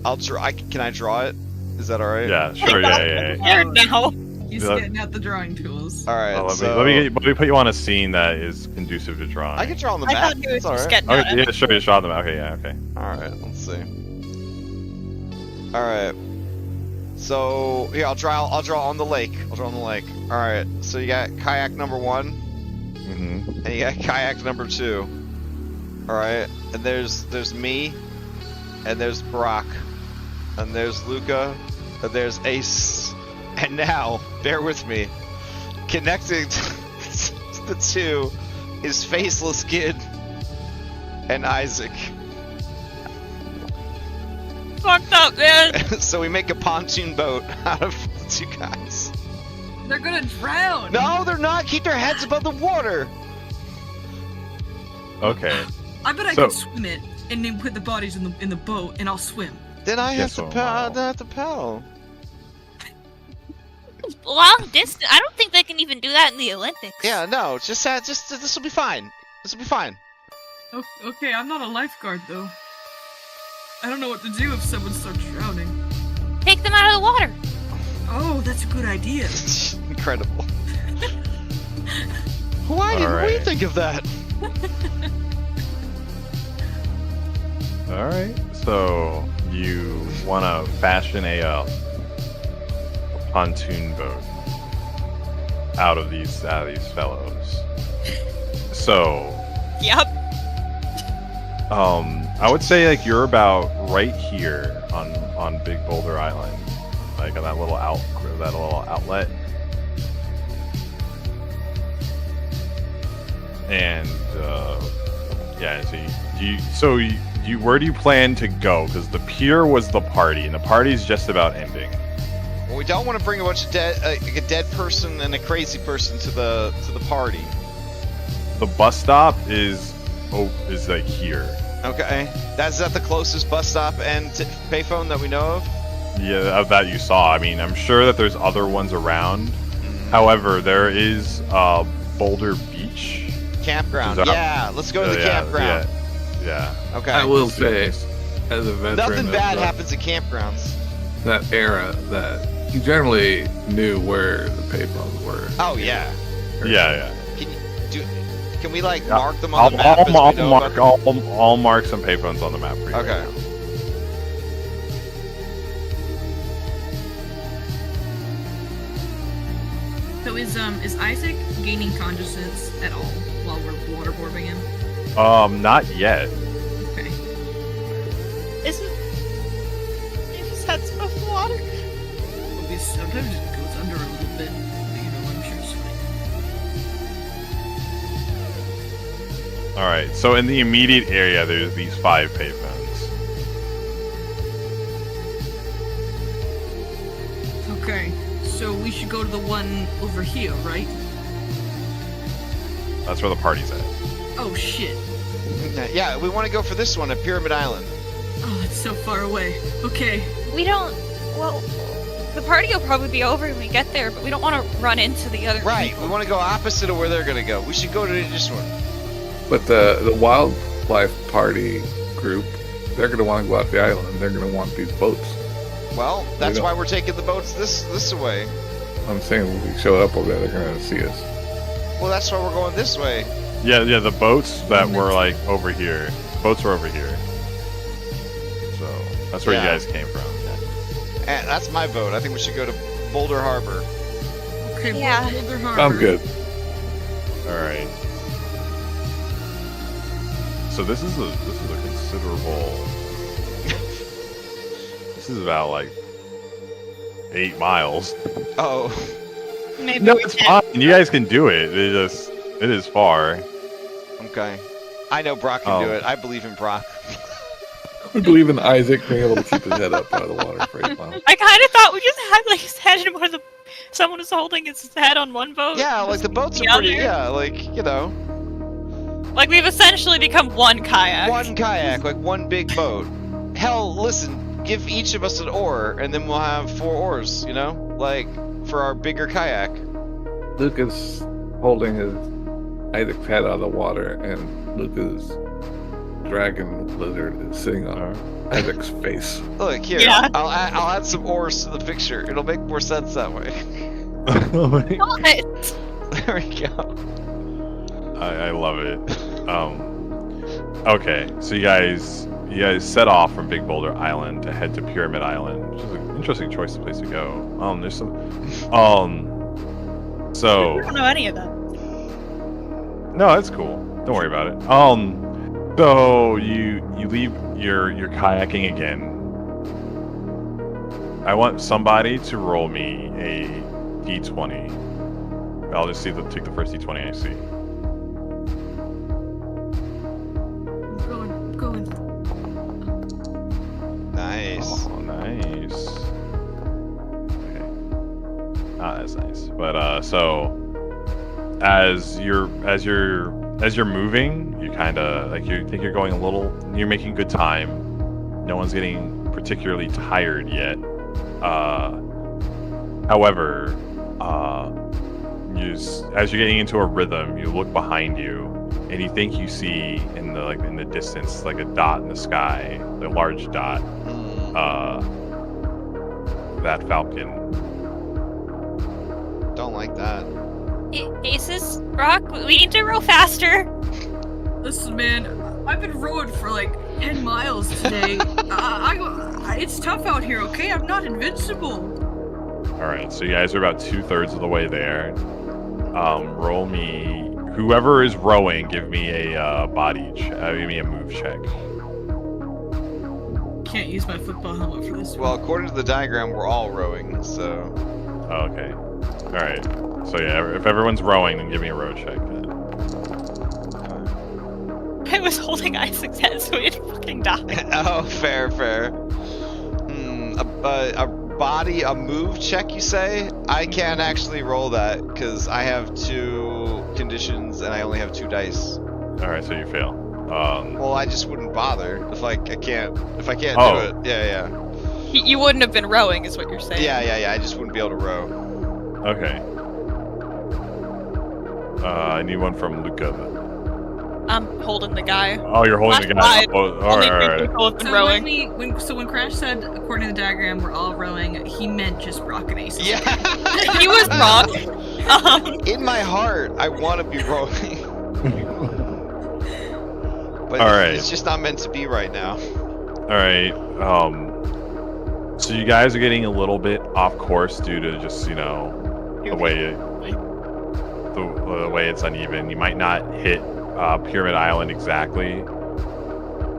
E: I'll draw. Can I draw it? Is that all right?
A: Yeah, sure. Yeah.
C: Now.
B: He's
A: Yeah.
B: getting out the drawing tools.
E: All right.
A: Let
E: so
A: me put you on a scene that is conducive to drawing.
E: I can draw on the
C: I
E: map.
C: thought you were
E: It's all
C: just
E: right.
C: getting
A: Okay,
C: out.
A: yeah, sure. You draw them. Okay, yeah, okay.
E: All right. Let's see. All right. So here, I'll draw on the lake. All right. So you got kayak number 1,
A: Mm-hmm.
E: and you got kayak number 2. All right. And there's me, and there's Brock, and there's Luca, and there's Ace, and now bear with me. Connecting to the two is Faceless Kid and Isaac.
C: Fucked up, man.
E: So we make a pontoon boat out of the two guys.
B: They're gonna drown.
E: No, they're not. Keep their heads above the water.
A: Okay.
B: I bet I
A: So-
B: can swim it and then put the bodies in the boat and I'll swim.
E: Then I have
A: Yes,
E: to
A: oh,
E: paddle.
A: wow.
I: Long distance. I don't think they can even do that in the Olympics.
E: Yeah, no. Just this will be fine. This will be fine.
B: Okay, I'm not a lifeguard though. I don't know what to do if someone starts drowning.
I: Take them out of the water.
B: Oh, that's a good idea.
E: Incredible. Why didn't we
A: Alright.
E: think of that?
A: All right. So you want to fashion a pontoon boat out of these fellows. So
C: Yep.
A: I would say like you're about right here on Big Boulder Island, like on that little outlet. And yeah, so you where do you plan to go? Because the pier was the party, and the party's just about ending.
E: Well, we don't want to bring a bunch of a dead person and a crazy person to the party.
A: The bus stop is like here.
E: Okay, that's at the closest bus stop and payphone that we know of.
A: Yeah, of that you saw. I mean, I'm sure that there's other ones around. However, there is Boulder Beach.
E: Campground.
A: Is that-
E: Yeah, let's go to the campground.
A: Yeah.
E: Okay.
D: I will say, as a veteran,
E: Nothing
D: of
E: bad
D: the-
E: happens at campgrounds.
D: that era, that you generally knew where the payphones were.
E: Oh yeah.
A: Yeah.
E: Can we like
A: Yeah.
E: mark them on the map? as we know about them?
A: I'll mark some payphones on the map for you.
E: Okay.
A: right now.
B: So is Isaac gaining consciousness at all while we're waterboarding him?
A: Not yet.
B: Okay.
C: Isn't his head's above the water?
B: Well, this sometimes it goes under a little bit. But, you know, I'm sure it's fine.
A: All right. So in the immediate area, there's these 5 payphones.
B: Okay, so we should go to the one over here, right?
A: That's where the party's at.
B: Oh shit.
E: Yeah, we want to go for this one at Pyramid Island.
B: Oh, that's so far away. Okay.
I: We don't. Well, the party will probably be over when we get there, but we don't want to run into the other
E: Right,
I: people.
E: we want to go opposite of where they're going to go. We should go to this one.
D: But the wildlife party group, they're going to want to go out the island. They're going to want these boats.
E: Well, that's why we're taking the boats this way.
D: I'm saying when we show up over there, they're going to see us.
E: Well, that's why we're going this way.
A: Yeah, the boats that were like over here. Boats were over here. So that's where you guys came from. Yeah.
E: And that's my vote. I think we should go to Boulder Harbor.
B: Okay,
I: Yeah.
B: Boulder Harbor.
D: I'm good.
A: All right. So this is a considerable. This is about like 8 miles.
E: Oh.
C: Maybe
A: No,
C: we
A: it's
C: can.
A: fine. You guys can do it. It is far.
E: Okay. I know Brock can do it. I believe in Brock.
D: We believe in Isaac being able to keep his head up out of the water for 8 miles.
C: I kind of thought we just had like his head in one of the. Someone was holding his head on one boat.
E: Yeah, like the boats are
C: the
E: pretty.
C: other.
E: Yeah, like you know,
C: Like we've essentially become one kayak.
E: one kayak, like one big boat. Hell, listen, give each of us an oar, and then we'll have 4 oars. You know, like for our bigger kayak.
D: Luke is holding his Isaac's head out of the water, and Luca's dragon lizard is sitting on Isaac's face.
E: Look here.
C: Yeah.
E: I'll add some oars to the picture. It'll make more sense that way.
C: What?
E: There we go.
A: I love it. Okay, so you guys set off from Big Boulder Island to head to Pyramid Island, which is an interesting choice of place to go. There's some so
C: I don't know any of that.
A: no, that's cool. Don't worry about it. So you leave your kayaking again. I want somebody to roll me a d20. I'll just take the first d20 I see.
B: I'm going.
E: Nice.
A: Oh, nice. Okay. That's nice. But so as you're moving, you kind of like you think you're going a little. You're making good time. No one's getting particularly tired yet. However, as you're getting into a rhythm, you look behind you, and you think you see in the distance like a dot in the sky, a large dot. That falcon.
E: Don't like that.
I: Aces, Rock, we need to row faster.
B: Listen, man, I've been rowing for like 10 miles today. It's tough out here, okay? I'm not invincible.
A: All right, so you guys are about 2/3 of the way there. Roll me. Whoever is rowing, give me a give me a move check.
B: Can't use my football helmet for this
E: Well,
B: one.
E: according to the diagram, we're all rowing, so.
A: Oh, okay. All right. So yeah, if everyone's rowing, then give me a row check.
C: I was holding Isaac's head so he'd fucking die.
E: Oh, fair. A move check, you say? I can't actually roll that because I have 2 conditions and I only have 2 dice.
A: All right, so you fail.
E: Well, I just wouldn't bother if I can't do it. Yeah.
C: You wouldn't have been rowing, is what you're saying.
E: Yeah. I just wouldn't be able to row.
A: Okay. I need one from Luca.
C: I'm holding the guy.
A: Oh, you're holding the guy.
C: Last
A: Oh, all
C: Only
A: right, all
C: 3
A: right.
C: people have been
B: So
C: rowing.
B: when Crash said, according to the diagram, we're all rowing, he meant just Brock and Aces.
E: Yeah.
C: He was wrong.
E: In my heart, I want to be rowing. But
A: All right.
E: it's just not meant to be right now.
A: All right. So you guys are getting a little bit off course due to just the way it's uneven. You might not hit Pyramid Island exactly,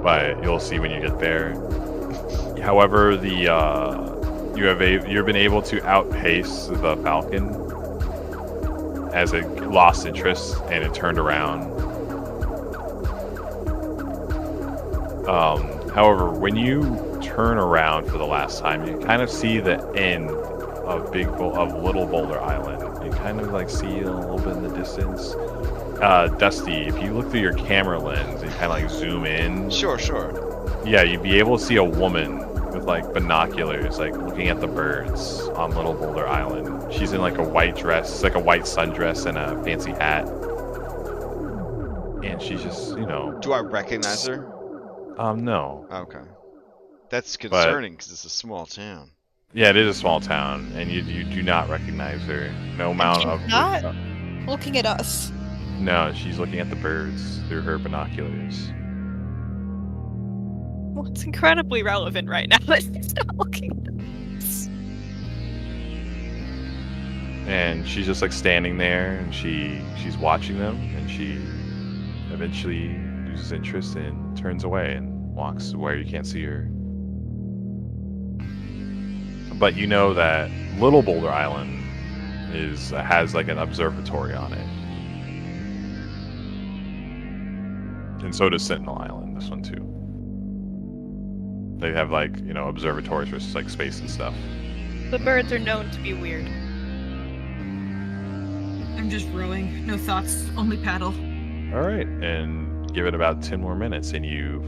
A: but you'll see when you get there. However, you've been able to outpace the Falcon as it lost interest and it turned around. However, when you turn around for the last time, you kind of see the end of Little Boulder Island. You kind of like see a little bit in the distance. Dusty, if you look through your camera lens and kind of like zoom in.
E: Sure.
A: Yeah, you'd be able to see a woman with like binoculars, like looking at the birds on Little Boulder Island. She's in like a white dress, it's like a white sundress and a fancy hat. And she's just,
E: Do I recognize her?
A: No.
E: Okay. That's concerning because it's a small town.
A: Yeah, it is a small town, and you do not recognize her. No amount of.
I: Not looking at us.
A: No, she's looking at the birds through her binoculars.
C: Well, it's incredibly relevant right now that she's not looking at us.
A: And she's just like standing there, and she's watching them, and she eventually loses interest and turns away and walks where you can't see her. But you know that Little Boulder Island has like an observatory on it. And so does Sentinel Island, this one too. They have like, observatories for like space and stuff.
C: The birds are known to be weird.
B: I'm just rowing. No thoughts, only paddle.
A: All right, and give it about 10 more minutes, and you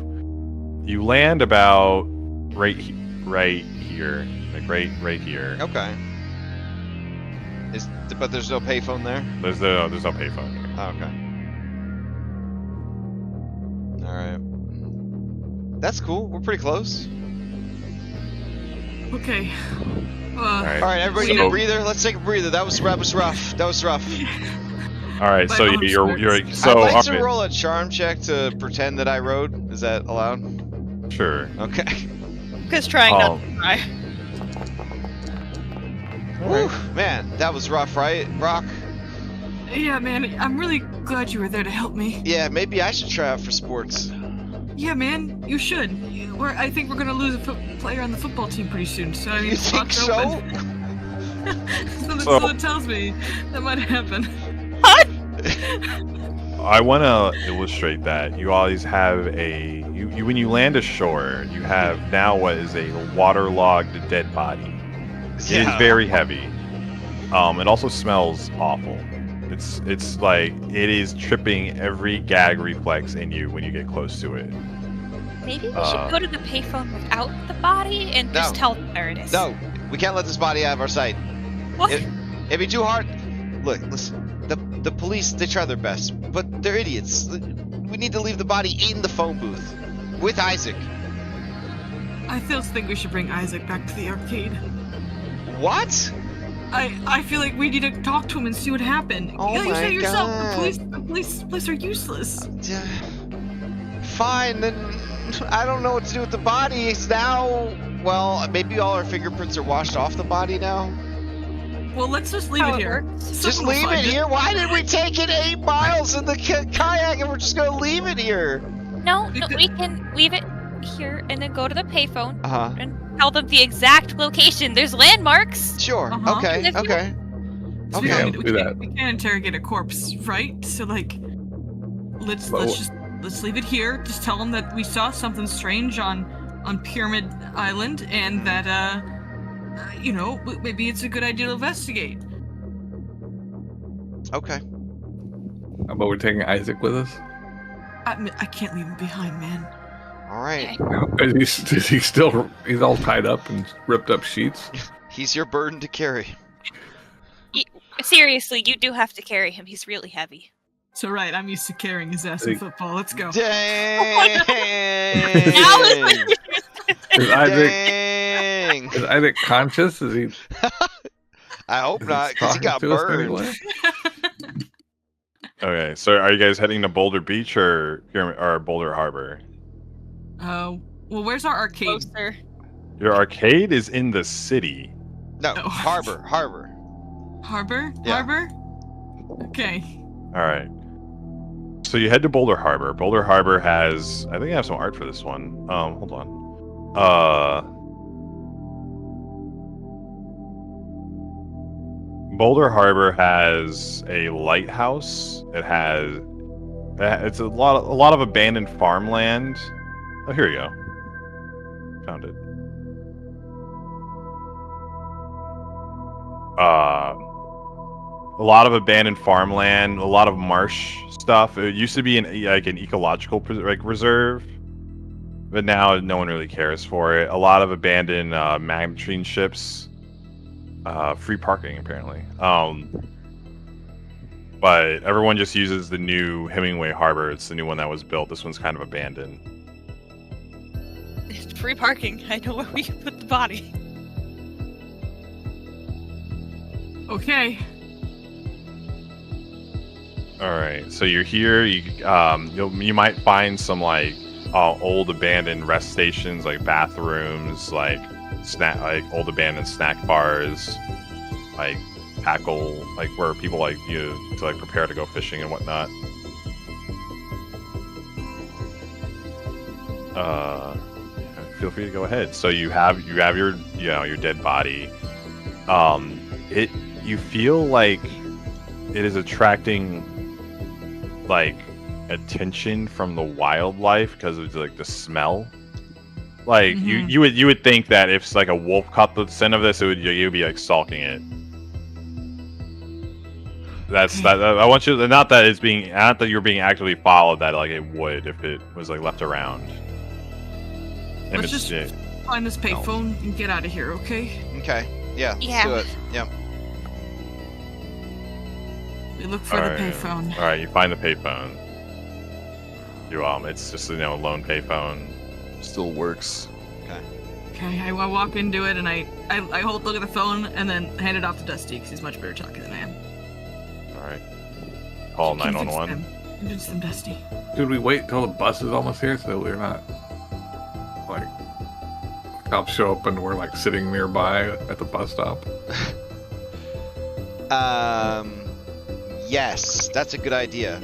A: land about right here, like right here.
E: Okay. But there's no payphone there?
A: There's no payphone here.
E: Oh, okay. Alright. That's cool. We're pretty close.
B: Okay.
E: Alright, everybody need a breather? Let's take a breather. That was rough.
A: All right, so you're so.
E: I'd like to roll a charm check to pretend that I rode. Is that allowed?
A: Sure.
E: Okay.
C: Because trying not to cry.
E: Whew, man, that was rough, right, Brock?
B: Yeah, man, I'm really glad you were there to help me.
E: Yeah, maybe I should try out for sports.
B: Yeah, man, you should. I think we're gonna lose a player on the football team pretty soon. So I mean,
E: You think so?
B: So it tells me that might happen.
A: I want to illustrate that you always have when you land ashore, you have now what is a waterlogged dead body.
E: Yeah.
A: It is very heavy. It also smells awful. It's like it is tripping every gag reflex in you when you get close to it.
I: Maybe we should go to the payphone without the body and just tell them where it is.
E: No, we can't let this body out of our sight.
I: What?
E: It'd be too hard. Look, listen. The police, they try their best, but they're idiots. We need to leave the body in the phone booth with Isaac.
B: I still think we should bring Isaac back to the arcade.
E: What?
B: I feel like we need to talk to him and see what happened.
E: Oh
B: you
E: my
B: say yourself,
E: God.
B: the police are useless.
E: Fine, then I don't know what to do with the body. It's now, well, maybe all our fingerprints are washed off the body now.
B: Well, let's just leave it here.
E: Just leave it here? Why did we take it 8 miles in the kayak and we're just gonna leave it here?
I: No, we can leave it here and then go to the payphone
E: and
I: tell them the exact location. There's landmarks.
E: Sure. Okay.
B: So
D: Yeah,
B: we
D: do that.
B: can't interrogate a corpse, right? So like, let's leave it here. Just tell them that we saw something strange on Pyramid Island, and that maybe it's a good idea to investigate.
E: Okay.
D: But we're taking Isaac with us?
B: I can't leave him behind, man.
E: All right.
D: Is he still? He's all tied up in ripped up sheets.
E: He's your burden to carry.
I: Seriously, you do have to carry him. He's really heavy.
B: So right, I'm used to carrying his ass in football. Let's go.
E: Dang!
D: Is Isaac conscious? Is he?
E: I hope not, because he got burned.
A: Okay, so are you guys heading to Boulder Beach or Boulder Harbor?
B: Well, where's our arcade?
C: Closer.
A: Your arcade is in the city.
E: No, Harbor.
B: Harbor?
E: Yeah.
B: Harbor? Okay.
A: All right. So you head to Boulder Harbor. Boulder Harbor has, I think I have some art for this one. Hold on. Boulder Harbor has a lighthouse. It's a lot of abandoned farmland. Oh, here you go. Found it. a lot of abandoned farmland, a lot of marsh stuff. It used to be an ecological reserve, but now no one really cares for it. A lot of abandoned magazine ships, free parking apparently. But everyone just uses the new Hemingway Harbor. It's the new one that was built. This one's kind of abandoned.
C: It's free parking. I know where we can put the body.
B: Okay.
A: All right, so you're here. You might find some like old abandoned rest stations, like bathrooms, like old abandoned snack bars, like tackle, like where people like to like prepare to go fishing and whatnot. Feel free to go ahead. So you have your your dead body. You feel like it is attracting like attention from the wildlife because of like the smell. Like you would think that if like a wolf caught the scent of this, you'd be like stalking it. That. I want you to, not that you're being actively followed. That like it would if it was like left around. And
B: Let's just find this payphone and get out of here, okay?
E: Okay. Yeah. Let's do it. Yep.
B: We look for the payphone.
A: All right, you find the payphone. It's just a lone payphone.
F: Still works.
B: Okay, I walk into it and I look at the phone and then hand it off to Dusty because he's much better talking than I am.
A: All right. Call 911.
B: Convince them, Dusty.
D: Should we wait till the bus is almost here so we're not like cops show up and we're like sitting nearby at the bus stop?
E: Yes, that's a good idea.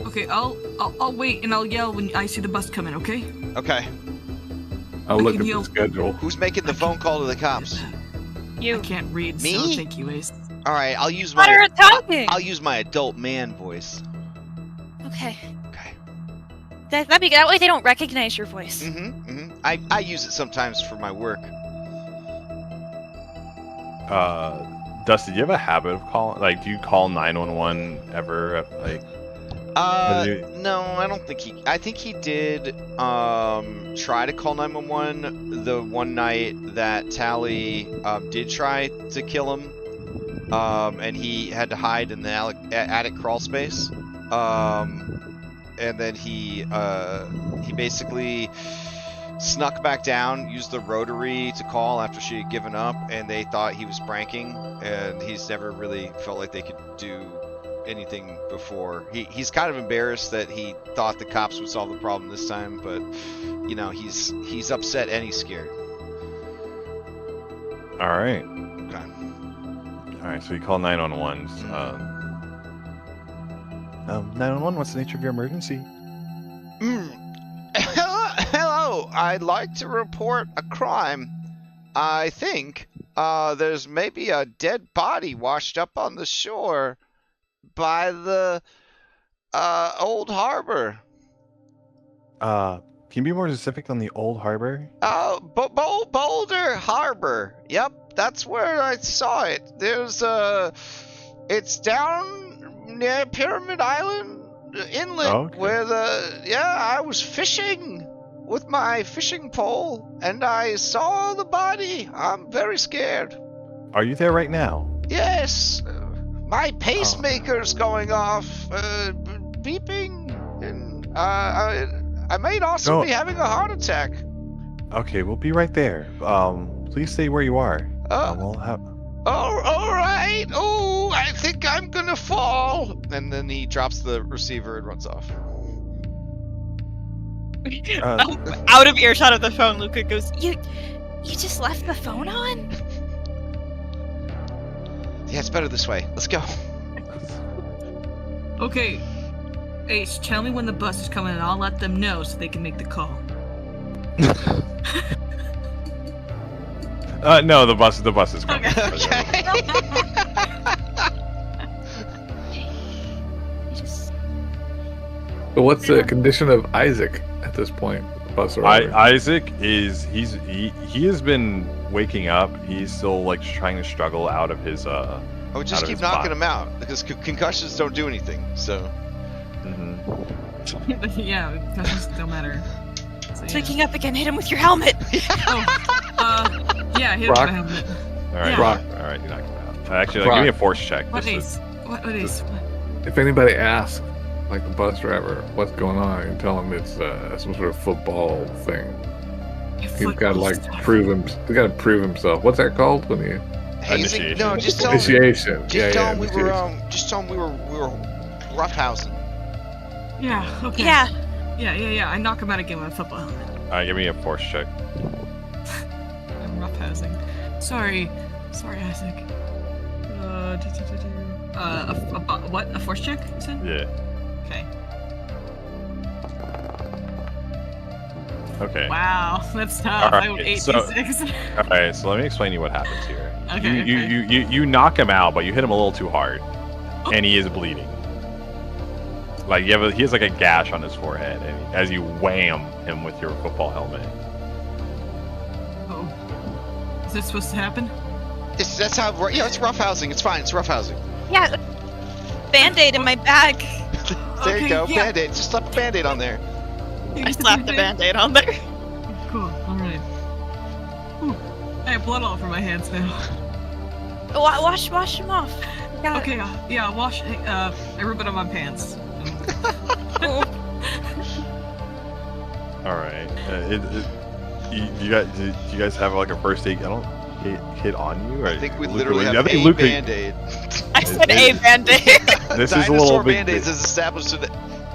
B: Okay, I'll wait and I'll yell when I see the bus coming, okay?
E: Okay.
D: I'll look at the schedule.
E: Who's making the phone call to the cops?
B: I can't read,
E: Me?
B: so thank you, Ace.
E: All right, I'll use
C: Let her talking.
E: I'll use my adult man voice.
I: Okay.
E: Okay.
I: That way they don't recognize your voice.
E: I use it sometimes for my work.
A: Dusty, do you have a habit of calling? Like, do you call 911 ever? Like,
E: no, I don't think he. I think he did try to call 911 the one night that Tally did try to kill him, and he had to hide in the attic crawl space. And then he basically snuck back down, used the rotary to call after she had given up, and they thought he was pranking, and he's never really felt like they could do anything before. He's kind of embarrassed that he thought the cops would solve the problem this time, but he's upset and he's scared.
A: all right.
E: Okay.
A: All right, so you call 911. 911, what's the nature of your emergency?
E: Hello, I'd like to report a crime. I think there's maybe a dead body washed up on the shore by the old harbor.
A: Can you be more specific on the old harbor?
E: Boulder Harbor. Yep, that's where I saw it. It's down near Pyramid Island Inlet where I was fishing with my fishing pole and I saw the body. I'm very scared.
A: Are you there right now?
E: Yes. My pacemaker's going off, beeping, and I might also be having a heart attack.
A: Okay, we'll be right there. Please stay where you are. We'll have.
E: Oh, all right. Oh, I think I'm gonna fall. And then he drops the receiver and runs off.
C: Out of earshot of the phone, Luca goes,
I: You just left the phone on?
E: Yeah, it's better this way. Let's go.
B: Okay, Ace, tell me when the bus is coming and I'll let them know so they can make the call.
A: No, the bus is coming.
E: Okay.
D: So what's the condition of Isaac at this point? Bus arriving?
A: Isaac is he has been waking up. He's still like trying to struggle out of his
E: Oh, just
A: out of
E: keep
A: his
E: knocking
A: body.
E: him out because concussions don't do anything. So
B: Yeah, concussions don't matter. So,
I: It's
B: yeah.
I: waking up again. Hit him with your helmet.
B: Yeah, hit him with
D: Brock.
B: the helmet.
A: all right,
D: Brock.
A: all right, you knocked him out. Actually, like, give me a force check.
B: What
A: just
B: ace? What ace?
D: If anybody asks, like the bus driver, what's going on, you can tell them it's some sort of football thing. He's got to like prove him. He's got to prove himself. What's that called when you
E: hazing?
A: Initiation.
E: No, just tell him.
D: initiation?
E: Just tell him we
D: initiation.
E: were. Just tell him we were roughhousing.
B: Yeah. Okay.
I: Yeah.
B: Yeah. I knock him out again with a football helmet.
A: all right, give me a force check.
B: I'm roughhousing. Sorry, Isaac. What? A force check? You said?
A: Yeah.
B: Okay.
A: Okay.
B: Wow, that's tough.
A: Alright,
B: I rolled 8
A: so-
B: d6.
A: All right, so let me explain to you what happens here.
B: Okay,
A: You knock him out, but you hit him a little too hard, and he is bleeding. Like he has like a gash on his forehead, and as you wham him with your football helmet.
B: Oh. Is this supposed to happen?
E: That's how. Yeah, it's roughhousing. It's fine. It's roughhousing.
I: Yeah. Band-aid in my bag.
E: There you
B: Okay,
E: go.
B: yeah.
E: Band-aid. Just slap a Band-aid on there.
I: I slapped the Band-aid on there.
B: Cool. All right. Ooh, I have blood all over my hands now.
I: Wash him off. Yeah.
B: Okay. Yeah. Wash. I rub it on my pants.
A: All right. You guys have like a first aid? I don't hit on you. Or
E: I think we
A: Luca-
E: literally have
A: I think
E: a
A: Luca-
E: Band-Aid.
I: I said a Band-aid.
A: This is a
E: Dinosaur
A: little bit.
E: Band-Aids is established in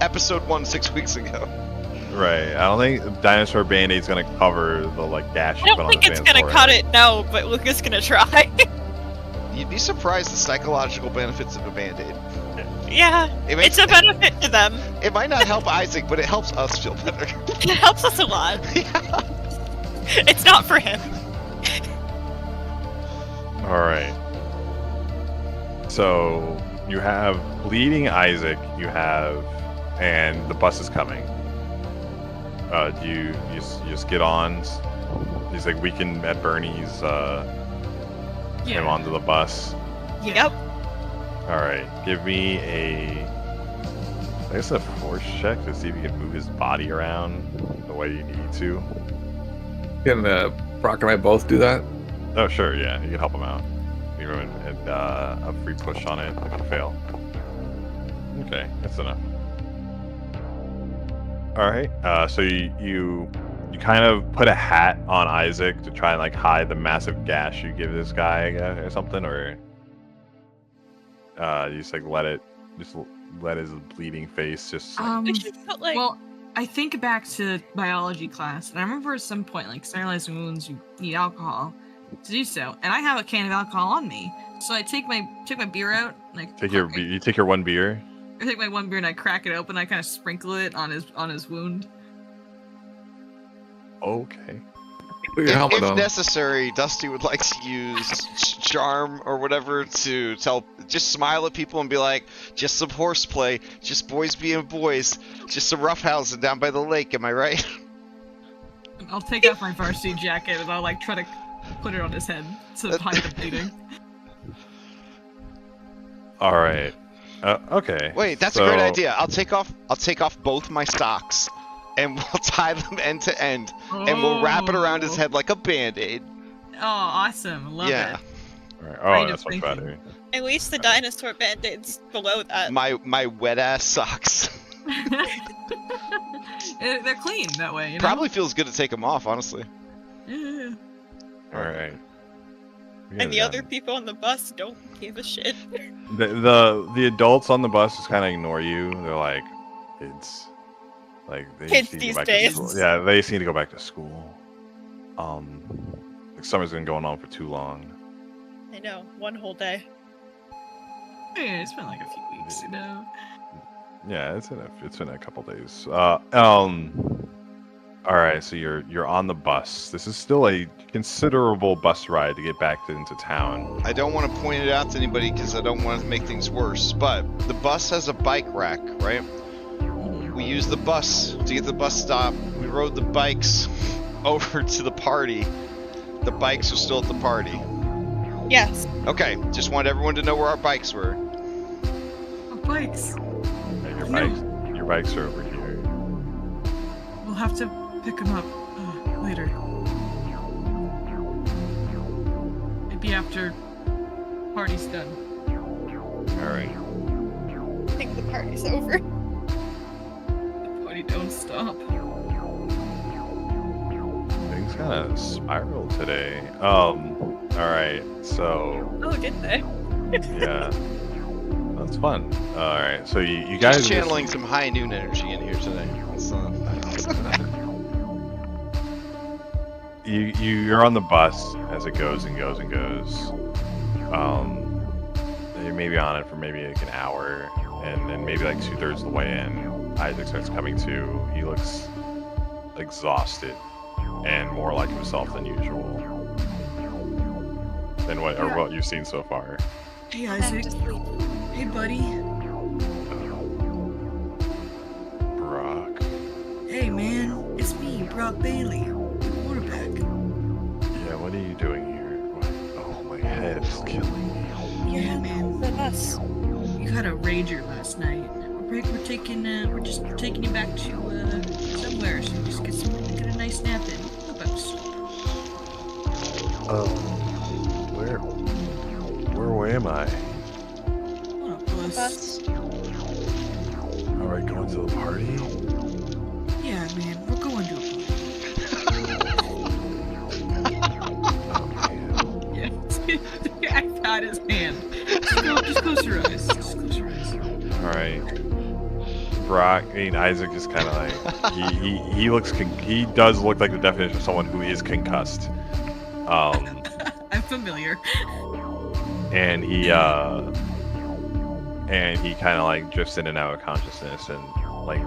E: episode 1 6 weeks ago.
A: Right. I don't think dinosaur band-aid's gonna cover the like gash.
I: I don't think it's gonna cut it, no, but Luca's gonna try.
E: You'd be surprised the psychological benefits of a Band-Aid.
I: Yeah,
E: It
I: it's a benefit to them.
E: It might not help Isaac, but it helps us feel better.
I: It helps us a lot. It's not for him.
A: All right. So you have bleeding Isaac. You have, and the bus is coming. Do you just get on? He's like weekend at Bernie's. Him onto the bus.
I: Yep.
A: All right. Give me I guess a force check to see if you can move his body around the way you need to.
D: Can Brock and I both do that?
A: Oh sure, yeah. You can help him out. You can a free push on it if you fail. Okay, that's enough. All right. So you kind of put a hat on Isaac to try and like hide the massive gash you give this guy, I guess, or something, or you just like let his bleeding face just.
I: We should put, like,
B: Well, I think back to biology class, and I remember at some point, like sterilizing wounds, you need alcohol to do so, and I have a can of alcohol on me, so I take my beer out, and I
A: you take your one beer.
B: I take my one beer and I crack it open. I kind of sprinkle it on his wound.
A: Okay.
D: Put your helmet
E: If
D: on.
E: necessary, Dusty would like to use charm or whatever to just smile at people and be like, just some horseplay, just boys being boys, just some roughhousing down by the lake, am I right?
B: I'll take off my varsity jacket and I'll like try to put it on his head to hide the bleeding.
A: All right. Okay.
E: Wait, that's a great idea. I'll take off both my socks, and we'll tie them end to end, and we'll wrap it around his head like a Band-Aid.
B: Oh, awesome! Love
E: Yeah.
B: it.
A: All right.
B: Great
A: Oh, that's much
B: thinking.
A: better.
C: At least the dinosaur band-aids below that.
E: My wet ass socks.
B: They're clean that way. You know?
E: Probably feels good to take them off, honestly.
B: Yeah.
A: All right.
C: And the other people on the bus don't give a shit.
A: The adults on the bus just kind of ignore you. They're like, kids. Like they
C: Kids
A: just need to
C: these
A: go back to
C: days.
A: school. Yeah, they just need to go back to school. Like summer's been going on for too long.
C: I know, one whole day.
B: Yeah, it's been like a few weeks, you know.
A: Yeah, it's been a couple days. All right, so you're on the bus. This is still a considerable bus ride to get back into town.
E: I don't want to point it out to anybody because I don't want to make things worse, but the bus has a bike rack, right? We used the bus to get to the bus stop. We rode the bikes over to the party, The bikes are still at the party.
C: Yes.
E: Okay, just want everyone to know where our bikes were.
B: Our bikes.
A: Yeah, your bikes are over here.
B: We'll have to pick them up later. Maybe after party's done.
A: All right.
C: I think the party's over.
B: The party don't stop.
A: Things kind of spiral today. All right. So
C: Oh, did they?
A: yeah, that's fun. All right. So you guys
E: Just channeling some high noon energy in here today. So.
A: You're on the bus as it goes and goes and goes. You're maybe on it for maybe like an hour, and then maybe like 2/3 of the way in, Isaac starts coming to. He looks exhausted and more like himself than usual. Than what you've seen so far.
B: Hey, Isaac. Hey, buddy.
A: Brock.
B: Hey, man. It's me, Brock Bailey, the quarterback.
A: Yeah, what are you doing here? Oh, my head is killing me.
B: Yeah, man.
C: The bus.
B: You had a rager last night. We're just taking you back to somewhere, so just get a nice nap in. The bus.
A: Where am I?
B: On a bus.
A: All right, going to the party.
B: Yeah, man. We're going to a party. Yeah. I got his hand. Just close your eyes. Just close your eyes.
A: All right. Brock, Isaac is kind of like he looks he does look like the definition of someone who is concussed.
B: I'm familiar.
A: And he kind of like drifts in and out of consciousness and like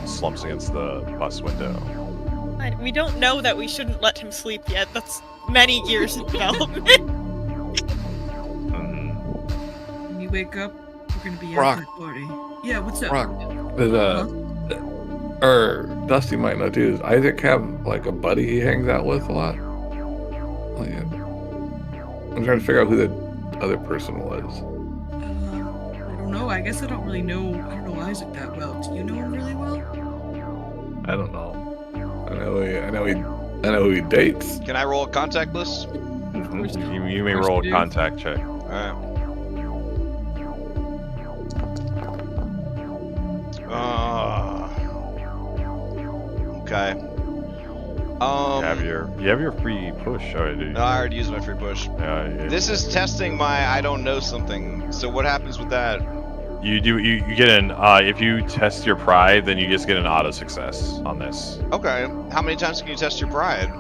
A: slumps against the bus window.
C: We don't know that we shouldn't let him sleep yet. That's many years in development.
B: When you wake up, we're gonna be
D: Brock.
B: at the party. Yeah, what's up?
D: Brock, Dusty might know too. Does Isaac have like a buddy he hangs out with a lot? Like, I'm trying to figure out who the other person was.
B: I don't know. I guess I don't know Isaac that well. Do you know him really well?
D: I don't know. I know who he dates.
E: Can I roll a contact list?
A: You may roll a contact check.
E: Alright. Okay.
A: You have your free push already.
E: No, I already used my free push.
A: Yeah.
E: This is testing my I don't know something. So what happens with that?
A: You get an if you test your pride, then you just get an auto success on this.
E: Okay. How many times can you test your pride?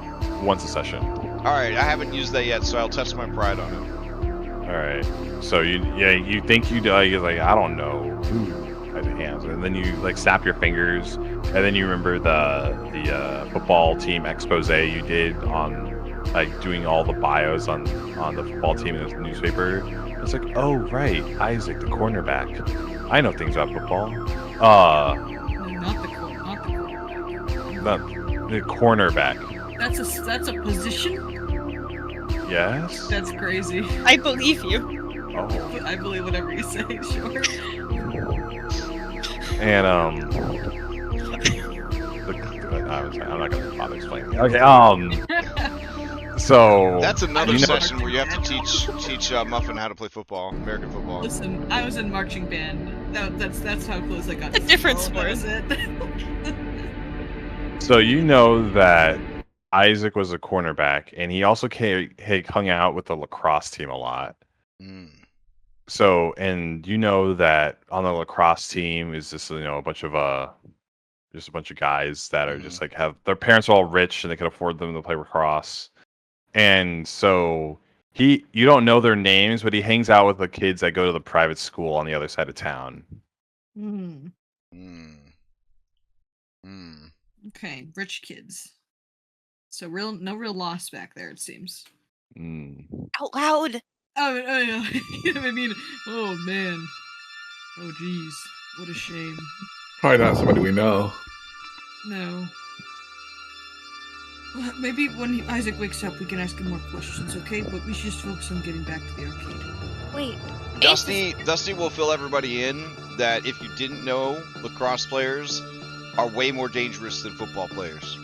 A: Once a session.
E: Alright, I haven't used that yet, so I'll test my pride on it.
A: Alright. So you think you're like, I don't know who has hands, and then you like snap your fingers, and then you remember the football team expose you did on like doing all the bios on the football team in the newspaper. It's like, oh right, Isaac, the cornerback. I know things about football.
B: Not
A: The cornerback.
B: That's a position.
A: Yes.
B: That's crazy.
C: I believe you.
A: Oh.
B: I believe whatever you say. Sure.
A: And I'm not gonna bother explaining. Okay. So
E: that's another session where you have to teach Muffin how to play football, American football.
B: Listen, I was in marching band. That's how close I got.
C: A different sport.
B: That was it.
A: So you know that Isaac was a cornerback, and he also hung out with the lacrosse team a lot.
E: Mm.
A: So, and you know that on the lacrosse team is just a bunch of guys that are just like have their parents are all rich and they can afford them to play lacrosse. And so you don't know their names, but he hangs out with the kids that go to the private school on the other side of town.
B: Okay, rich kids. So no real loss back there, it seems.
C: Out loud.
B: Oh yeah. I mean, oh man. Oh geez, what a shame.
D: Probably not somebody we know.
B: No. Well, maybe when Isaac wakes up, we can ask him more questions, okay? But we should just focus on getting back to the arcade.
I: Wait.
E: Dusty will fill everybody in that if you didn't know, lacrosse players are way more dangerous than football players.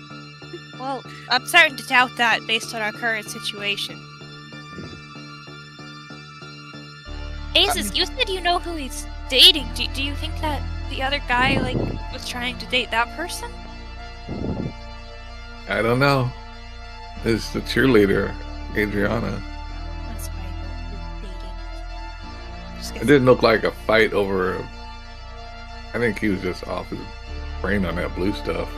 I: Well, I'm starting to doubt that based on our current situation. Aces, you said you know who he's dating. Do you think that the other guy, like, was trying to date that person?
D: I don't know. It's the cheerleader, Adriana.
I: That's why he was dating.
D: It didn't look like a fight over. I think he was just off his brain on that blue stuff.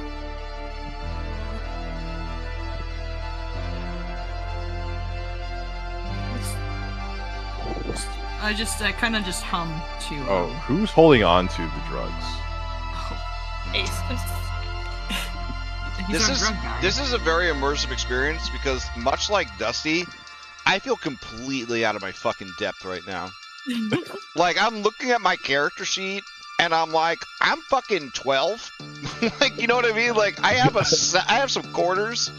B: I kind of just hum to.
A: Oh, who's holding on to the drugs?
I: Aces.
E: This is a very immersive experience because much like Dusty, I feel completely out of my fucking depth right now. Like, I'm looking at my character sheet and I'm like, I'm fucking 12. Like, you know what I mean? Like, I have some quarters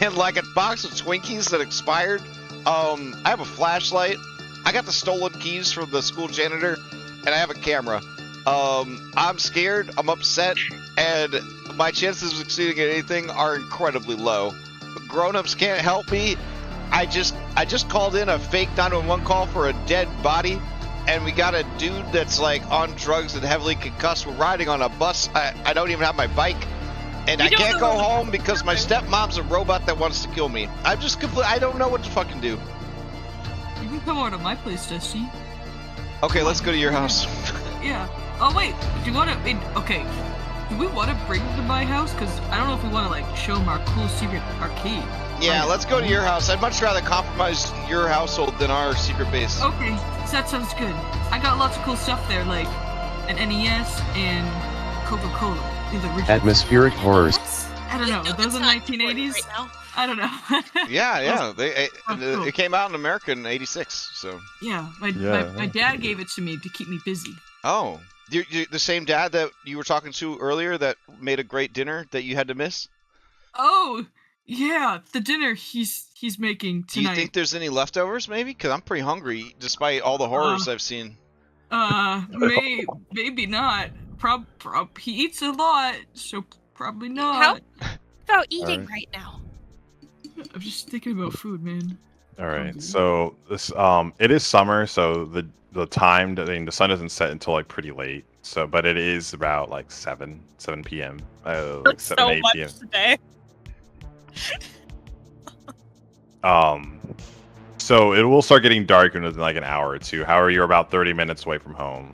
E: and like a box of Twinkies that expired. I have a flashlight. I got the stolen keys from the school janitor, and I have a camera. I'm scared, I'm upset, and my chances of succeeding at anything are incredibly low. But grown-ups can't help me. I just called in a fake 911 call for a dead body, and we got a dude that's like on drugs and heavily concussed. We're riding on a bus. I don't even have my bike, and I can't go home because my stepmom's a robot that wants to kill me. I don't know what to fucking do.
B: You can come over to my place, Dusty.
E: Okay, let's go to your house.
B: Yeah. Oh wait, do you want to? Okay. Do we want to bring him to my house? Because I don't know if we want to like show him our cool secret arcade.
E: Yeah, let's go to your house. I'd much rather compromise your household than our secret base.
B: Okay, that sounds good. I got lots of cool stuff there, like an NES and Coca-Cola. The original.
K: Atmospheric horrors.
B: I don't know. Those in the 1980s. Right now. I don't know.
E: Yeah. It came out in America in '86. So.
B: Yeah, my dad gave it to me to keep me busy.
E: Oh, the same dad that you were talking to earlier that made a great dinner that you had to miss?
B: Oh, yeah, the dinner he's making tonight.
E: Do you think there's any leftovers, maybe? Because I'm pretty hungry, despite all the horrors I've seen.
B: Maybe not. He eats a lot, so probably not.
I: How about eating right now?
B: I'm just thinking about food, man.
A: All right, so this it is summer, so the time, the sun doesn't set until like pretty late. So, but it is about like 7 p.m. Like 7, 8 p.m.
G: Today.
A: So it will start getting dark within like an hour or two. However, you're about 30 minutes away from home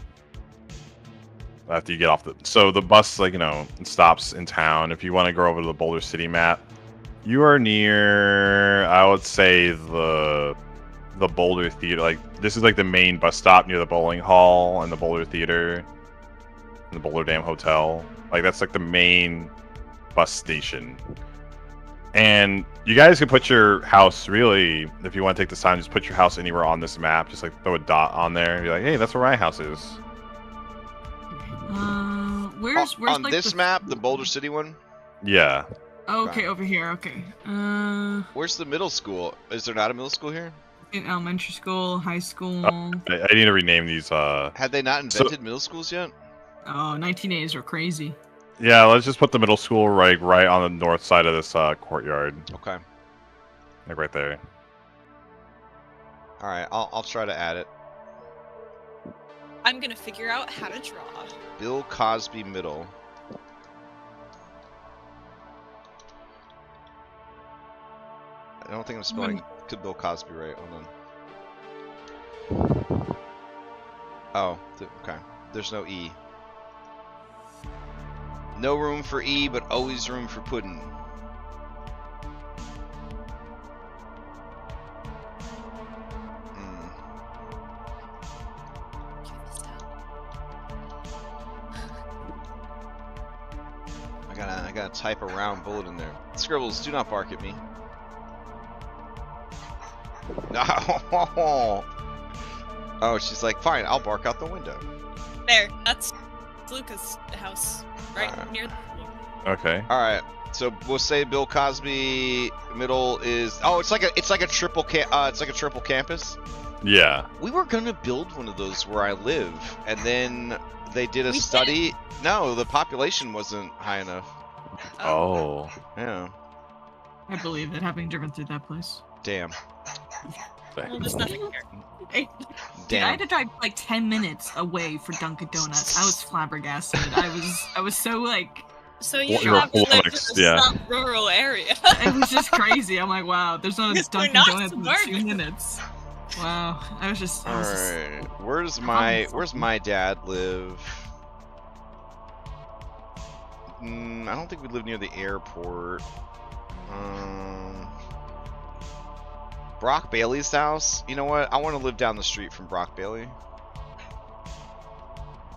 A: after you get off so the bus, like, stops in town. If you want to go over to the Boulder City map, you are near, I would say, the Boulder Theater. Like, this is like the main bus stop near the bowling hall and the Boulder Theater and the Boulder Dam Hotel. Like, that's like the main bus station. And you guys can put your house, really, if you want to take this time, just put your house anywhere on this map. Just like throw a dot on there and be like, hey, that's where my house is.
B: Where's
E: on
B: like
E: this map, the Boulder City one?
A: Yeah.
B: Okay, over here. Okay.
E: Where's the middle school? Is there not a middle school here?
B: In elementary school, high school.
A: I need to rename these.
E: Had they not invented middle schools yet?
B: Oh, 1980s are crazy.
A: Yeah, let's just put the middle school right on the north side of this courtyard.
E: Okay.
A: Like right there.
E: All right, I'll try to add it.
G: I'm gonna figure out how to draw.
E: Bill Cosby Middle. I don't think I'm spelling Bill Cosby right. Hold on. Oh, okay. There's no E. No room for E, but always room for pudding. I gotta type a round bullet in there. Scribbles, do not bark at me. No. Oh, she's like, fine, I'll bark out the window.
G: There, that's Luca's house, right near the pool.
A: Okay.
E: All right. So we'll say Bill Cosby middle is it's like a triple campus.
A: Yeah.
E: We were gonna build one of those where I live, and then they did a study. No, the population wasn't high enough.
A: Oh.
E: Yeah.
B: I believe it, having driven through that place.
E: Damn.
G: Well, there's nothing here.
B: Dude,
E: Damn.
B: I had to drive like 10 minutes away for Dunkin' Donuts. I was flabbergasted. I was so like,
G: So you
A: You're
G: have to live in
A: flummoxed,
G: a
A: yeah.
G: rural area.
B: it was just crazy. I'm like, wow, there's no
G: Because we're
B: Dunkin'
G: not
B: Donuts in 2
G: suburban.
B: minutes. Wow, I was just.
E: All right. Where's my dad live? I don't think we live near the airport. Brock Bailey's house. You know what? I want to live down the street from Brock Bailey.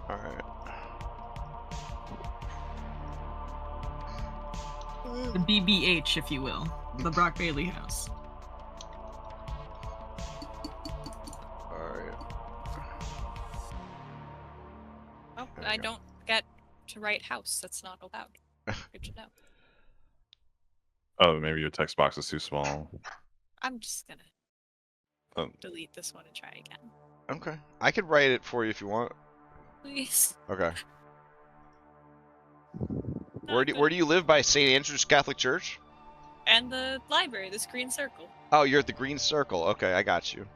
E: All right.
B: The BBH, if you will, the Brock Bailey house.
G: Oh, I don't get to write house. That's not allowed. Good to know.
A: Oh, maybe your text box is too small.
G: I'm just gonna delete this one and try again.
E: Okay. I could write it for you if you want.
G: Please.
E: Okay. Where do you live? By St. Andrew's Catholic Church?
G: And the library, this green circle.
E: Oh, you're at the green circle. Okay, I got you.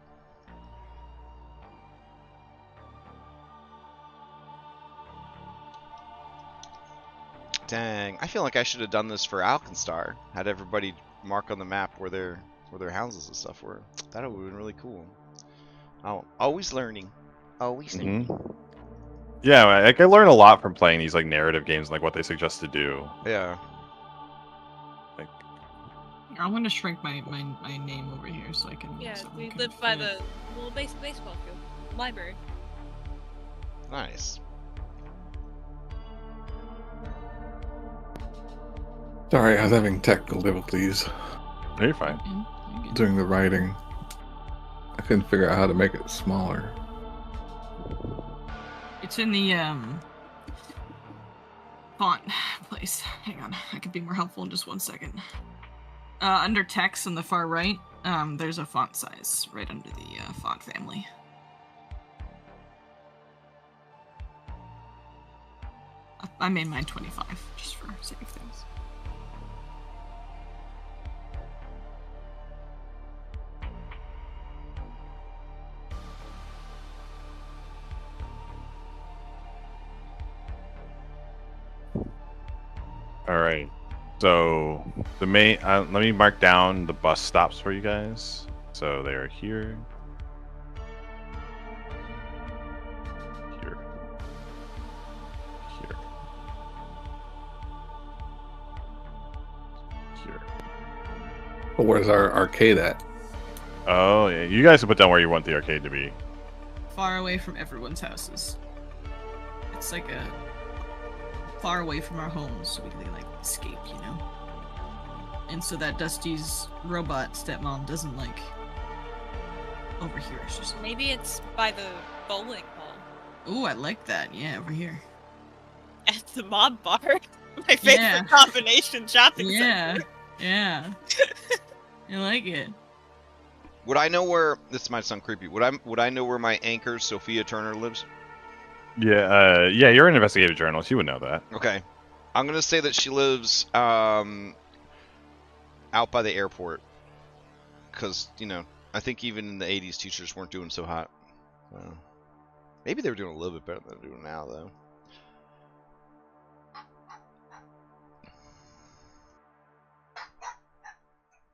E: Dang, I feel like I should have done this for Alkenstar. Had everybody mark on the map where their houses and stuff were. That would have been really cool. Oh, always learning. Always learning.
A: Yeah, like I learn a lot from playing these like narrative games, like what they suggest to do.
E: Yeah.
A: Like,
B: I want to shrink my name over here so I can.
G: Yeah,
B: someone
G: we
B: can
G: live by
B: see it.
G: the little baseball field. Library.
E: Nice.
D: Sorry, I was having technical difficulties
A: no, you're fine.
D: doing the writing. I couldn't figure out how to make it smaller.
B: It's in the font place. Hang on, I could be more helpful in just 1 second. Under text on the far right, there's a font size right under the font family. I made mine 25 just for sake of things.
A: All right. So the main. Let me mark down the bus stops for you guys. So they are here. Here. Here. Here.
D: But where's our arcade at?
A: Oh yeah, you guys can put down where you want the arcade to be.
B: Far away from everyone's houses. It's like a far away from our homes, so we can like escape, you know. And so that Dusty's robot stepmom doesn't like overhear us or something.
G: Maybe it's by the bowling hall.
B: Ooh, I like that. Yeah, over here.
G: At the mob bar. My favorite combination shopping center.
B: Yeah. I like it.
E: Would I know where this might sound creepy? Would I know where my anchor Sophia Turner lives?
A: Yeah, yeah, you're an investigative journalist. You would know that.
E: Okay. I'm gonna say that she lives out by the airport. Cause, you know, I think even in the 80s teachers weren't doing so hot. Maybe they were doing a little bit better than they're doing now though.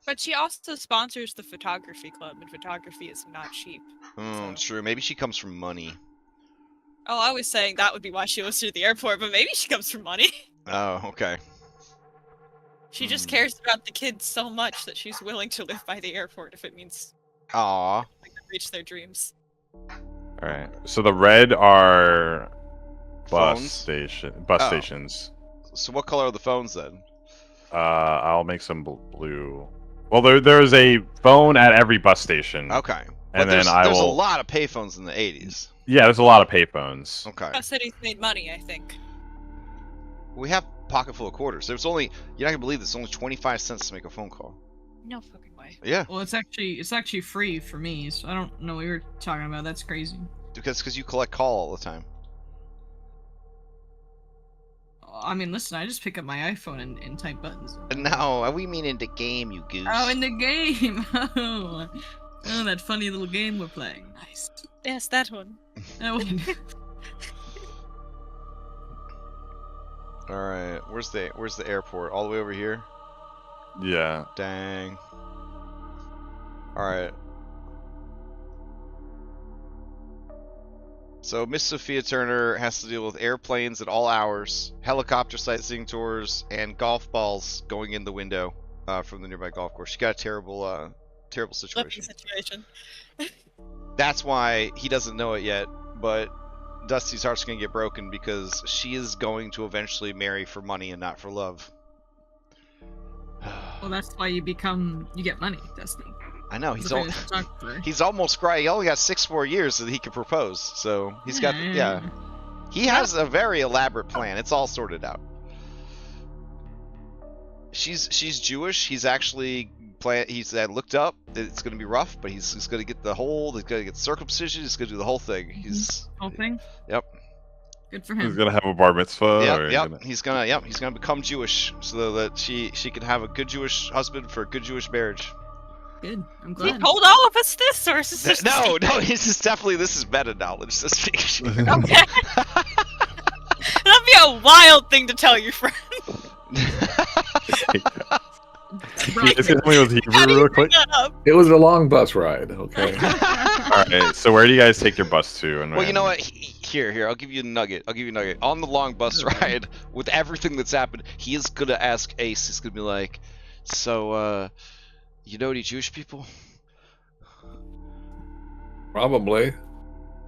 G: But she also sponsors the photography club, and photography is not cheap.
E: Oh, true. Maybe she comes from money.
G: Oh, I was saying that would be why she lives near the airport, but maybe she comes from money.
E: Oh, okay.
G: She just cares about the kids so much that she's willing to live by the airport if it means
E: Aww.
G: they can reach their dreams.
A: All right. So the red are
E: Phones?
A: stations.
E: So what color are the phones then?
A: I'll make some blue. Well, there's a phone at every bus station.
E: Okay.
A: And
E: but
A: then
E: there's a lot of payphones in the 80s.
A: Yeah, there's a lot of payphones.
E: Okay.
G: Bus City's made money, I think.
E: We have pocket full of quarters. There's only, you're not gonna believe this, it's only 25 cents to make a phone call.
C: No fucking way.
E: Yeah,
B: Well, it's actually free for me, so I don't know what you're talking about. That's crazy.
E: because you collect call all the time.
B: I mean, listen, I just pick up my iPhone and type buttons.
E: No, we mean in the game, you goose.
B: Oh, in the game. Oh, that funny little game we're playing. Nice.
C: Yes, that one.
B: That one.
E: All right, where's the airport? All the way over here.
A: Yeah.
E: Dang. All right. So Miss Sophia Turner has to deal with airplanes at all hours, helicopter sightseeing tours, and golf balls going in the window from the nearby golf course. She got a terrible
C: Lucky
E: situation.
C: situation.
E: That's why he doesn't know it yet, but Dusty's heart's gonna get broken because she is going to eventually marry for money and not for love.
B: Well, that's why you get money, Dusty.
E: I know
B: That's
E: he's
B: the
E: all,
B: greatest photographer.
E: he's almost cry. He only got 6 more years that he could propose, so he's got yeah. He has a very elaborate plan. It's all sorted out. She's Jewish. He's actually he's looked up. It's gonna be rough, but he's gonna get the whole. He's gonna get circumcision. He's gonna do the whole thing. He's
B: Whole thing.
E: Yep.
B: Good for
A: He's
B: him.
A: gonna have a bar mitzvah.
E: Yep.
A: or
E: Yep. He's gonna become Jewish so that she can have a good Jewish husband for a good Jewish marriage.
B: Good. I'm
C: He
B: glad.
C: told all of us this, or is this just
E: No, this is meta knowledge. This is
C: Okay. That'd be a wild thing to tell your friend.
B: Right.
A: Is it with Hebrew
C: How do you
A: real
C: bring
A: quick?
C: that up?
D: It was a long bus ride. Okay.
A: All right. So where do you guys take your bus to? And
E: Well, you
A: when?
E: know what? Here. I'll give you a nugget. On the long bus ride, with everything that's happened, he is gonna ask Ace. He's gonna be like, "So, you know any Jewish people?"
D: Probably.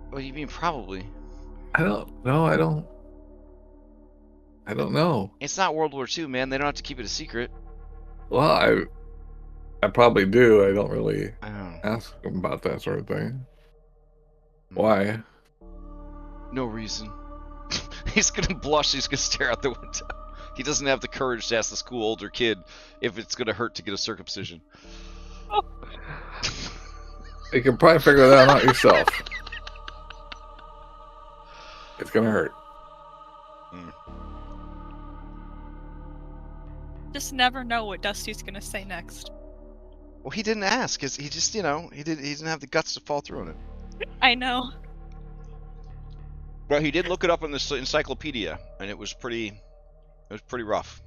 E: What do you mean, probably?
D: I don't know. I don't know.
E: It's not World War II, man. They don't have to keep it a secret.
D: Well, I probably do. I don't really
E: Oh.
D: ask them about that sort of thing. Why?
E: No reason. He's gonna blush. He's gonna stare out the window. He doesn't have the courage to ask the school older kid if it's gonna hurt to get a circumcision.
D: You can probably figure that out yourself. It's gonna hurt.
C: Just never know what Dusty's gonna say next.
E: Well, he didn't ask. Cause he just, he didn't have the guts to fall through on it.
C: I know.
E: But he did look it up in the encyclopedia, and it was pretty rough.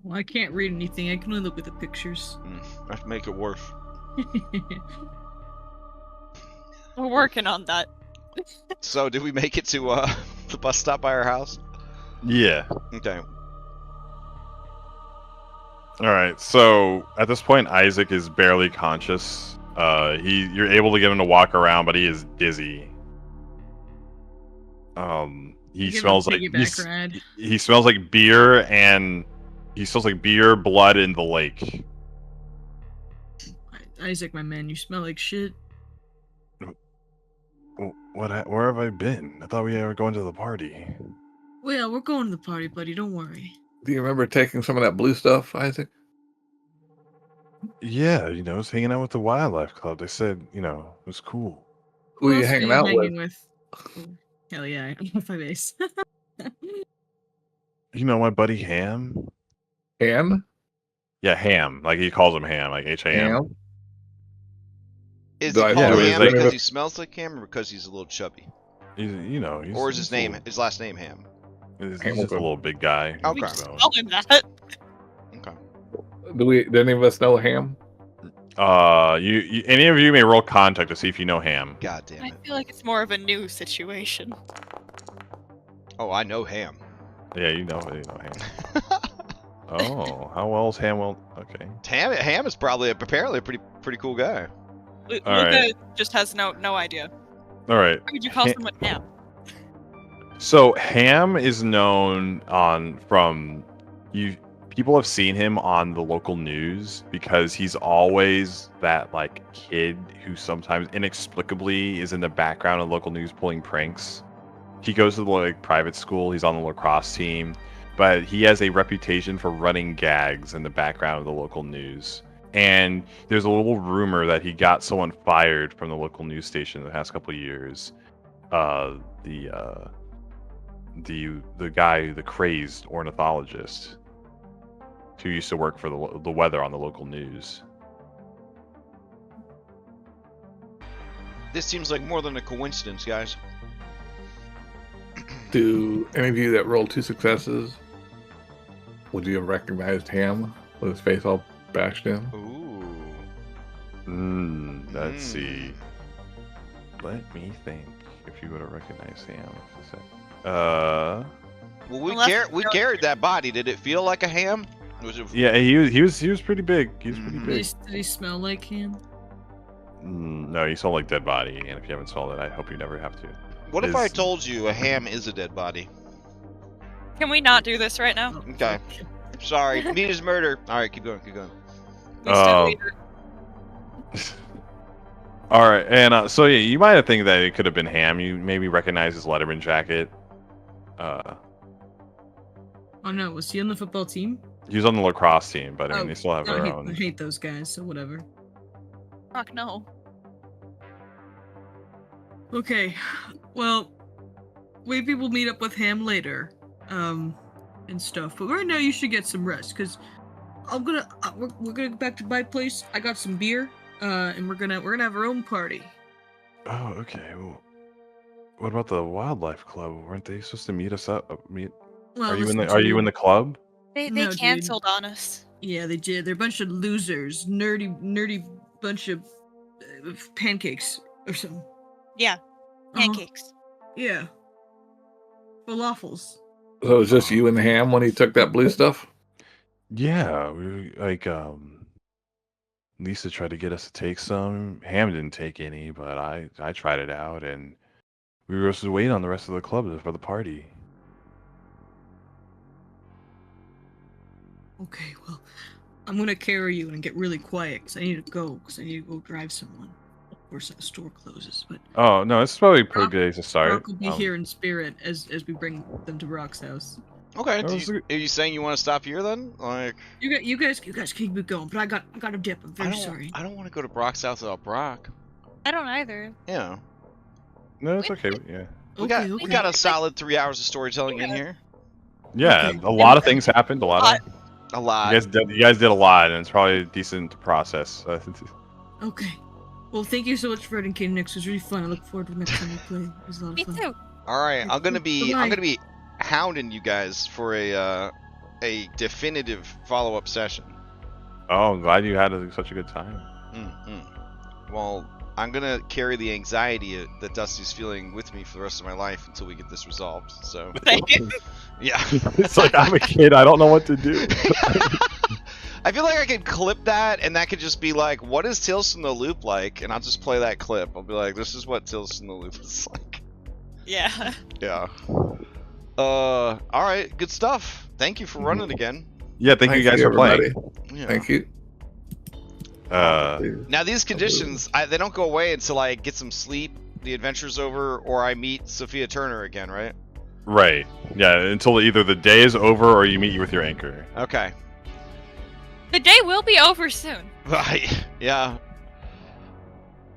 B: Well, I can't read anything. I can only look at the pictures.
E: That make it worse.
C: We're working on that.
E: So, did we make it to the bus stop by our house?
A: Yeah.
E: Okay.
A: All right. So at this point, Isaac is barely conscious. You're able to get him to walk around, but he is dizzy. He
B: Give him
A: smells
B: a
A: like
B: piggyback ride.
A: he smells like beer, and he smells like beer, blood in the lake.
B: Isaac, my man, you smell like shit.
A: Where have I been? I thought we were going to the party.
B: Well, we're going to the party, buddy. Don't worry.
D: Do you remember taking some of that blue stuff, Isaac?
A: Yeah, I was hanging out with the wildlife club. They said, it was cool.
D: Who are you
B: else
D: hanging out
B: with? Oh, hell yeah, I'm with my base.
A: My buddy Ham.
D: Ham?
A: Yeah, Ham. Like he calls him Ham, like Ham.
D: Ham?
E: Is
D: Do
E: he
D: I
E: called
A: know his
E: Ham
A: name?
E: because he smells like ham, or because he's a little chubby?
A: He's
E: Or is his last name Ham?
A: He's
D: Hamilton.
A: just a little big guy.
E: Okay.
C: We
A: So,
C: tell him that.
E: Okay.
D: Do any of us know Ham?
A: you any of you may roll contact to see if you know Ham.
E: God damn
C: I
E: it.
C: feel like it's more of a new situation.
E: Oh, I know Ham.
A: Yeah, you know Ham. Oh, how well is Ham? Well, okay.
E: Ham is apparently a pretty cool guy.
C: Luca
A: right.
C: just has no idea.
A: All right.
C: Why would you call someone Ham?
A: So Ham is known from you. People have seen him on the local news because he's always that kid who sometimes inexplicably is in the background of local news pulling pranks. He goes to the private school. He's on the lacrosse team. but he has a reputation for running gags in the background of the local news. And there's a little rumor that he got someone fired from the local news station in the past couple of years. The guy, the crazed ornithologist, who used to work for the weather on the local news.
E: This seems like more than a coincidence, guys.
D: Do any of you that rolled 2 successes, would you have recognized Ham with his face all bashed in?
E: Ooh.
A: Let's see. Let me think. If you would have recognized Ham.
E: Well, we carried that body. Did it feel like a ham? Was it...
A: Yeah, he was pretty big. He was pretty big.
B: Did he smell like him?
A: No, you smell like dead body, and if you haven't smelled it, I hope you never have to.
E: What if I told you a ham is a dead body?
C: Can we not do this right now?
E: Okay. Sorry. Meat is murder. Alright, keep going.
A: All right, and so yeah, you might have think that it could have been Ham. You maybe recognize his Letterman jacket.
B: Oh no, was he on the football team?
A: He was on the lacrosse team, but I mean, they still have their own.
B: I hate those guys, so whatever.
C: Fuck no.
B: Okay, well, maybe we'll meet up with Ham later, and stuff. But right now, you should get some rest, cause we're gonna go back to my place. I got some beer, and we're gonna have our own party.
A: Oh, okay. Well, what about the wildlife club? Weren't they supposed to meet us up?
B: Well,
A: are you in the club?
C: They
B: No,
C: canceled on us.
B: Yeah, they did. They're a bunch of losers, nerdy bunch of pancakes or something.
C: Yeah, pancakes.
B: Yeah, falafels.
D: So it was just you and Ham when he took that blue stuff?
A: Yeah, we Lisa tried to get us to take some. Ham didn't take any, but I tried it out, and we were supposed to wait on the rest of the club for the party.
B: Okay, well, I'm gonna carry you and get really quiet because I need to go drive someone. Of course, the store closes, but
A: Oh no, it's probably pretty good to start.
B: Brock will be here in spirit as we bring them to Brock's house.
E: Okay. Are you saying you want to stop here then? Like
B: you guys keep it going, but I got a dip. I'm very sorry.
E: I don't want to go to Brock's house without Brock.
C: I don't either.
E: Yeah.
A: No, it's okay. Yeah.
E: We got a solid 3 hours of storytelling in here.
A: Yeah,
B: Okay.
A: a lot of things happened. A lot.
E: A lot.
A: You guys did a lot, and it's probably decent to process.
B: Okay. Well, thank you so much for it, and Kadenex. It was really fun. I look forward to the next time we play. It was a lot
C: Me
B: of fun.
C: too.
E: All right, I'm gonna be
B: Bye-bye.
E: hounding you guys for a definitive follow-up session.
A: Oh, I'm glad you had such a good time.
E: Well, I'm gonna carry the anxiety that Dusty's feeling with me for the rest of my life until we get this resolved. So, yeah.
A: It's like I'm a kid. I don't know what to do.
E: I feel like I could clip that, and that could just be like, "What is Tales from the Loop like?" And I'll just play that clip. I'll be like, "This is what Tales from the Loop is like."
C: Yeah.
E: Yeah. All right, good stuff. Thank you for running again.
A: Yeah, thank you guys for playing.
E: Yeah.
D: Thank you.
E: Now these conditions, they don't go away until I get some sleep, the adventure's over, or I meet Sophia Turner again, right?
A: Right. Yeah, until either the day is over or you meet with your anchor.
E: Okay.
C: The day will be over soon.
E: Right. Yeah.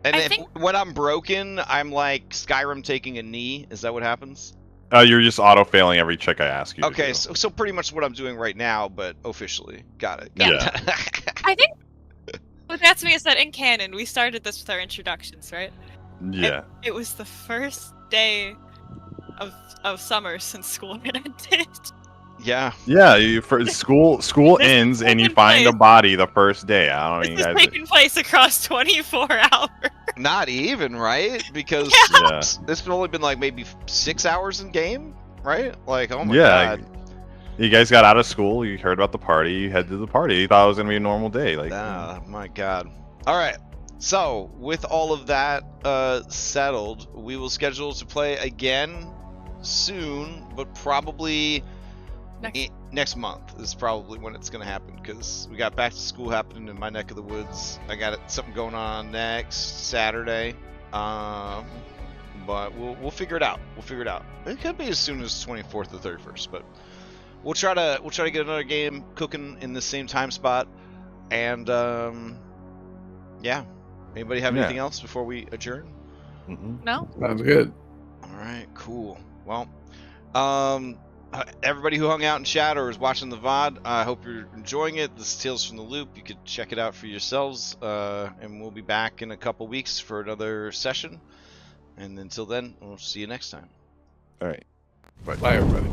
E: And when I'm broken, I'm like Skyrim taking a knee. Is that what happens?
A: You're just auto-failing every check I ask you to
E: Okay,
A: do.
E: so pretty much what I'm doing right now, but officially. Got it.
A: Yeah.
C: I think what that's me is that in canon we started this with our introductions, right?
A: Yeah.
C: And it was the first day of summer since school had ended.
E: Yeah.
A: Yeah, school ends and you find a body the first day. I don't know.
C: This is taking place across 24 hours.
E: Not even, right? Because this has only been like maybe 6 hours in game, right? Like, oh my god.
A: You guys got out of school, you heard about the party, you head to the party, you thought it was gonna be a normal day. Like,
E: oh my god. Alright. So, with all of that settled, we will schedule to play again soon, but probably next month is probably when it's gonna happen, because we got back to school happening in my neck of the woods. I got something going on next Saturday, but we'll figure it out. It could be as soon as 24th or 31st, but we'll try to get another game cooking in the same time spot. And yeah. Anybody have anything else before we adjourn?
C: No.
D: Sounds good.
E: All right, cool. Well, everybody who hung out in chat or is watching the VOD, I hope you're enjoying it. This is Tales from the Loop. You could check it out for yourselves, and we'll be back in a couple weeks for another session. And until then, we'll see you next time.
F: All right.
D: Bye everybody.